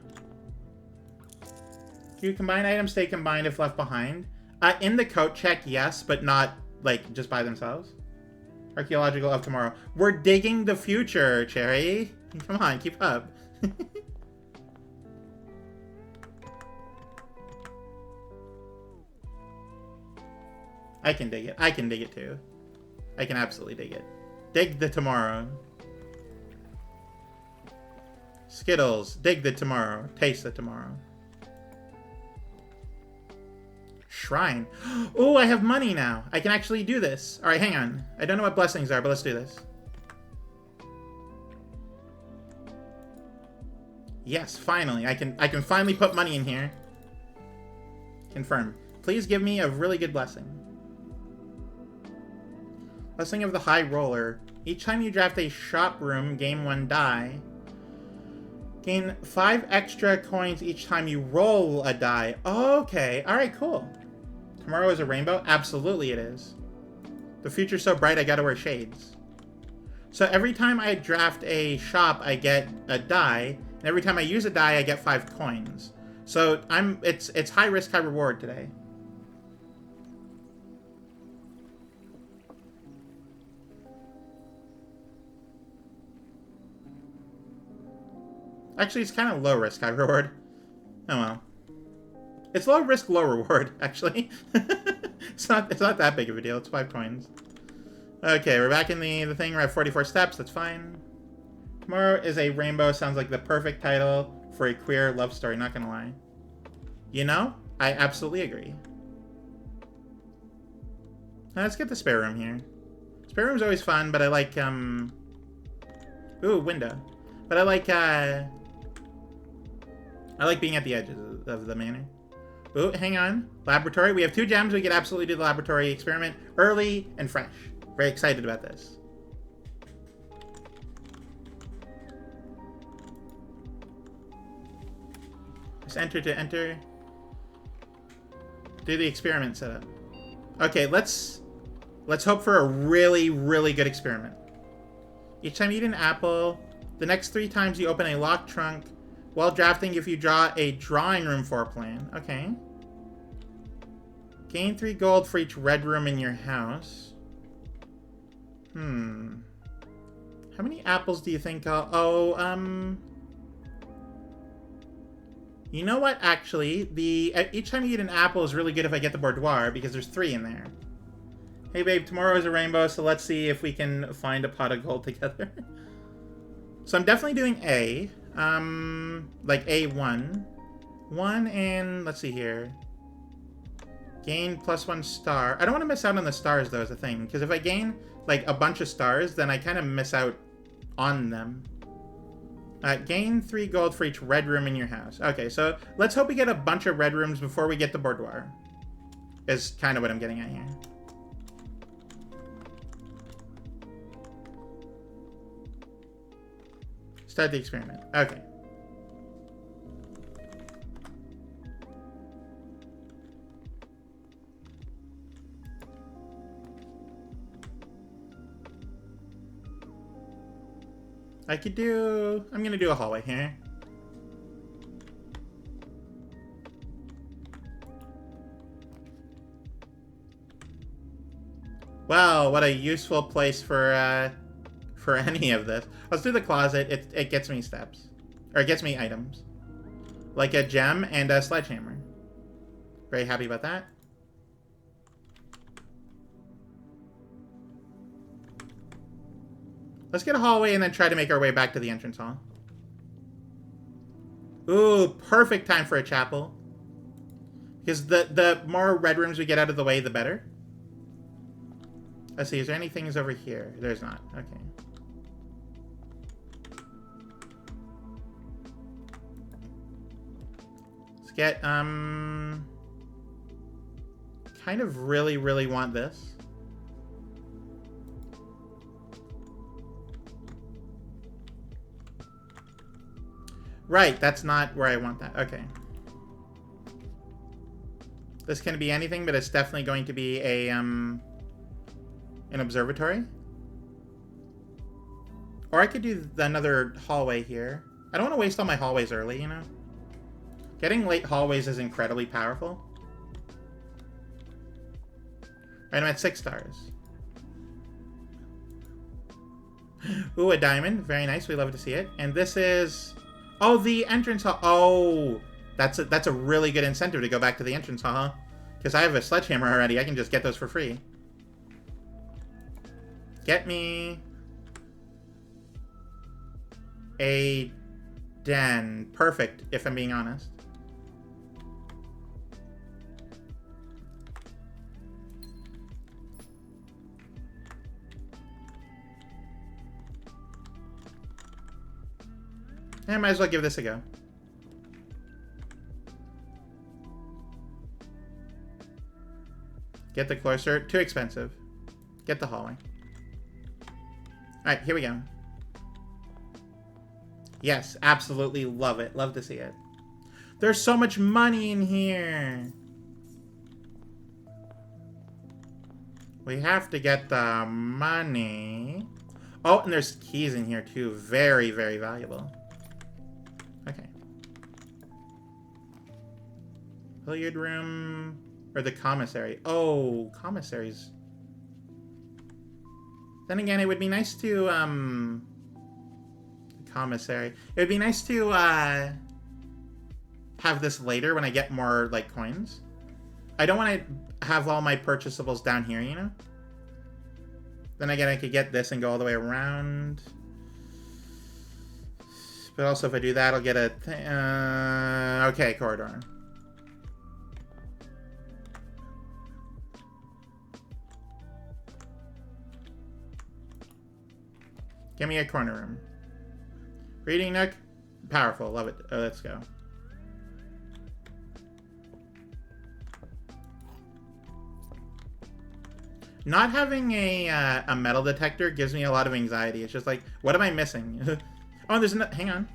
Do combined items stay combined if left behind? In the coat check, yes, but not, like, just by themselves. Archaeological of tomorrow. We're digging the future, Cherry. Come on, keep up. I can dig it. I can dig it too. I can absolutely dig it. Dig the tomorrow. Skittles. Dig the tomorrow. Taste the tomorrow. Shrine. Oh, I have money now. I can actually do this. Alright, hang on. I don't know what blessings are, but let's do this. Yes, finally. I can finally put money in here. Confirm. Please give me a really good blessing. Blessing of the High Roller. Each time you draft a shop room, gain 1 die. Gain 5 extra coins each time you roll a die. Okay. Alright, cool. Tomorrow is a rainbow? Absolutely it is. The future's so bright I gotta wear shades. So every time I draft a shop, I get a die. And every time I use a die, I get 5 coins. So it's high risk, high reward today. Actually, it's kind of low risk, high reward. Oh well. It's low risk, low reward, actually. It's not that big of a deal. It's 5 coins. Okay, we're back in the thing. We're at 44 steps. That's fine. Tomorrow is a rainbow. Sounds like the perfect title for a queer love story. Not gonna lie. You know, I absolutely agree. Now, let's get the spare room here. Spare room's always fun, but I like, Ooh, window. But I like being at the edges of the manor. Ooh, hang on. Laboratory. We have 2 gems. We could absolutely do the laboratory experiment early and fresh. Very excited about this. Just enter to enter. Do the experiment setup. Okay, let's hope for a really, really good experiment. Each time you eat an apple, the next 3 times you open a locked trunk. While drafting, if you draw a drawing room floor plan. Okay. Gain 3 gold for each red room in your house. How many apples do you think I'll... Oh, you know what, actually? Each time you eat an apple is really good if I get the boudoir, because there's 3 in there. Hey, babe, tomorrow is a rainbow, so let's see if we can find a pot of gold together. So I'm definitely doing A. Like A1. 1 and... Let's see here. Gain +1 star. I don't want to miss out on the stars, though, is the thing. Because if I gain, like, a bunch of stars, then I kind of miss out on them. Gain 3 gold for each red room in your house. Okay, so let's hope we get a bunch of red rooms before we get the boudoir. Is kind of what I'm getting at here. Start the experiment. Okay. I'm gonna do a hallway here. Wow, what a useful place for any of this. Let's do the closet. It gets me steps. Or it gets me items. Like a gem and a sledgehammer. Very happy about that. Let's get a hallway and then try to make our way back to the entrance hall. Ooh, perfect time for a chapel. Because the more red rooms we get out of the way, the better. Let's see, is there any things over here? There's not. Okay. Let's get, kind of really, really want this. Right, that's not where I want that. Okay. This can be anything, but it's definitely going to be a, an observatory. Or I could do another hallway here. I don't want to waste all my hallways early, you know? Getting late hallways is incredibly powerful. Right, I'm at 6 stars. Ooh, a diamond. Very nice. We love to see it. And this is... Oh, the entrance hall. Oh, that's a really good incentive to go back to the entrance hall, huh? Because I have a sledgehammer already. I can just get those for free. Get me a den. Perfect, if I'm being honest. I might as well give this a go. Get the cloister. Too expensive. Get the hallway. Alright, here we go. Yes, absolutely love it. Love to see it. There's so much money in here. We have to get the money. Oh, and there's keys in here too. Very, very valuable. Okay. Billiard room. Or the commissary. Oh, commissaries. Then again, it would be nice to, commissary. It would be nice to, have this later when I get more, like, coins. I don't want to have all my purchasables down here, you know? Then again, I could get this and go all the way around. But also, if I do that, I'll get a... okay, corridor. Give me a corner room. Reading nook. Powerful. Love it. Oh, let's go. Not having a metal detector gives me a lot of anxiety. It's just like, what am I missing? Oh, there's no... Hang on.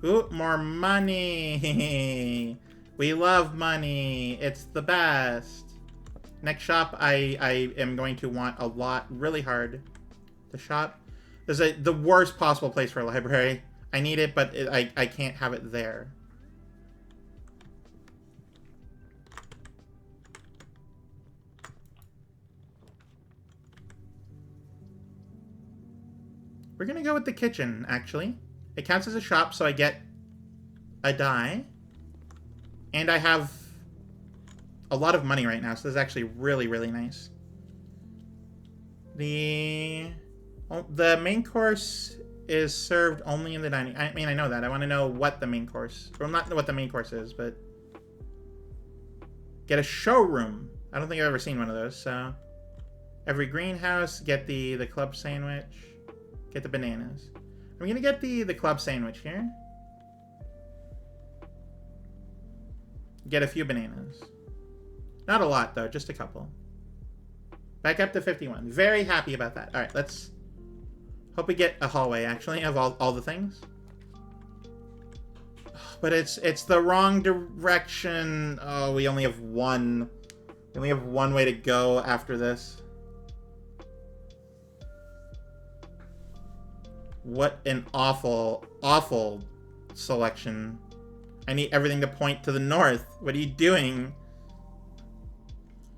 Ooh, more money. We love money. It's the best. Next shop, I am going to want a lot, really hard to shop. There's the worst possible place for a library. I need it, but I can't have it there. We're gonna go with the kitchen, actually. It counts as a shop, so I get a die. And I have a lot of money right now, so this is actually really, really nice. The main course is served only in the dining... I mean, I know that. I want to know what the main course... Well, not what the main course is, but... Get a showroom. I don't think I've ever seen one of those, so... Every greenhouse, get the club sandwich. Get the bananas. I'm gonna get the club sandwich here. Get a few bananas. Not a lot, though. Just a couple. Back up to 51. Very happy about that. Alright, let's... Hope we get a hallway, actually, of all the things. But it's the wrong direction. Oh, we only have one. We only have one way to go after this. What an awful, awful selection. I need everything to point to the north. What are you doing?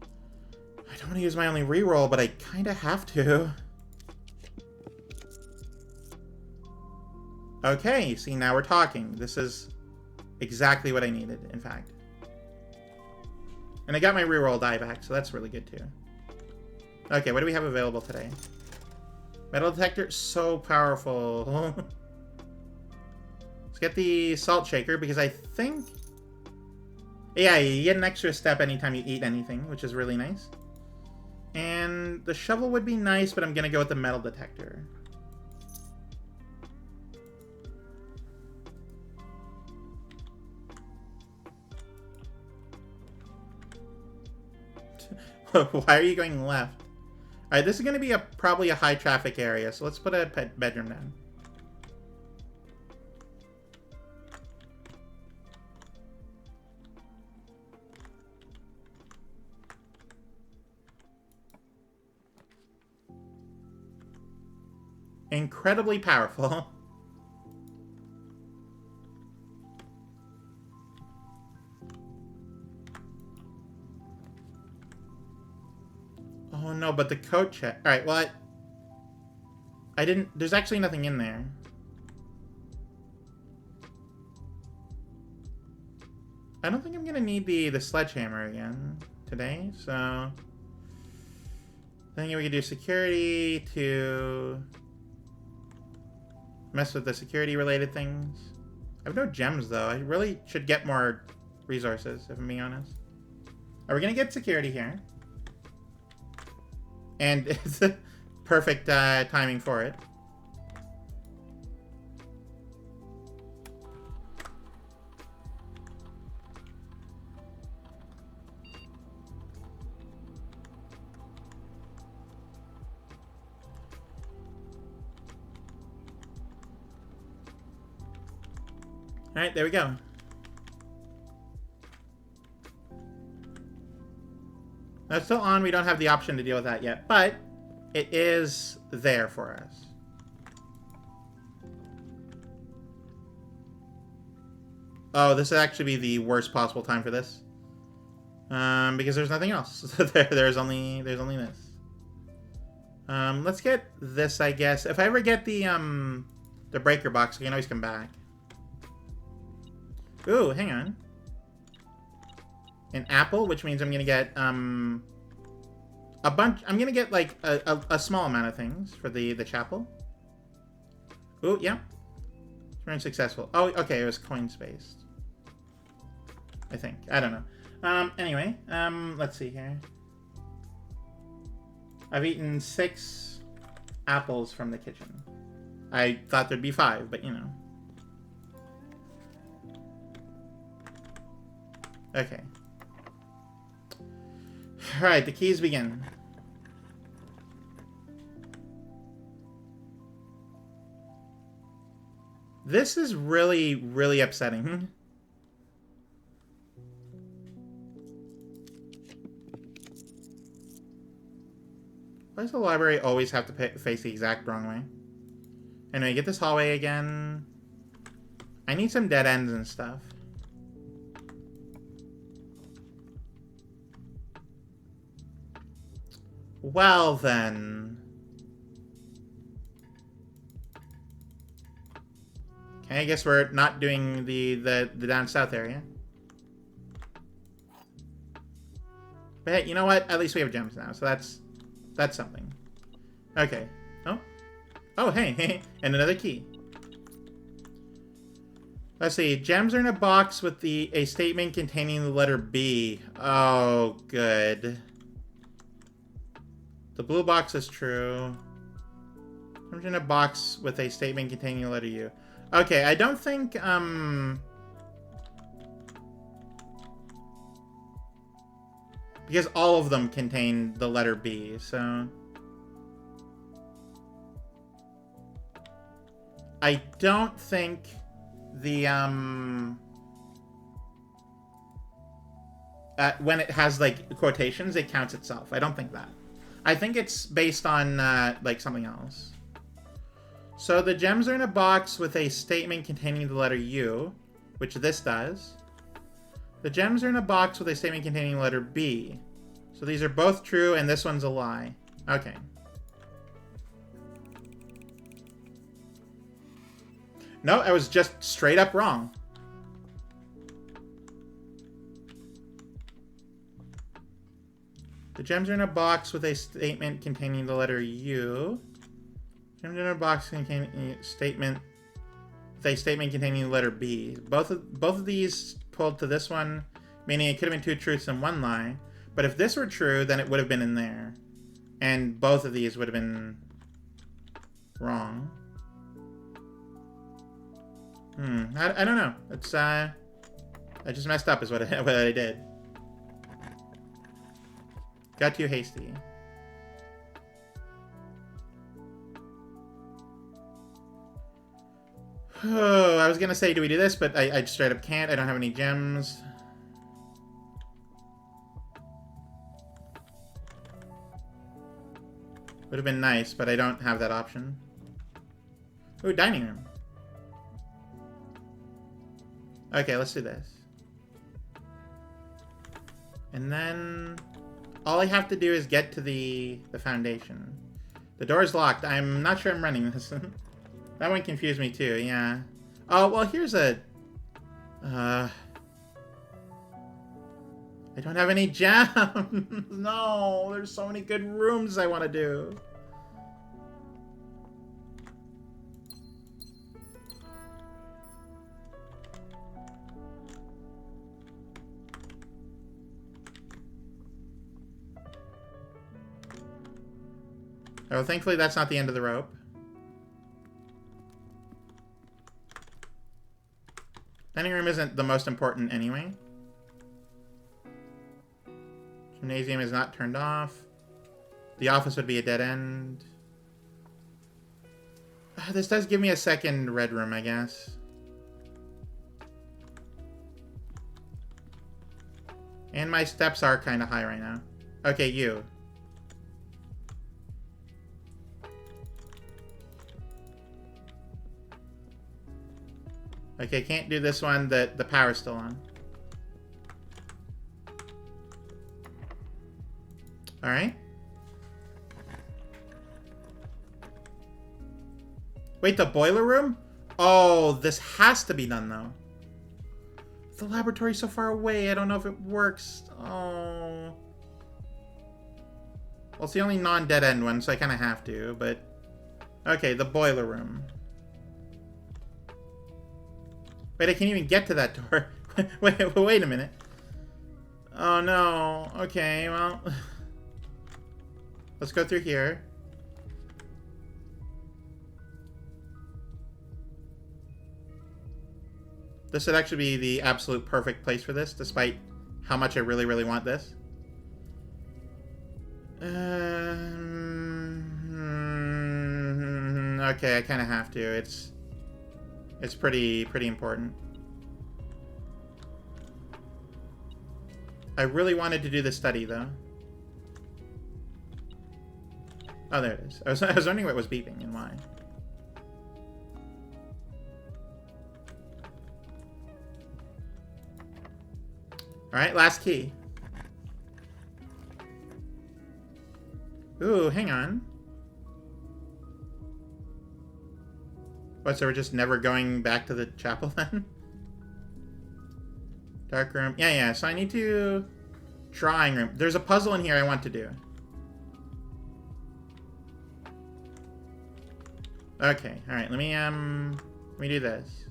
I don't want to use my only reroll, but I kind of have to. Okay, see, now we're talking. This is exactly what I needed, in fact. And I got my reroll die back, so that's really good, too. Okay, what do we have available today? Metal detector, so powerful. Let's get the salt shaker, because I think... Yeah, you get an extra step anytime you eat anything, which is really nice. And the shovel would be nice, but I'm going to go with the metal detector. Why are you going left? Alright, this is going to be probably a high traffic area, so let's put a bedroom down. Incredibly powerful. Oh no, but the code check. Alright, well, I didn't... There's actually nothing in there. I don't think I'm gonna need the sledgehammer again today, so... I think we could do security to... mess with the security-related things. I have no gems, though. I really should get more resources, if I'm being honest. Are we gonna get security here? And it's the perfect timing for it. Alright, there we go. Now, it's still on. We don't have the option to deal with that yet, but it is there for us. Oh, this would actually be the worst possible time for this. Because there's nothing else. there's only this. Let's get this, I guess. If I ever get the breaker box, I can always come back. Ooh, hang on. An apple, which means I'm gonna get a bunch. I'm gonna get like a small amount of things for the chapel. Ooh, yeah. Turn successful. Oh, okay, it was coin spaced. I think. I don't know. Anyway, let's see here. I've eaten 6 apples from the kitchen. I thought there'd be 5, but you know. Okay. Alright, the keys begin. This is really, really upsetting. Why does the library always have to face the exact wrong way? Anyway, get this hallway again. I need some dead ends and stuff. Well, then. Okay, I guess we're not doing the down south area. But hey, you know what? At least we have gems now, so that's something. Okay. Oh. Oh, hey. And another key. Let's see. Gems are in a box with a statement containing the letter B. Oh, good. The blue box is true. Gems are in a box with a statement containing the letter U. Okay, I don't think, because all of them contain the letter B, so... I don't think the, when it has, like, quotations, it counts itself. I don't think that. I think it's based on, like, something else. So the gems are in a box with a statement containing the letter U, which this does. The gems are in a box with a statement containing the letter B. So these are both true, and this one's a lie. Okay. No, I was just straight up wrong. The gems are in a box with a statement containing the letter U. Gems are in a box containing a statement with a statement containing the letter B. Both of these pulled to this one, meaning it could have been 2 truths and 1 lie. But if this were true, then it would have been in there. And both of these would have been wrong. I don't know. It's, I just messed up is what I did. Got too hasty. Oh, I was gonna say, do we do this? But I straight up can't. I don't have any gems. Would have been nice, but I don't have that option. Ooh, dining room. Okay, let's do this. And then all I have to do is get to the foundation. The door's locked. I'm not sure I'm running this. That one confused me too, yeah. Oh, well, here's a... I don't have any gems. No, there's so many good rooms I want to do. Oh, thankfully that's not the end of the rope. Dining room isn't the most important anyway. Gymnasium is not turned off. The office would be a dead end. This does give me a second red room, I guess. And my steps are kind of high right now. Okay, you. Okay, can't do this one. The power's still on. Alright. Wait, the boiler room? Oh, this has to be done, though. The laboratory's so far away, I don't know if it works. Oh. Well, it's the only non-dead end one, so I kind of have to, but... Okay, the boiler room. Wait, I can't even get to that door. wait a minute. Oh, no. Okay, well... Let's go through here. This would actually be the absolute perfect place for this, despite how much I really, really want this. Okay, I kind of have to. It's pretty important. I really wanted to do the study, though. Oh, there it is. I was wondering what was beeping and why. Alright, last key. Ooh, hang on. What, so we're just never going back to the chapel then? Dark room. Yeah, so I need to... Drawing room. There's a puzzle in here I want to do. Okay, alright, let me do this.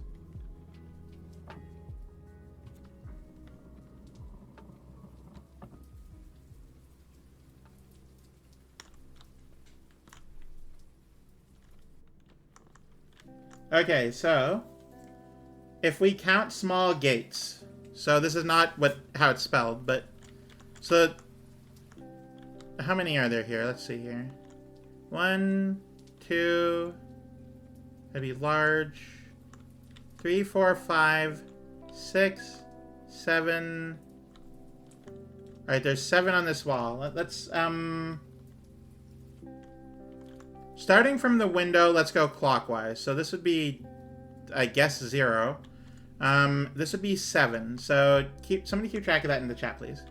Okay, so if we count small gates, so this is not how it's spelled, but so how many are there here? Let's see here. 1, 2, that'd be large. 3, 4, 5, 6, 7. All right, there's 7 on this wall. Let's starting from the window, let's go clockwise. So this would be, I guess, 0. This would be 7. So somebody keep track of that in the chat, please.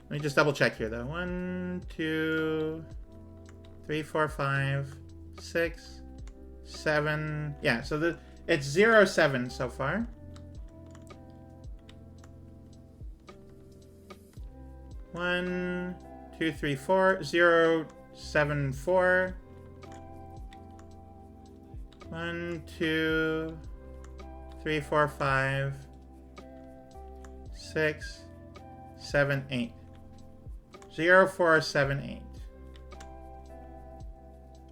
Let me just double check here, though. 1, 2, 3, 4, 5, 6, 7. Yeah, so it's 0, 7 so far. One, 2, 3, 4. 0, 7, 4. 1, 2, 3, 4, 5, 6, 7, 8. 0, 4, 7, 8.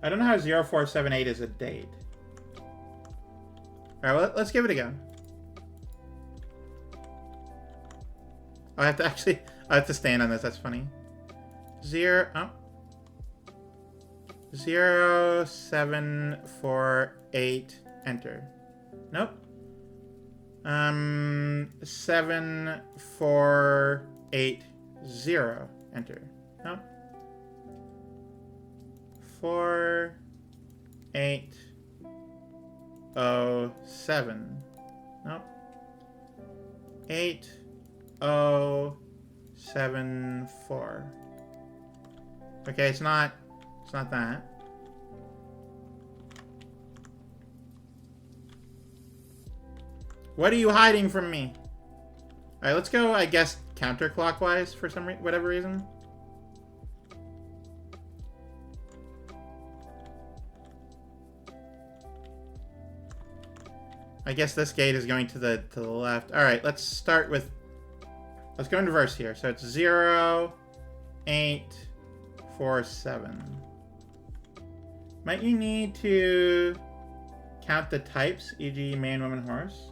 I don't know how 0, 4, 7, 8 is a date. Alright, well, let's give it a go. I have to stand on this, that's funny. 0, 7, 4, 8, enter. Nope. 7, 4, 8, 0, enter. Nope. 4, 8, 0, 7. Nope. 8, 0, 7, 4. Okay, it's not that. What are you hiding from me? Alright, let's go, I guess, counterclockwise for whatever reason. I guess this gate is going to the left. Alright, let's go in reverse here. So it's 0, 8, 4, 7. Might you need to count the types, e.g. man, woman, horse?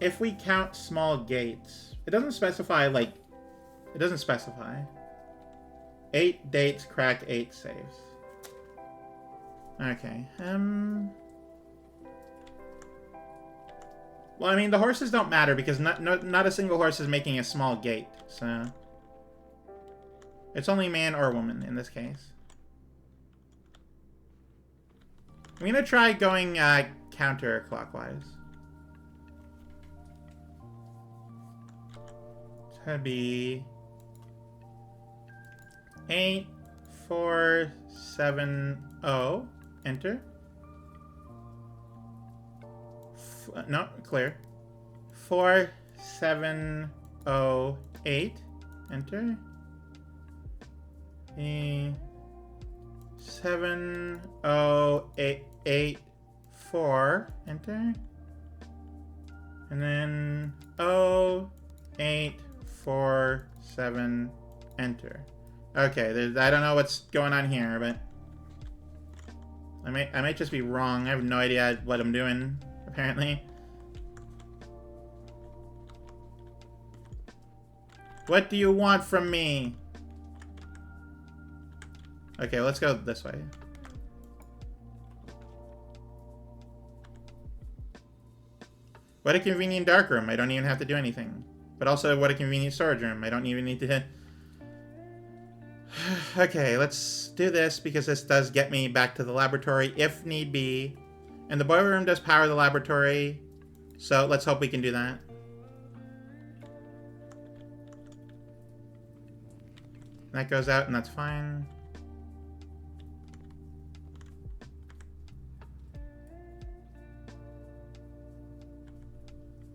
If we count small gates, it doesn't specify, like, it doesn't specify. 8 dates, crack 8 saves. Okay, well, I mean, the horses don't matter because not a single horse is making a small gate, so... It's only man or woman in this case. I'm gonna try going counterclockwise. It's gonna be 8, 4, 7, 0. Enter. No, clear. 4, 7, 0, 8. Enter. 7, 0, 8, 4. Enter. And then 0, 8, 4, 7. Enter. Okay, I don't know what's going on here, but I might just be wrong. I have no idea what I'm doing, apparently. What do you want from me? Okay, let's go this way. What a convenient dark room. I don't even have to do anything. But also, what a convenient storage room. I don't even need to... Okay, let's do this because this does get me back to the laboratory if need be. And the boiler room does power the laboratory. So let's hope we can do that. That goes out and that's fine.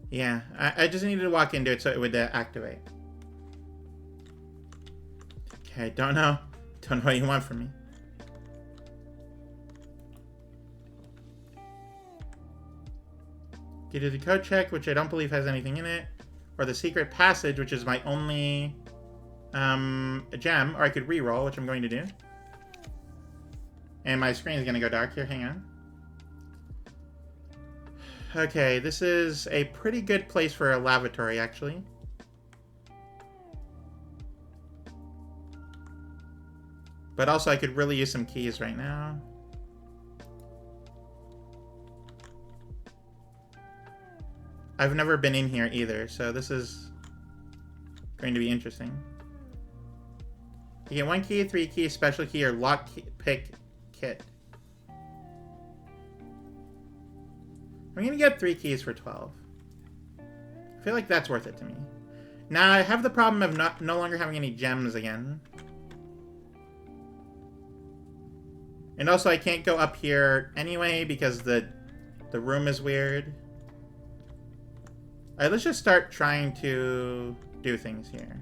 Yeah, I just needed to walk into it so it would activate. Okay, don't know. Don't know what you want from me. Either the code check, which I don't believe has anything in it, or the secret passage, which is my only gem, or I could re-roll, which I'm going to do. And my screen is going to go dark here. Hang on. Okay, this is a pretty good place for a lavatory, actually. But also, I could really use some keys right now. I've never been in here either, so this is going to be interesting. You get 1 key, 3 keys, special key, or lock pick kit. I'm gonna get 3 keys for 12. I feel like that's worth it to me. Now, I have the problem of no longer having any gems again. And also, I can't go up here anyway because the room is weird. Alright, let's just start trying to do things here.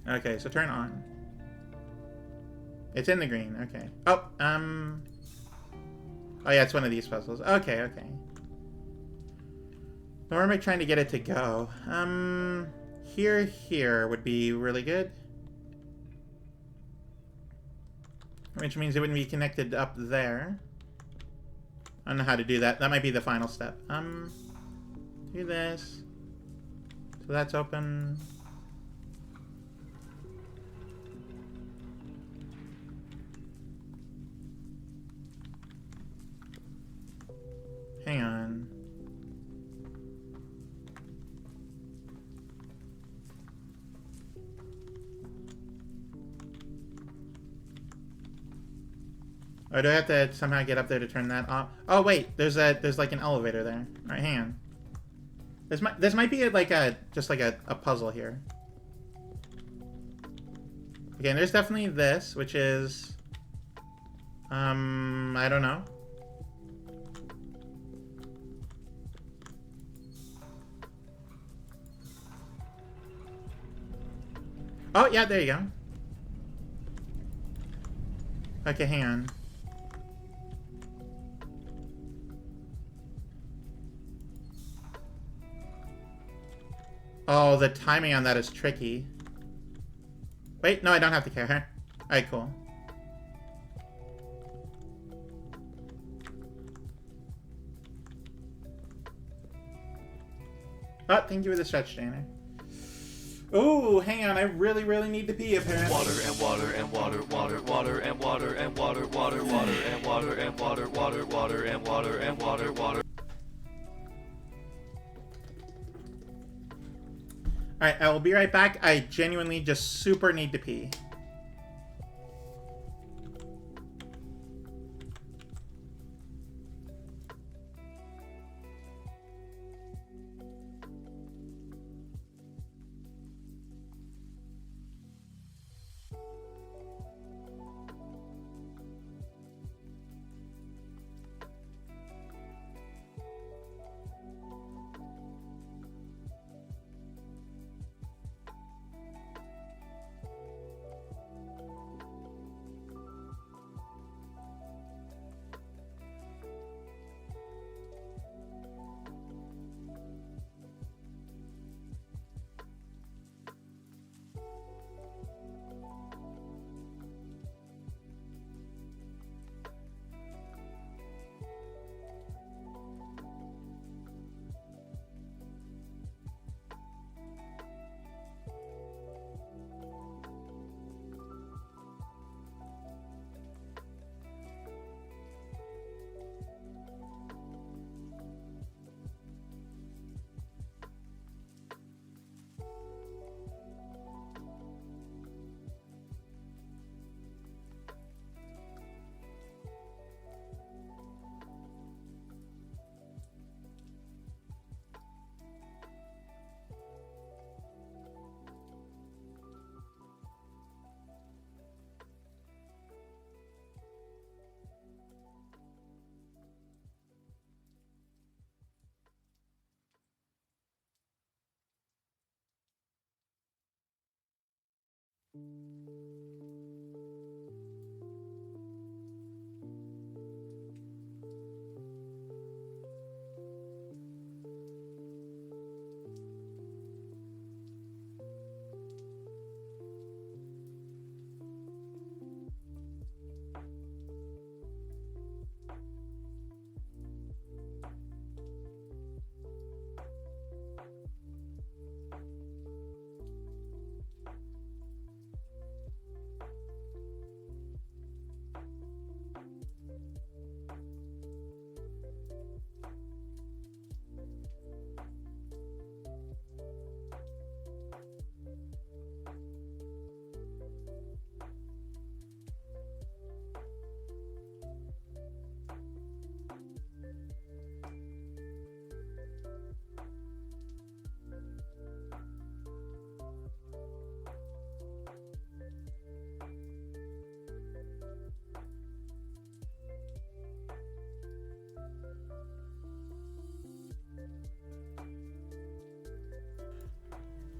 Okay, so turn on. It's in the green, okay. Oh, oh yeah, it's one of these puzzles. Okay, okay. Where am I trying to get it to go? Here would be really good. Which means it wouldn't be connected up there. I don't know how to do that. That might be the final step. Do this. So that's open. Hang on. Or do I have to somehow get up there to turn that off? Oh wait, there's like an elevator there. All right, hang on. This might be like just like a puzzle here. Okay, and there's definitely this, which is I don't know. Oh yeah, there you go. Okay, hang on. Oh, the timing on that is tricky. Wait, no, I don't have to care. Alright, cool. Oh, thank you for the stretch, Jana. Ooh, hang on, I really, really need to pee, apparently.
Water and water and water, water, water and water and water, water, water and water and water, water, water and water and water, water.
Alright, I will be right back. I genuinely just super need to pee.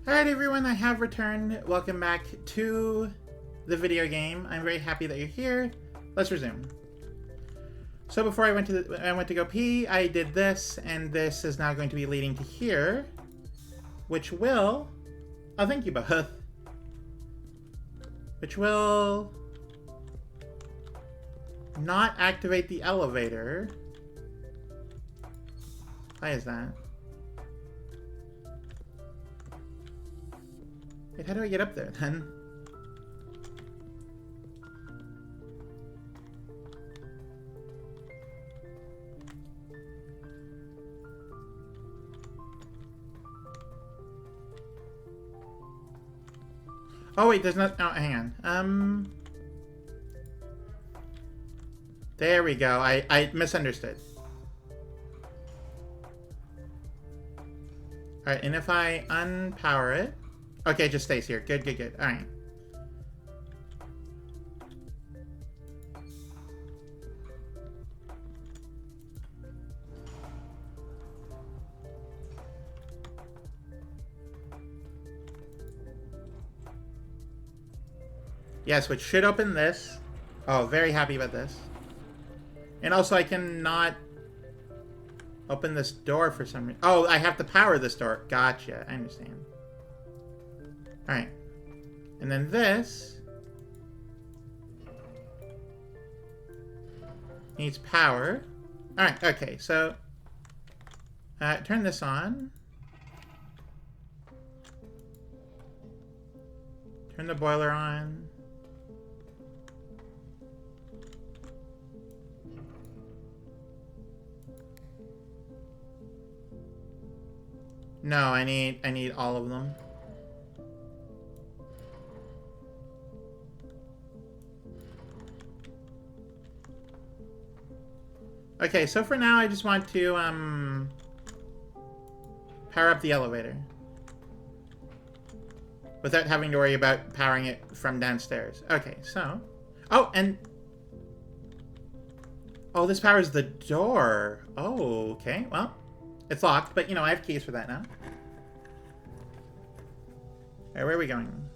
Alright everyone, I have returned. Welcome back to the video game. I'm very happy that you're here. Let's resume. So before I went to go pee, I did this, and this is now going to be leading to here, which will... Oh, thank you both. Which will not activate the elevator. Why is that? Wait, how do I get up there then? Oh wait, there's not. Oh, hang on. There we go. I misunderstood. All right, and if I unpower it, okay, it just stays here. Good, good, good. All right. Yes, which should open this. Oh, very happy about this. And also, I cannot open this door for some reason. Oh, I have to power this door. Gotcha. I understand. Alright. And then this needs power. Alright, okay, so turn this on. Turn the boiler on. No, I need all of them. Okay, so for now I just want to power up the elevator without having to worry about powering it from downstairs. Okay, so oh, and oh, this powers the door. Oh, okay, well, it's locked, but you know, I have keys for that now. Alright, where are we going?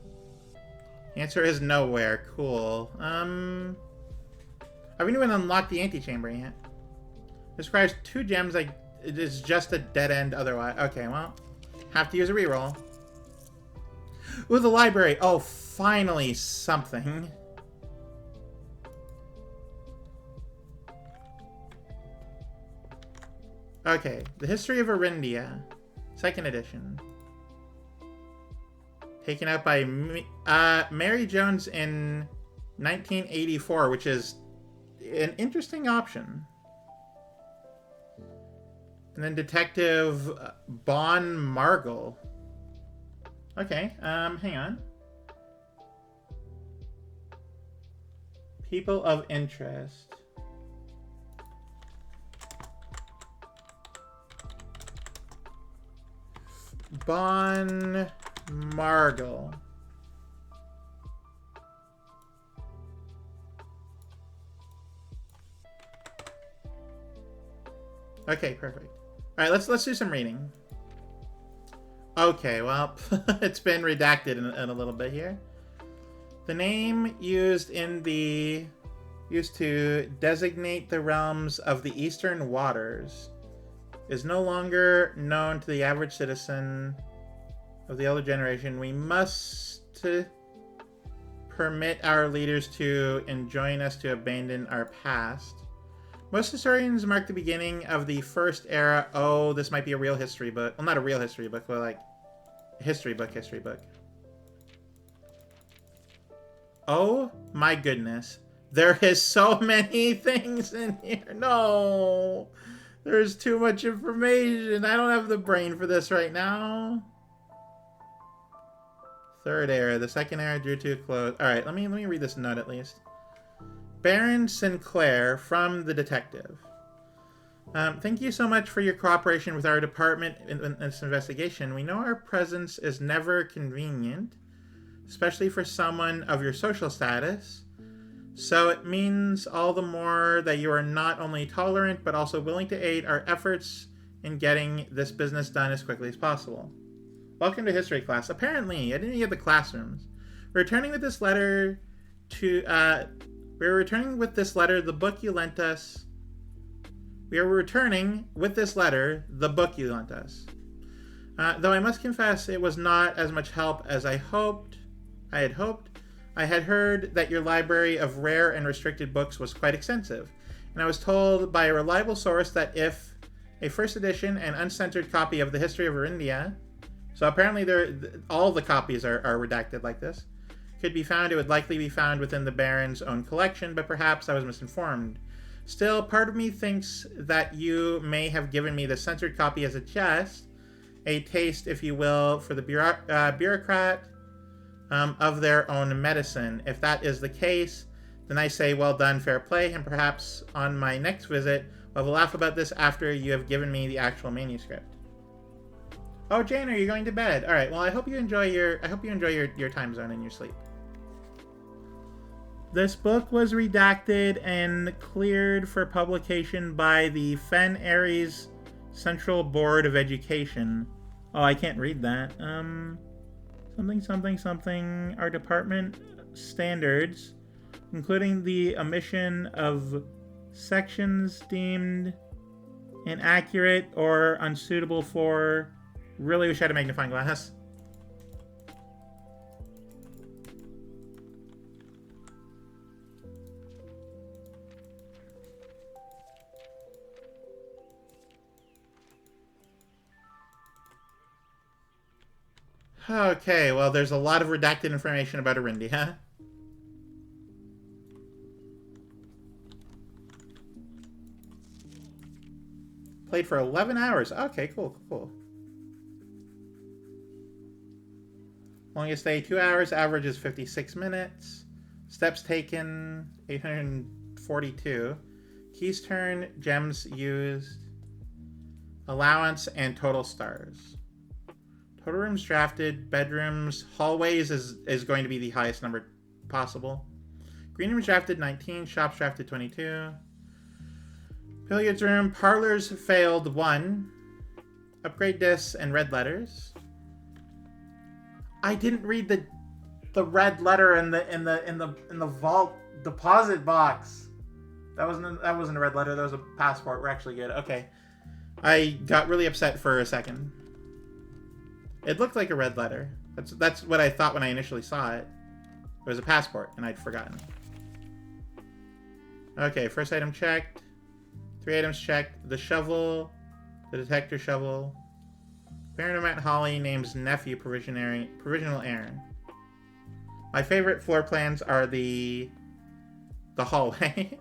The answer is nowhere. Cool. Have we even unlocked the antechamber yet? This requires 2 gems, like, it is just a dead end otherwise. Okay, well, have to use a reroll. Ooh, the library. Oh, finally something. Okay, the History of Arindia, 2nd edition. Taken out by Mary Jones in 1984, which is an interesting option. And then Detective Bon Margle. Okay, hang on. People of interest. Bon Margle. Okay, perfect. All right, let's do some reading. Okay, well, it's been redacted in a little bit here. The name used to designate the realms of the Eastern Waters is no longer known to the average citizen of the elder generation. We must permit our leaders to enjoin us to abandon our past. Most historians mark the beginning of the first era. Oh, this might be a real history book. Well, not a real history book, but like history book. Oh my goodness. There is so many things in here. No. There's too much information. I don't have the brain for this right now. Third era. The second era drew to a close. All right, let me read this note at least. Baron Sinclair from the detective. Thank you so much for your cooperation with our department in this investigation. We know our presence is never convenient, especially for someone of your social status. So it means all the more that you are not only tolerant, but also willing to aid our efforts in getting this business done as quickly as possible. Welcome to history class. Apparently, I didn't get the classrooms. We're returning with this letter the book you lent us. We are returning with this letter the book you lent us. Though I must confess it was not as much help as I had hoped. I had heard that your library of rare and restricted books was quite extensive, and I was told by a reliable source that if a first edition and uncensored copy of the History of Arindia, so apparently all the copies are redacted like this, could be found, it would likely be found within the Baron's own collection, but perhaps I was misinformed. Still, part of me thinks that you may have given me the censored copy as a jest, a taste, if you will, for the bureaucrat of their own medicine. If that is the case, then I say well done, fair play, and perhaps on my next visit we'll have a laugh about this after you have given me the actual manuscript. Oh, Jane, are you going to bed? All right. Well, I hope you enjoy your time zone and your sleep. This book was redacted and cleared for publication by the Fen Aries Central Board of Education. Oh, I can't read that. Something. Our department standards, including the omission of sections deemed inaccurate or unsuitable for. Really wish I had a magnifying glass. Okay, well, there's a lot of redacted information about Arindia. Played for 11 hours. Okay, cool. Longest stay 2 hours. Average is 56 minutes. Steps taken 842. Keys turned. Gems used. Allowance and total stars. Total rooms drafted. Bedrooms. Hallways is going to be the highest number possible. Green rooms drafted 19. Shops drafted 22. Billiards room. Parlors failed 1. Upgrade discs and red letters. I didn't read the red letter in the vault deposit box. That wasn't a red letter. That was a passport. We're actually good. Okay, I got really upset for a second. It looked like a red letter. That's what I thought when I initially saw it. It was a passport, and I'd forgotten. Okay, first item checked. 3 items checked. The shovel, the detector shovel. Baron Matt Holly names nephew provisional heir. My favorite floor plans are the hallway.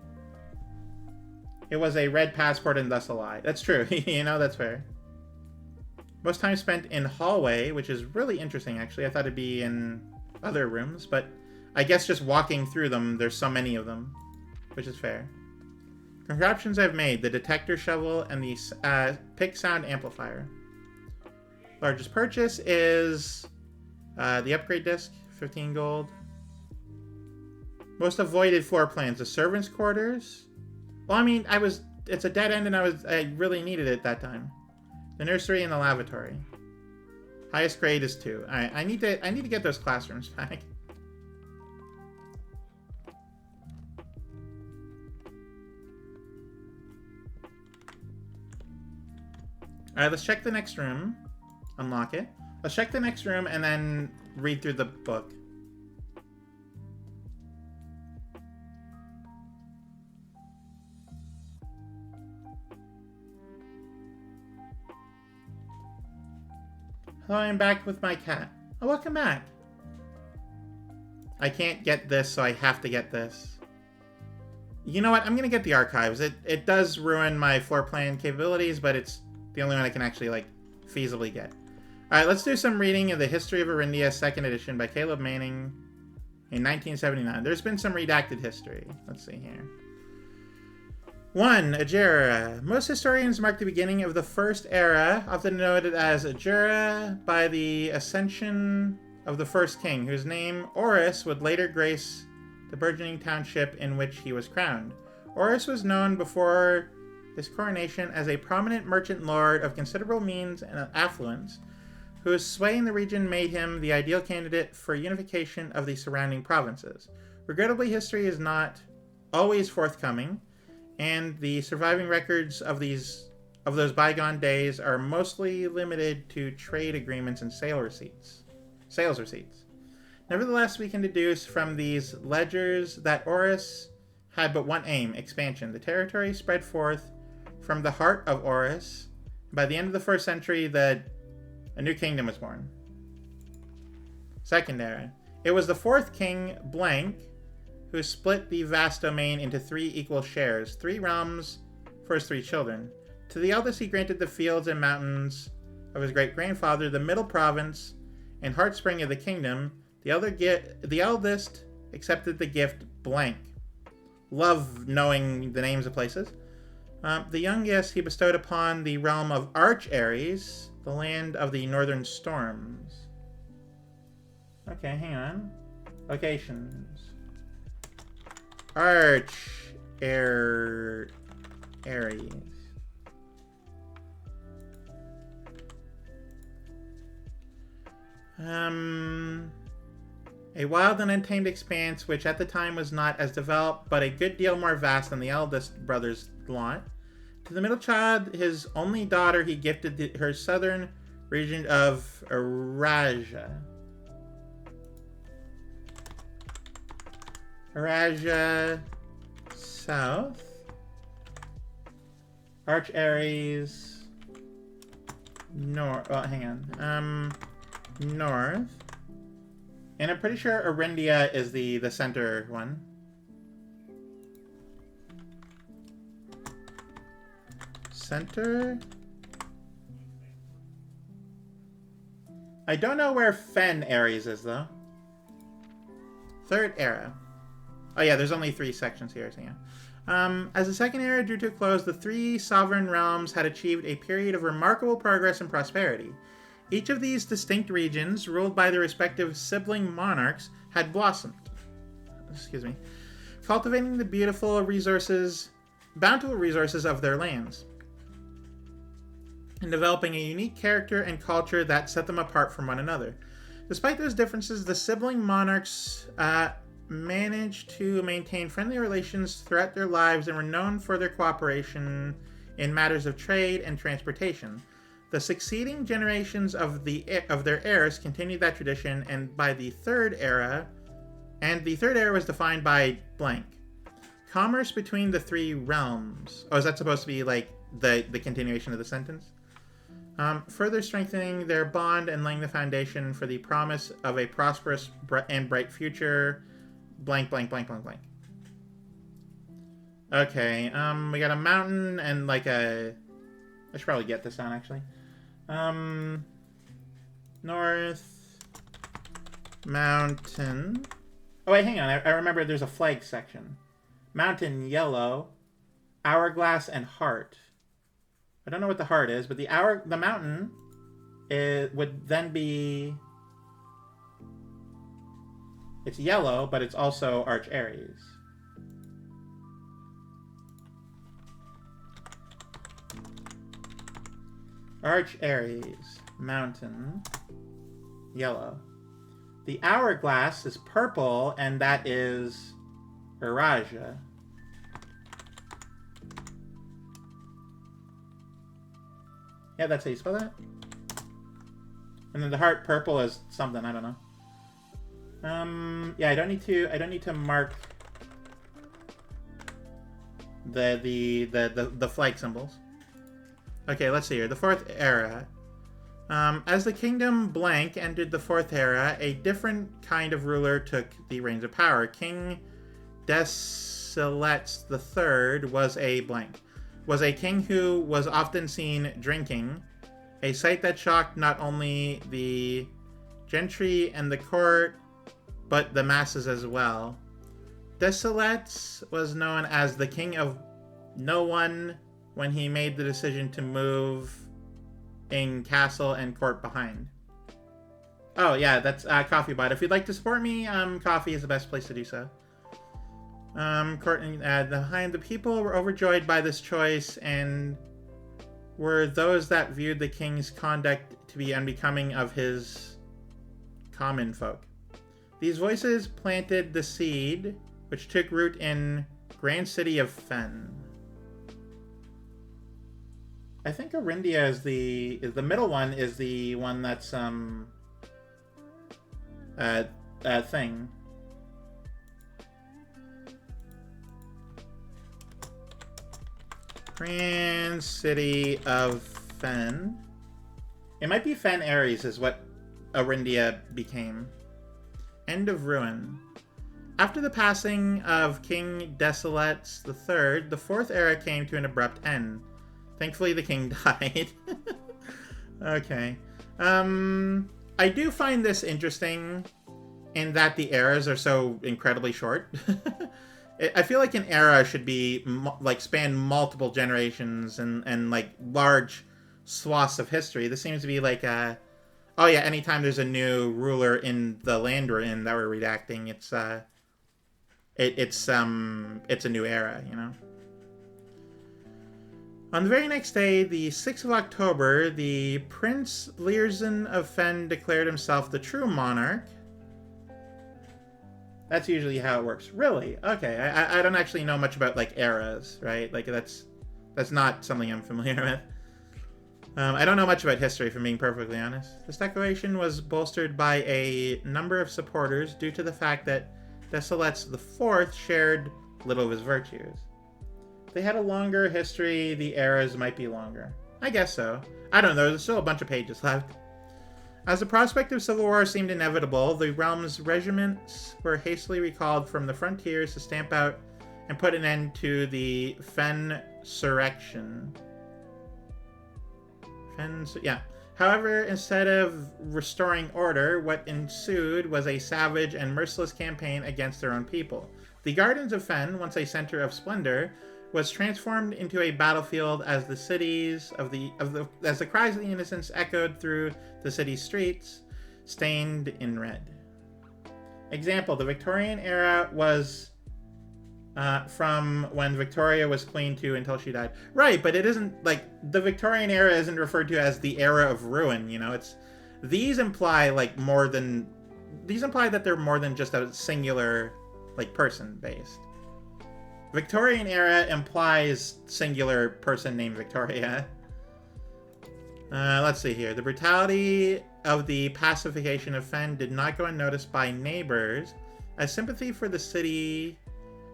It was a red passport and thus a lie. That's true. That's fair. Most time spent in hallway, which is really interesting, actually. I thought it'd be in other rooms, but I guess just walking through them, there's so many of them, which is fair. Contraptions I've made, the detector shovel and the pick sound amplifier. Largest purchase is the upgrade disc, 15 gold. Most avoided floor plans, the servants' quarters. Well, I mean, it's a dead end and I really needed it that time. The nursery and the lavatory. Highest grade is 2. Alright, I need to get those classrooms back. Alright, let's check the next room. Unlock it. Let's check the next room and then read through the book. Hello, I'm back with my cat. Oh, welcome back. I can't get this, so I have to get this. You know what? I'm gonna get the archives. It does ruin my floor plan capabilities, but it's the only one I can actually, like, feasibly get. Alright, let's do some reading of the History of Arindia, 2nd edition by Caleb Manning in 1979. There's been some redacted history. Let's see here. 1. Ajura. Most historians mark the beginning of the First Era, often noted as Ajura, by the ascension of the first king, whose name, Horus, would later grace the burgeoning township in which he was crowned. Horus was known before his coronation as a prominent merchant lord of considerable means and affluence, whose sway in the region made him the ideal candidate for unification of the surrounding provinces. Regrettably, history is not always forthcoming, and the surviving records of those bygone days are mostly limited to trade agreements and sales receipts. Nevertheless, we can deduce from these ledgers that Horus had but one aim: expansion. The territory spread forth from the heart of Horus. By the end of the 1st century, a new kingdom was born. 2nd Era. It was the 4th king, Blank, who split the vast domain into 3 equal shares, 3 realms for his 3 children. To the eldest he granted the fields and mountains of his great-grandfather, the middle province and heartspring of the kingdom. The eldest accepted the gift Blank. Love knowing the names of places. The youngest he bestowed upon the realm of Arch Ares, the land of the northern storms. Okay, hang on. Locations. Arch Ares. A wild and untamed expanse which at the time was not as developed, but a good deal more vast than the eldest brother's lot. To the middle child, his only daughter, he gifted her southern region of Eurasia. Eurasia south. Arch Ares north. Oh, hang on. North. And I'm pretty sure Arindia is the center one. Center? I don't know where Fen Ares is, though. 3rd Era. Oh yeah, there's only 3 sections here, so yeah. As the 2nd Era drew to a close, the 3 sovereign realms had achieved a period of remarkable progress and prosperity. Each of these distinct regions, ruled by their respective sibling monarchs, had blossomed. Cultivating the bountiful resources of their lands, and developing a unique character and culture that set them apart from one another. Despite those differences, the sibling monarchs managed to maintain friendly relations throughout their lives and were known for their cooperation in matters of trade and transportation. The succeeding generations of their heirs continued that tradition, and by the 3rd Era, was defined by Blank. Commerce between the 3 realms. Oh, is that supposed to be like the continuation of the sentence? Further strengthening their bond and laying the foundation for the promise of a prosperous and bright future. Blank, blank, blank, blank, blank. Okay, we got a mountain and like a... I should probably get this down, actually. North... Mountain... Oh, wait, hang on. I remember there's a flag section. Mountain, yellow. Hourglass and heart. I don't know what the heart is, but the mountain would then be... It's yellow, but it's also Arch Ares. Arch Ares. Mountain. Yellow. The hourglass is purple, and that is Eurasia. Yeah, that's how you spell that. And then the heart purple is something, I don't know. Yeah, I don't need to mark the flag symbols. Okay, let's see here. The Fourth Era. As the Kingdom Blank entered the Fourth Era, a different kind of ruler took the reins of power. King Desilets III was a blank. Was a king who was often seen drinking, a sight that shocked not only the gentry and the court, but the masses as well. Desilets was known as the king of no one when he made the decision to move in castle and court behind. Oh yeah, that's CoffeeBot. If you'd like to support me, Coffee is the best place to do so. The people were overjoyed by this choice and were those that viewed the king's conduct to be unbecoming of his common folk. These voices planted the seed, which took root in Grand City of Fen. I think Arindia is the middle one is the one that's thing. Grand City of Fen. It might be Fen Ares is what Arindia became. End of Ruin. After the passing of King Desilets III, the Fourth Era came to an abrupt end. Thankfully, the king died. Okay. I do find this interesting in that the eras are so incredibly short. I feel like an era should be like span multiple generations and like large swaths of history. This seems to be like a, oh yeah, anytime there's a new ruler in the land we're in that we're redacting, it's a new era, you know. On the very next day, the 6th of October, the Prince Learson of Fen declared himself the true monarch. That's usually how it works. Really? Okay, I don't actually know much about, like, eras, right? Like, that's not something I'm familiar with. I don't know much about history, if I'm being perfectly honest. This declaration was bolstered by a number of supporters due to the fact that Desilets IV shared little of his virtues. If they had a longer history, the eras might be longer. I guess so. I don't know, there's still a bunch of pages left. As the prospect of civil war seemed inevitable, the realm's regiments were hastily recalled from the frontiers to stamp out and put an end to the Fensurrection. However, instead of restoring order, what ensued was a savage and merciless campaign against their own people. The Gardens of Fen, once a center of splendor, was transformed into a battlefield as the cries of the innocents echoed through the city's streets, stained in red. Example: the Victorian era was from when Victoria was queen to until she died. Right, but it isn't like the Victorian era isn't referred to as the era of ruin. You know, these imply that they're more than just a singular like person based. Victorian era implies singular person named Victoria. Let's see here. The brutality of the pacification of Fen did not go unnoticed by neighbors. As sympathy for the city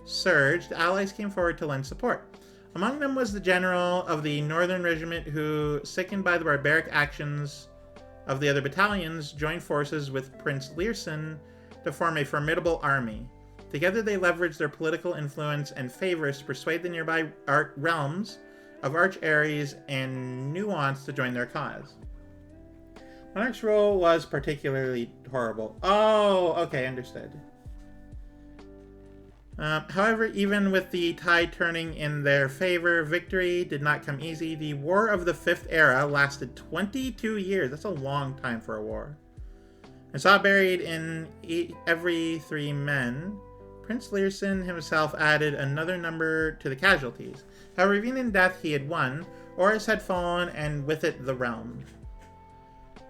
surged, allies came forward to lend support. Among them was the general of the Northern Regiment who, sickened by the barbaric actions of the other battalions, joined forces with Prince Learson to form a formidable army. Together they leveraged their political influence and favors to persuade the nearby realms of Arch Ares and Nuance to join their cause. Monarch's rule was particularly horrible. Oh, okay, understood. However, even with the tide turning in their favor, victory did not come easy. The War of the Fifth Era lasted 22 years. That's a long time for a war. And saw buried in every 3 men. Prince Learson himself added another number to the casualties. However, even in death he had won. Horus had fallen, and with it the realm.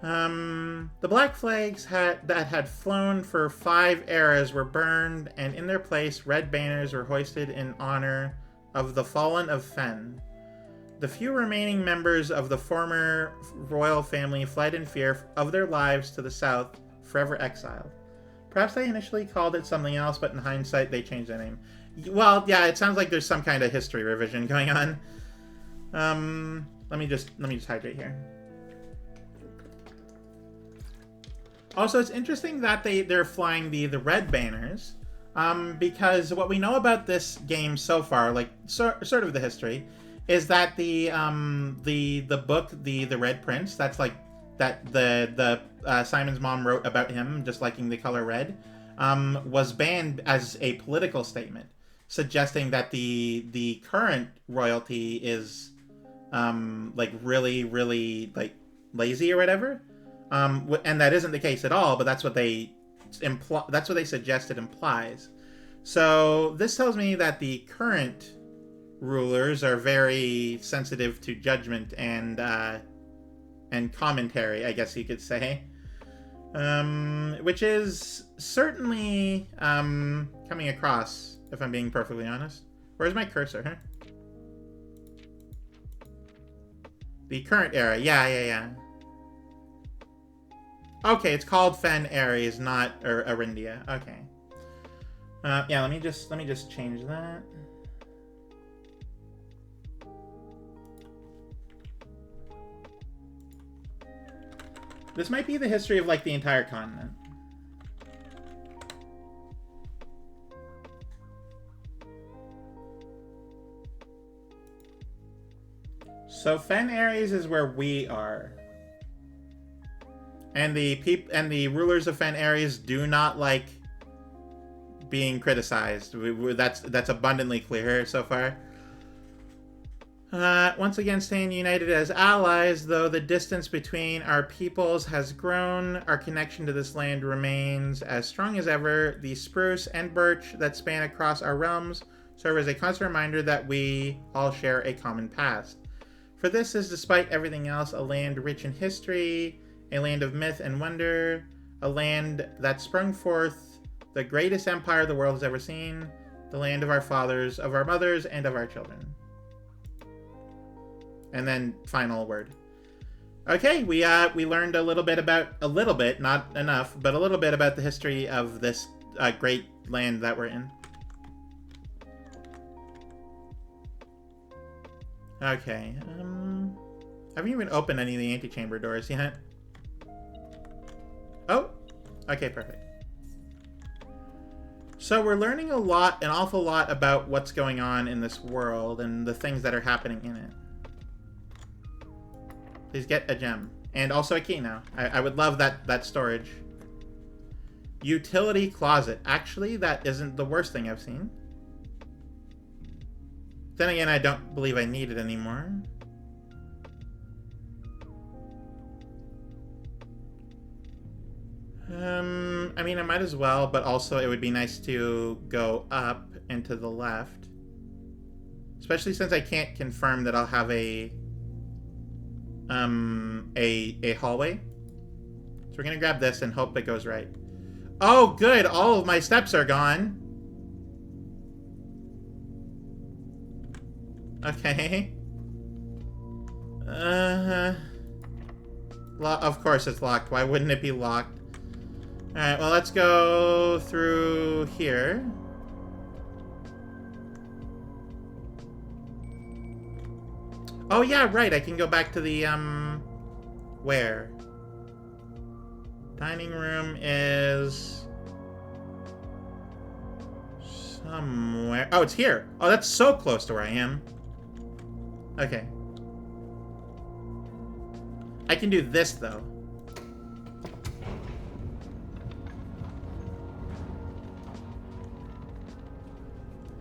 The black flags that had flown for 5 eras were burned, and in their place red banners were hoisted in honor of the fallen of Fen. The few remaining members of the former royal family fled in fear of their lives to the south, forever exiled. Perhaps they initially called it something else, but in hindsight, they changed their name. Well, yeah, it sounds like there's some kind of history revision going on. Let me just hydrate here. Also, it's interesting that they're flying the red banners, because what we know about this game so far, like sort of the history, is that the book, the Red Prince, that's like that the Simon's mom wrote about him just liking the color red, was banned as a political statement, suggesting that the current royalty is like really like lazy or whatever, and that isn't the case at all. But that's what they suggest it implies. So this tells me that the current rulers are very sensitive to judgment and commentary, I guess you could say, which is certainly coming across, if I'm being perfectly honest. Where's my cursor, huh? The current era, yeah. Okay, it's called Fen Ares, not Arindia. Okay. Yeah, let me just change that. This might be the history of, like, the entire continent. So Fen Ares is where we are. And the rulers of Fen Ares do not like being criticized. That's abundantly clear so far. Once again, staying united as allies, though the distance between our peoples has grown, our connection to this land remains as strong as ever. The spruce and birch that span across our realms serve as a constant reminder that we all share a common past. For this is, despite everything else, a land rich in history, a land of myth and wonder, a land that sprung forth the greatest empire the world has ever seen, the land of our fathers, of our mothers, and of our children. And then final word. Okay, we learned a little bit, not enough, but a little bit about the history of this great land that we're in. Okay, I haven't even opened any of the antechamber doors yet. Oh, okay, perfect. So we're learning an awful lot about what's going on in this world and the things that are happening in it. Please get a gem. And also a key now. I would love that storage. Utility closet. Actually, that isn't the worst thing I've seen. Then again, I don't believe I need it anymore. I mean, I might as well, but also it would be nice to go up and to the left. Especially since I can't confirm that I'll have a hallway. So we're gonna grab this and hope it goes right. Oh, good! All of my steps are gone. Okay. Of course it's locked. Why wouldn't it be locked? Alright, well, let's go through here. Oh, yeah, right. I can go back to the, where? Dining room is somewhere. Oh, it's here. Oh, that's so close to where I am. Okay. I can do this, though.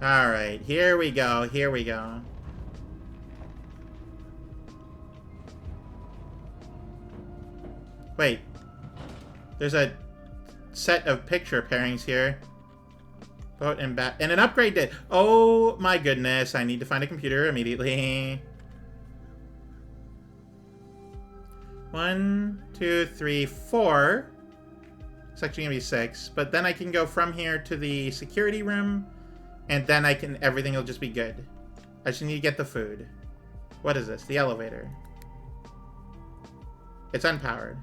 Alright, here we go, here we go. Wait. There's a set of picture pairings here. Boat and bat. And an upgrade did. Oh my goodness, I need to find a computer immediately. 1, 2, 3, 4. It's actually gonna be 6. But then I can go from here to the security room. And then everything will just be good. I just need to get the food. What is this? The elevator. It's unpowered.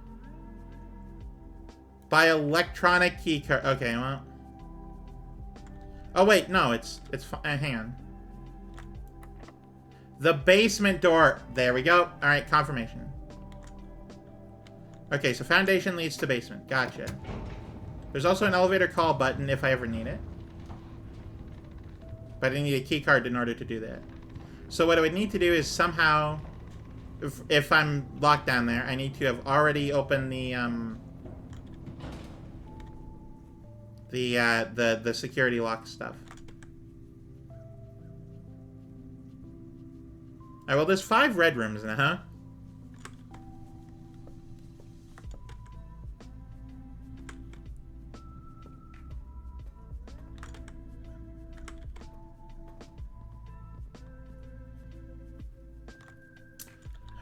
By electronic key card. Okay, well. Oh wait, no, it's hang on. The basement door. There we go. All right, confirmation. Okay, so foundation leads to basement. Gotcha. There's also an elevator call button if I ever need it. But I need a key card in order to do that. So what I would need to do is somehow, if I'm locked down there, I need to have already opened the security lock stuff. Alright, well, there's 5 red rooms now, huh?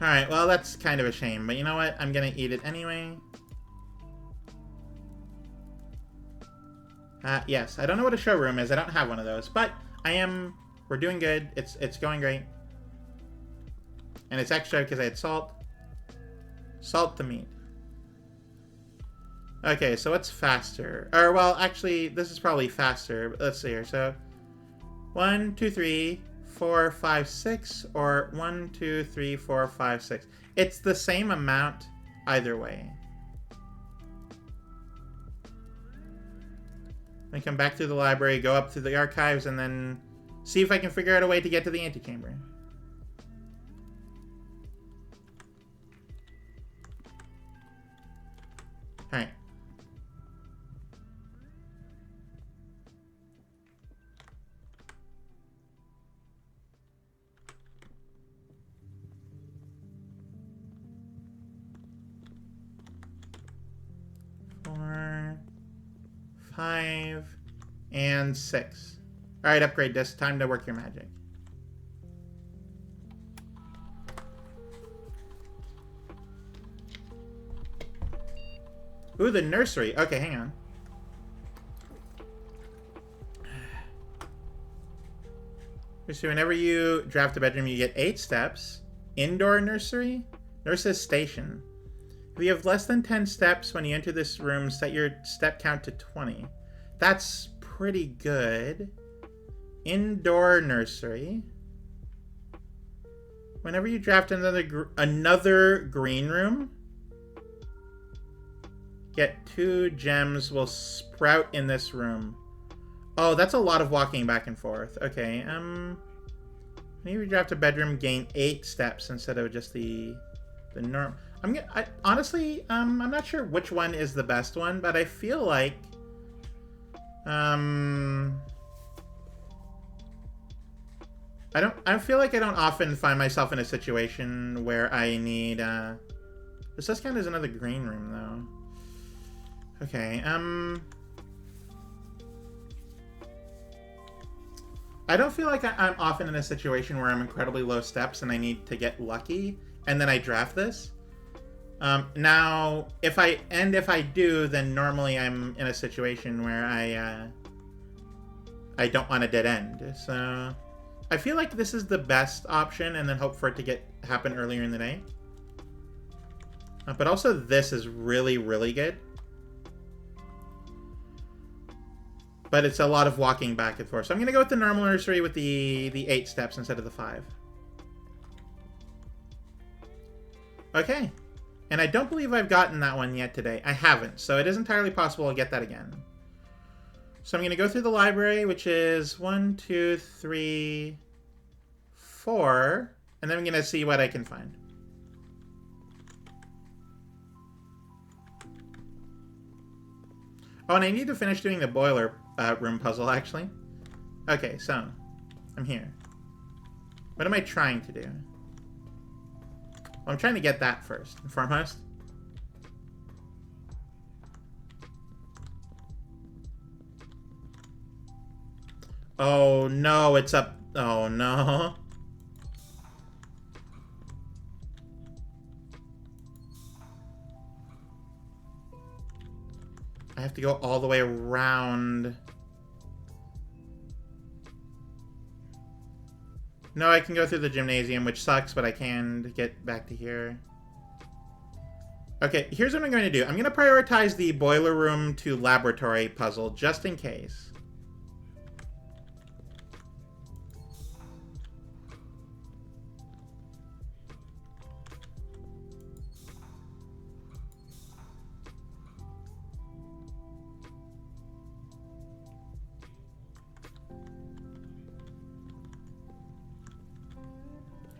Alright, well, that's kind of a shame, but you know what? I'm gonna eat it anyway. Yes, I don't know what a showroom is. I don't have one of those, but we're doing good. It's going great. And it's extra because I had salt. Salt the meat. Okay, so what's faster? Or, well, actually, this is probably faster. But let's see here. So, 1, 2, 3, 4, 5, 6, or 1, 2, 3, 4, 5, 6. It's the same amount either way. Then come back to the library, go up to the archives, and then see if I can figure out a way to get to the antechamber. Alright. Four, 5, and 6. Alright, upgrade disc. Time to work your magic. Ooh, the nursery. Okay, hang on. So whenever you draft a bedroom, you get 8 steps. Indoor nursery. Nurse's station. If you have less than 10 steps when you enter this room, set your step count to 20. That's pretty good. Indoor nursery. Whenever you draft another green room, get 2 gems will sprout in this room. Oh, that's a lot of walking back and forth. Okay, maybe we draft a bedroom, gain 8 steps instead of just the norm. Honestly, I'm not sure which one is the best one, but I feel like I feel like I don't often find myself in a situation where I need this does count as another green room though. Okay, I don't feel like I'm often in a situation where I'm incredibly low steps and I need to get lucky, and then I draft this. Now, if I do, then normally I'm in a situation where I don't want a dead end. So, I feel like this is the best option, and then hope for it to happen earlier in the day. But also, this is really, really good. But it's a lot of walking back and forth. So I'm going to go with the normal nursery with the 8 steps instead of the 5. Okay. And I don't believe I've gotten that one yet today. I haven't. So it is entirely possible I'll get that again. So I'm going to go through the library, which is 1, 2, 3, 4. And then I'm going to see what I can find. Oh, and I need to finish doing the boiler room puzzle, actually. Okay, so I'm here. What am I trying to do? Well, I'm trying to get that first and foremost. Oh, no, it's up. Oh, no. I have to go all the way around. No, I can go through the gymnasium, which sucks, but I can get back to here. Okay, here's what I'm going to do. I'm going to prioritize the boiler room to laboratory puzzle, just in case.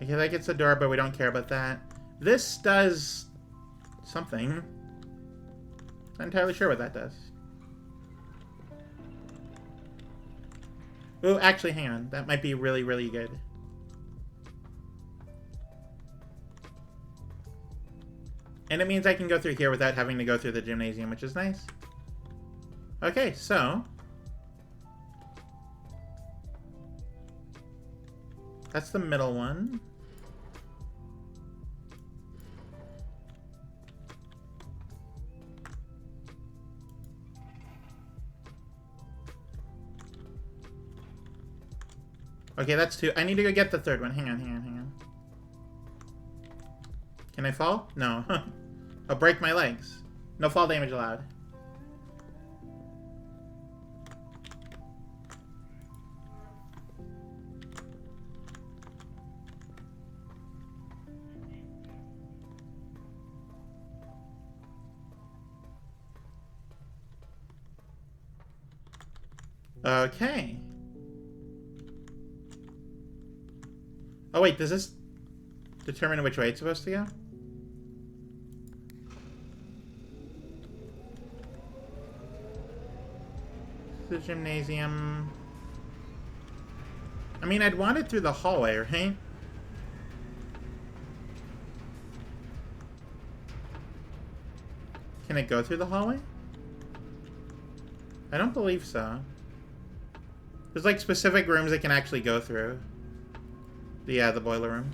Okay, that gets the door, but we don't care about that. This does something. Not entirely sure what that does. Oh, actually, hang on. That might be really, really good. And it means I can go through here without having to go through the gymnasium, which is nice. Okay, so... that's the middle one. Okay, that's two. I need to go get the third one. Hang on. Can I fall? No. I'll break my legs. No fall damage allowed. Okay. Oh wait, does this determine which way it's supposed to go? The gymnasium. I mean, I'd want it through the hallway, right? Can it go through the hallway? I don't believe so. There's like specific rooms it can actually go through. Yeah, the boiler room.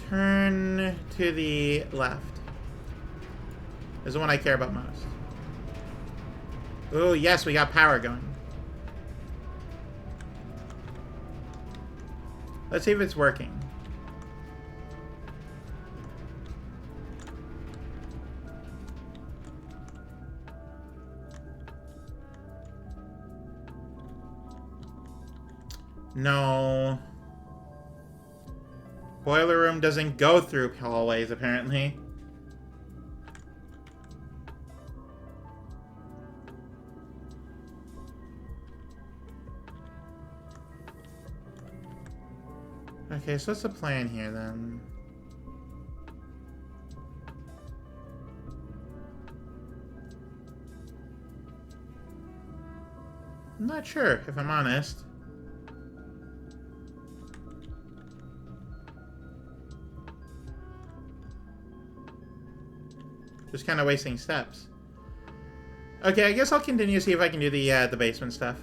Turn to the left. This is the one I care about most. Oh, yes, we got power going. Let's see if it's working. No. Boiler room doesn't go through hallways, apparently. Okay, so what's the plan here, then? I'm not sure, if I'm honest. Just kind of wasting steps. Okay, I guess I'll continue to see if I can do the basement stuff.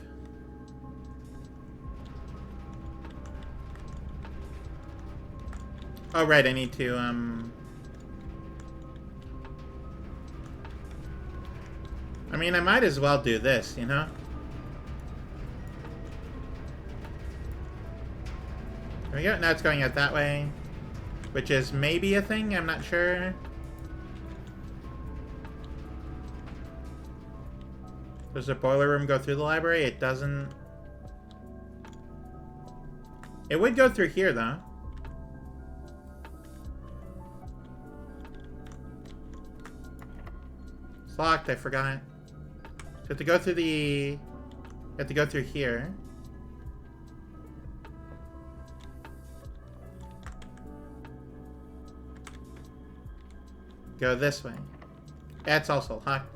Oh, right, I need to, I mean, I might as well do this, you know? There we go. Now it's going out that way. Which is maybe a thing, I'm not sure. Does the boiler room go through the library? It doesn't. It would go through here, though. It's locked, I forgot. You have to go through the... You have to go through here. Go this way. That's also locked.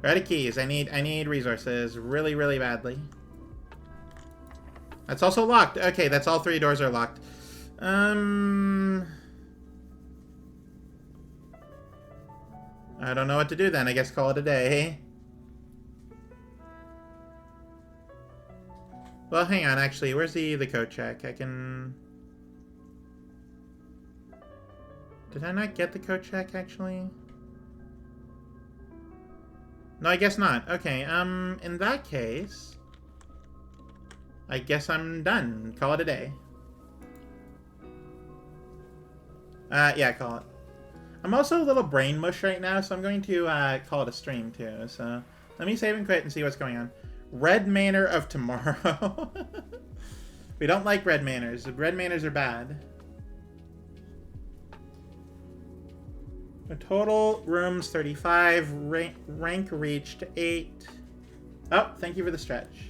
Ready keys. I need resources really, really badly. That's also locked. Okay, that's all three doors are locked. I don't know what to do then. I guess call it a day. Well, hang on. Actually, where's the code check? I can... Did I not get the code check, actually? No, I guess not. Okay, in that case, I guess I'm done. Call it a day. Yeah, call it. I'm also a little brain mush right now, so I'm going to call it a stream too. So let me save and quit and see what's going on. Red Manor of Tomorrow. We don't like red manors. Red manors are bad. The total rooms 35. Rank reached 8. Oh, thank you for the stretch.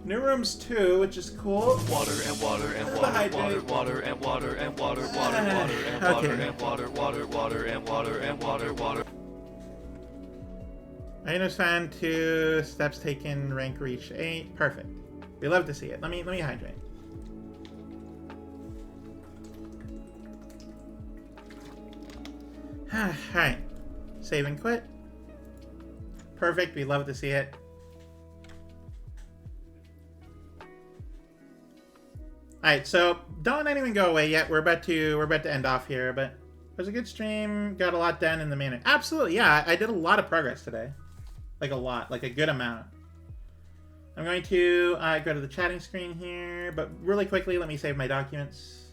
New rooms 2, which is cool.
Water and water and water, water, water and water and water, water, water and water and water, water, water and water and water, water.
I understand 2 steps taken. Rank reached 8. Perfect. We love to see it. Let me hydrate. Alright. Save and quit. Perfect. We love to see it. Alright, so don't let anyone go away yet. We're about to end off here, but it was a good stream. Got a lot done in the manor. Absolutely, yeah. I did a lot of progress today. Like a lot. Like a good amount. I'm going to go to the chatting screen here, but really quickly, let me save my documents.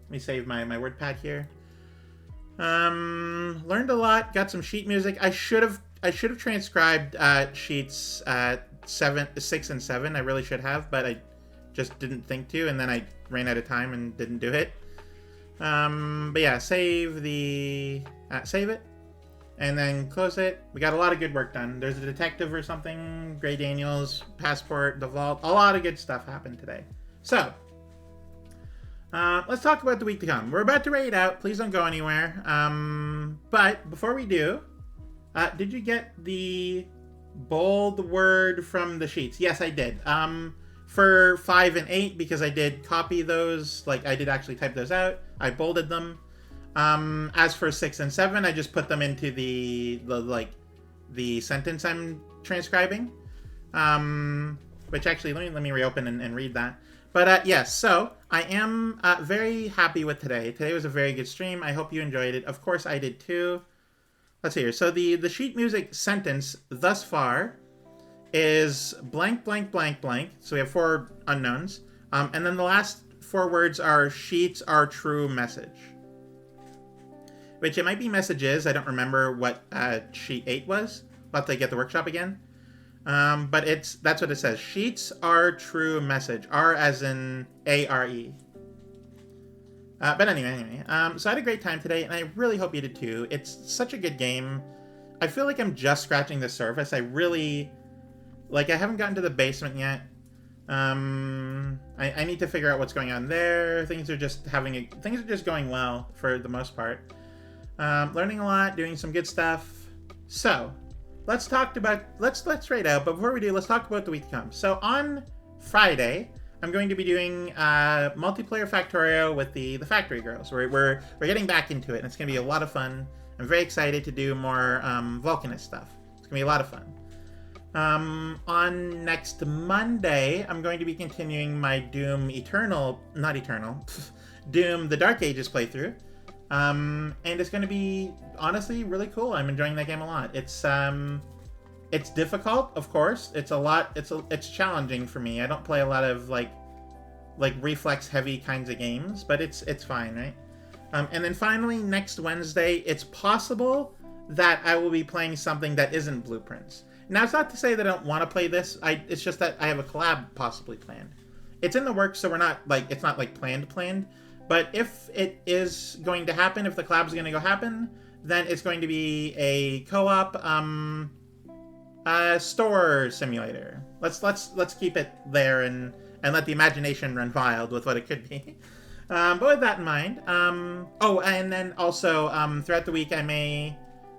Let me save my WordPad here. Learned a lot. Got some sheet music. I should have transcribed sheets 6 and 7. I really should have, but I just didn't think to, and then I ran out of time and didn't do it. But yeah, save it. And then close it. We got a lot of good work done. There's a detective or something. Gray Daniels, passport, the vault. A lot of good stuff happened today. So, let's talk about the week to come. We're about to raid out. Please don't go anywhere. But before we do, did you get the bold word from the sheets? Yes, I did. For 5 and 8, because I did copy those. Like, I did actually type those out. I bolded them. As for 6 and 7, I just put them into the sentence I'm transcribing. Which actually, let me reopen and read that. But yes, so I am very happy with today. Today was a very good stream. I hope you enjoyed it. Of course, I did too. Let's see here. So the sheet music sentence thus far is blank, blank, blank, blank. So we have 4 unknowns. And then the last 4 words are sheets are true message. Which it might be messages. I don't remember what sheet 8 was. We'll have to get the workshop again. But that's what it says. Sheets are true message. R as in A-R-E. But anyway. So I had a great time today, and I really hope you did too. It's such a good game. I feel like I'm just scratching the surface. I haven't gotten to the basement yet. I need to figure out what's going on there. Things are just going well for the most part. Learning a lot, doing some good stuff. So, let's raid out. But before we do, let's talk about the week to come. So on Friday, I'm going to be doing multiplayer Factorio with the Factory Girls. We're getting back into it, and it's going to be a lot of fun. I'm very excited to do more Vulcanist stuff. It's going to be a lot of fun. On next Monday, I'm going to be continuing my Doom Doom the Dark Ages playthrough. And it's going to be honestly really cool. I'm enjoying that game a lot. It's difficult, of course. It's challenging for me. I don't play a lot of like reflex heavy kinds of games, but it's fine, right? And then finally next Wednesday, it's possible that I will be playing something that isn't Blueprints. Now, it's not to say that I don't want to play this. It's just that I have a collab possibly planned. It's in the works, so it's not like planned. But if it is going to happen, if the collab is going to go happen, then it's going to be a co-op store simulator. Let's keep it there and let the imagination run wild with what it could be. But with that in mind, and then also throughout the week I may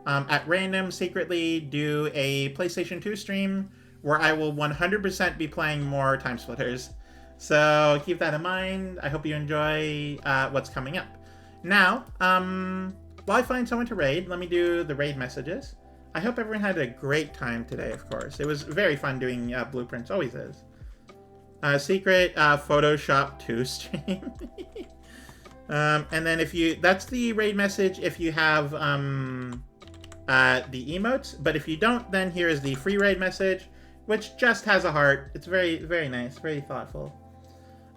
at random secretly do a PlayStation 2 stream where I will 100% be playing more Time Splitters. So keep that in mind. I hope you enjoy what's coming up. Now, while I find someone to raid, let me do the raid messages. I hope everyone had a great time today, of course. It was very fun doing Blueprints, always is. Secret Photoshop 2 stream. And then that's the raid message if you have the emotes. But if you don't, then here is the free raid message, which just has a heart. It's very, very nice, very thoughtful.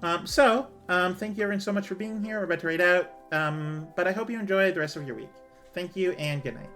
Thank you everyone so much for being here. We're about to raid out. But I hope you enjoy the rest of your week. Thank you and good night.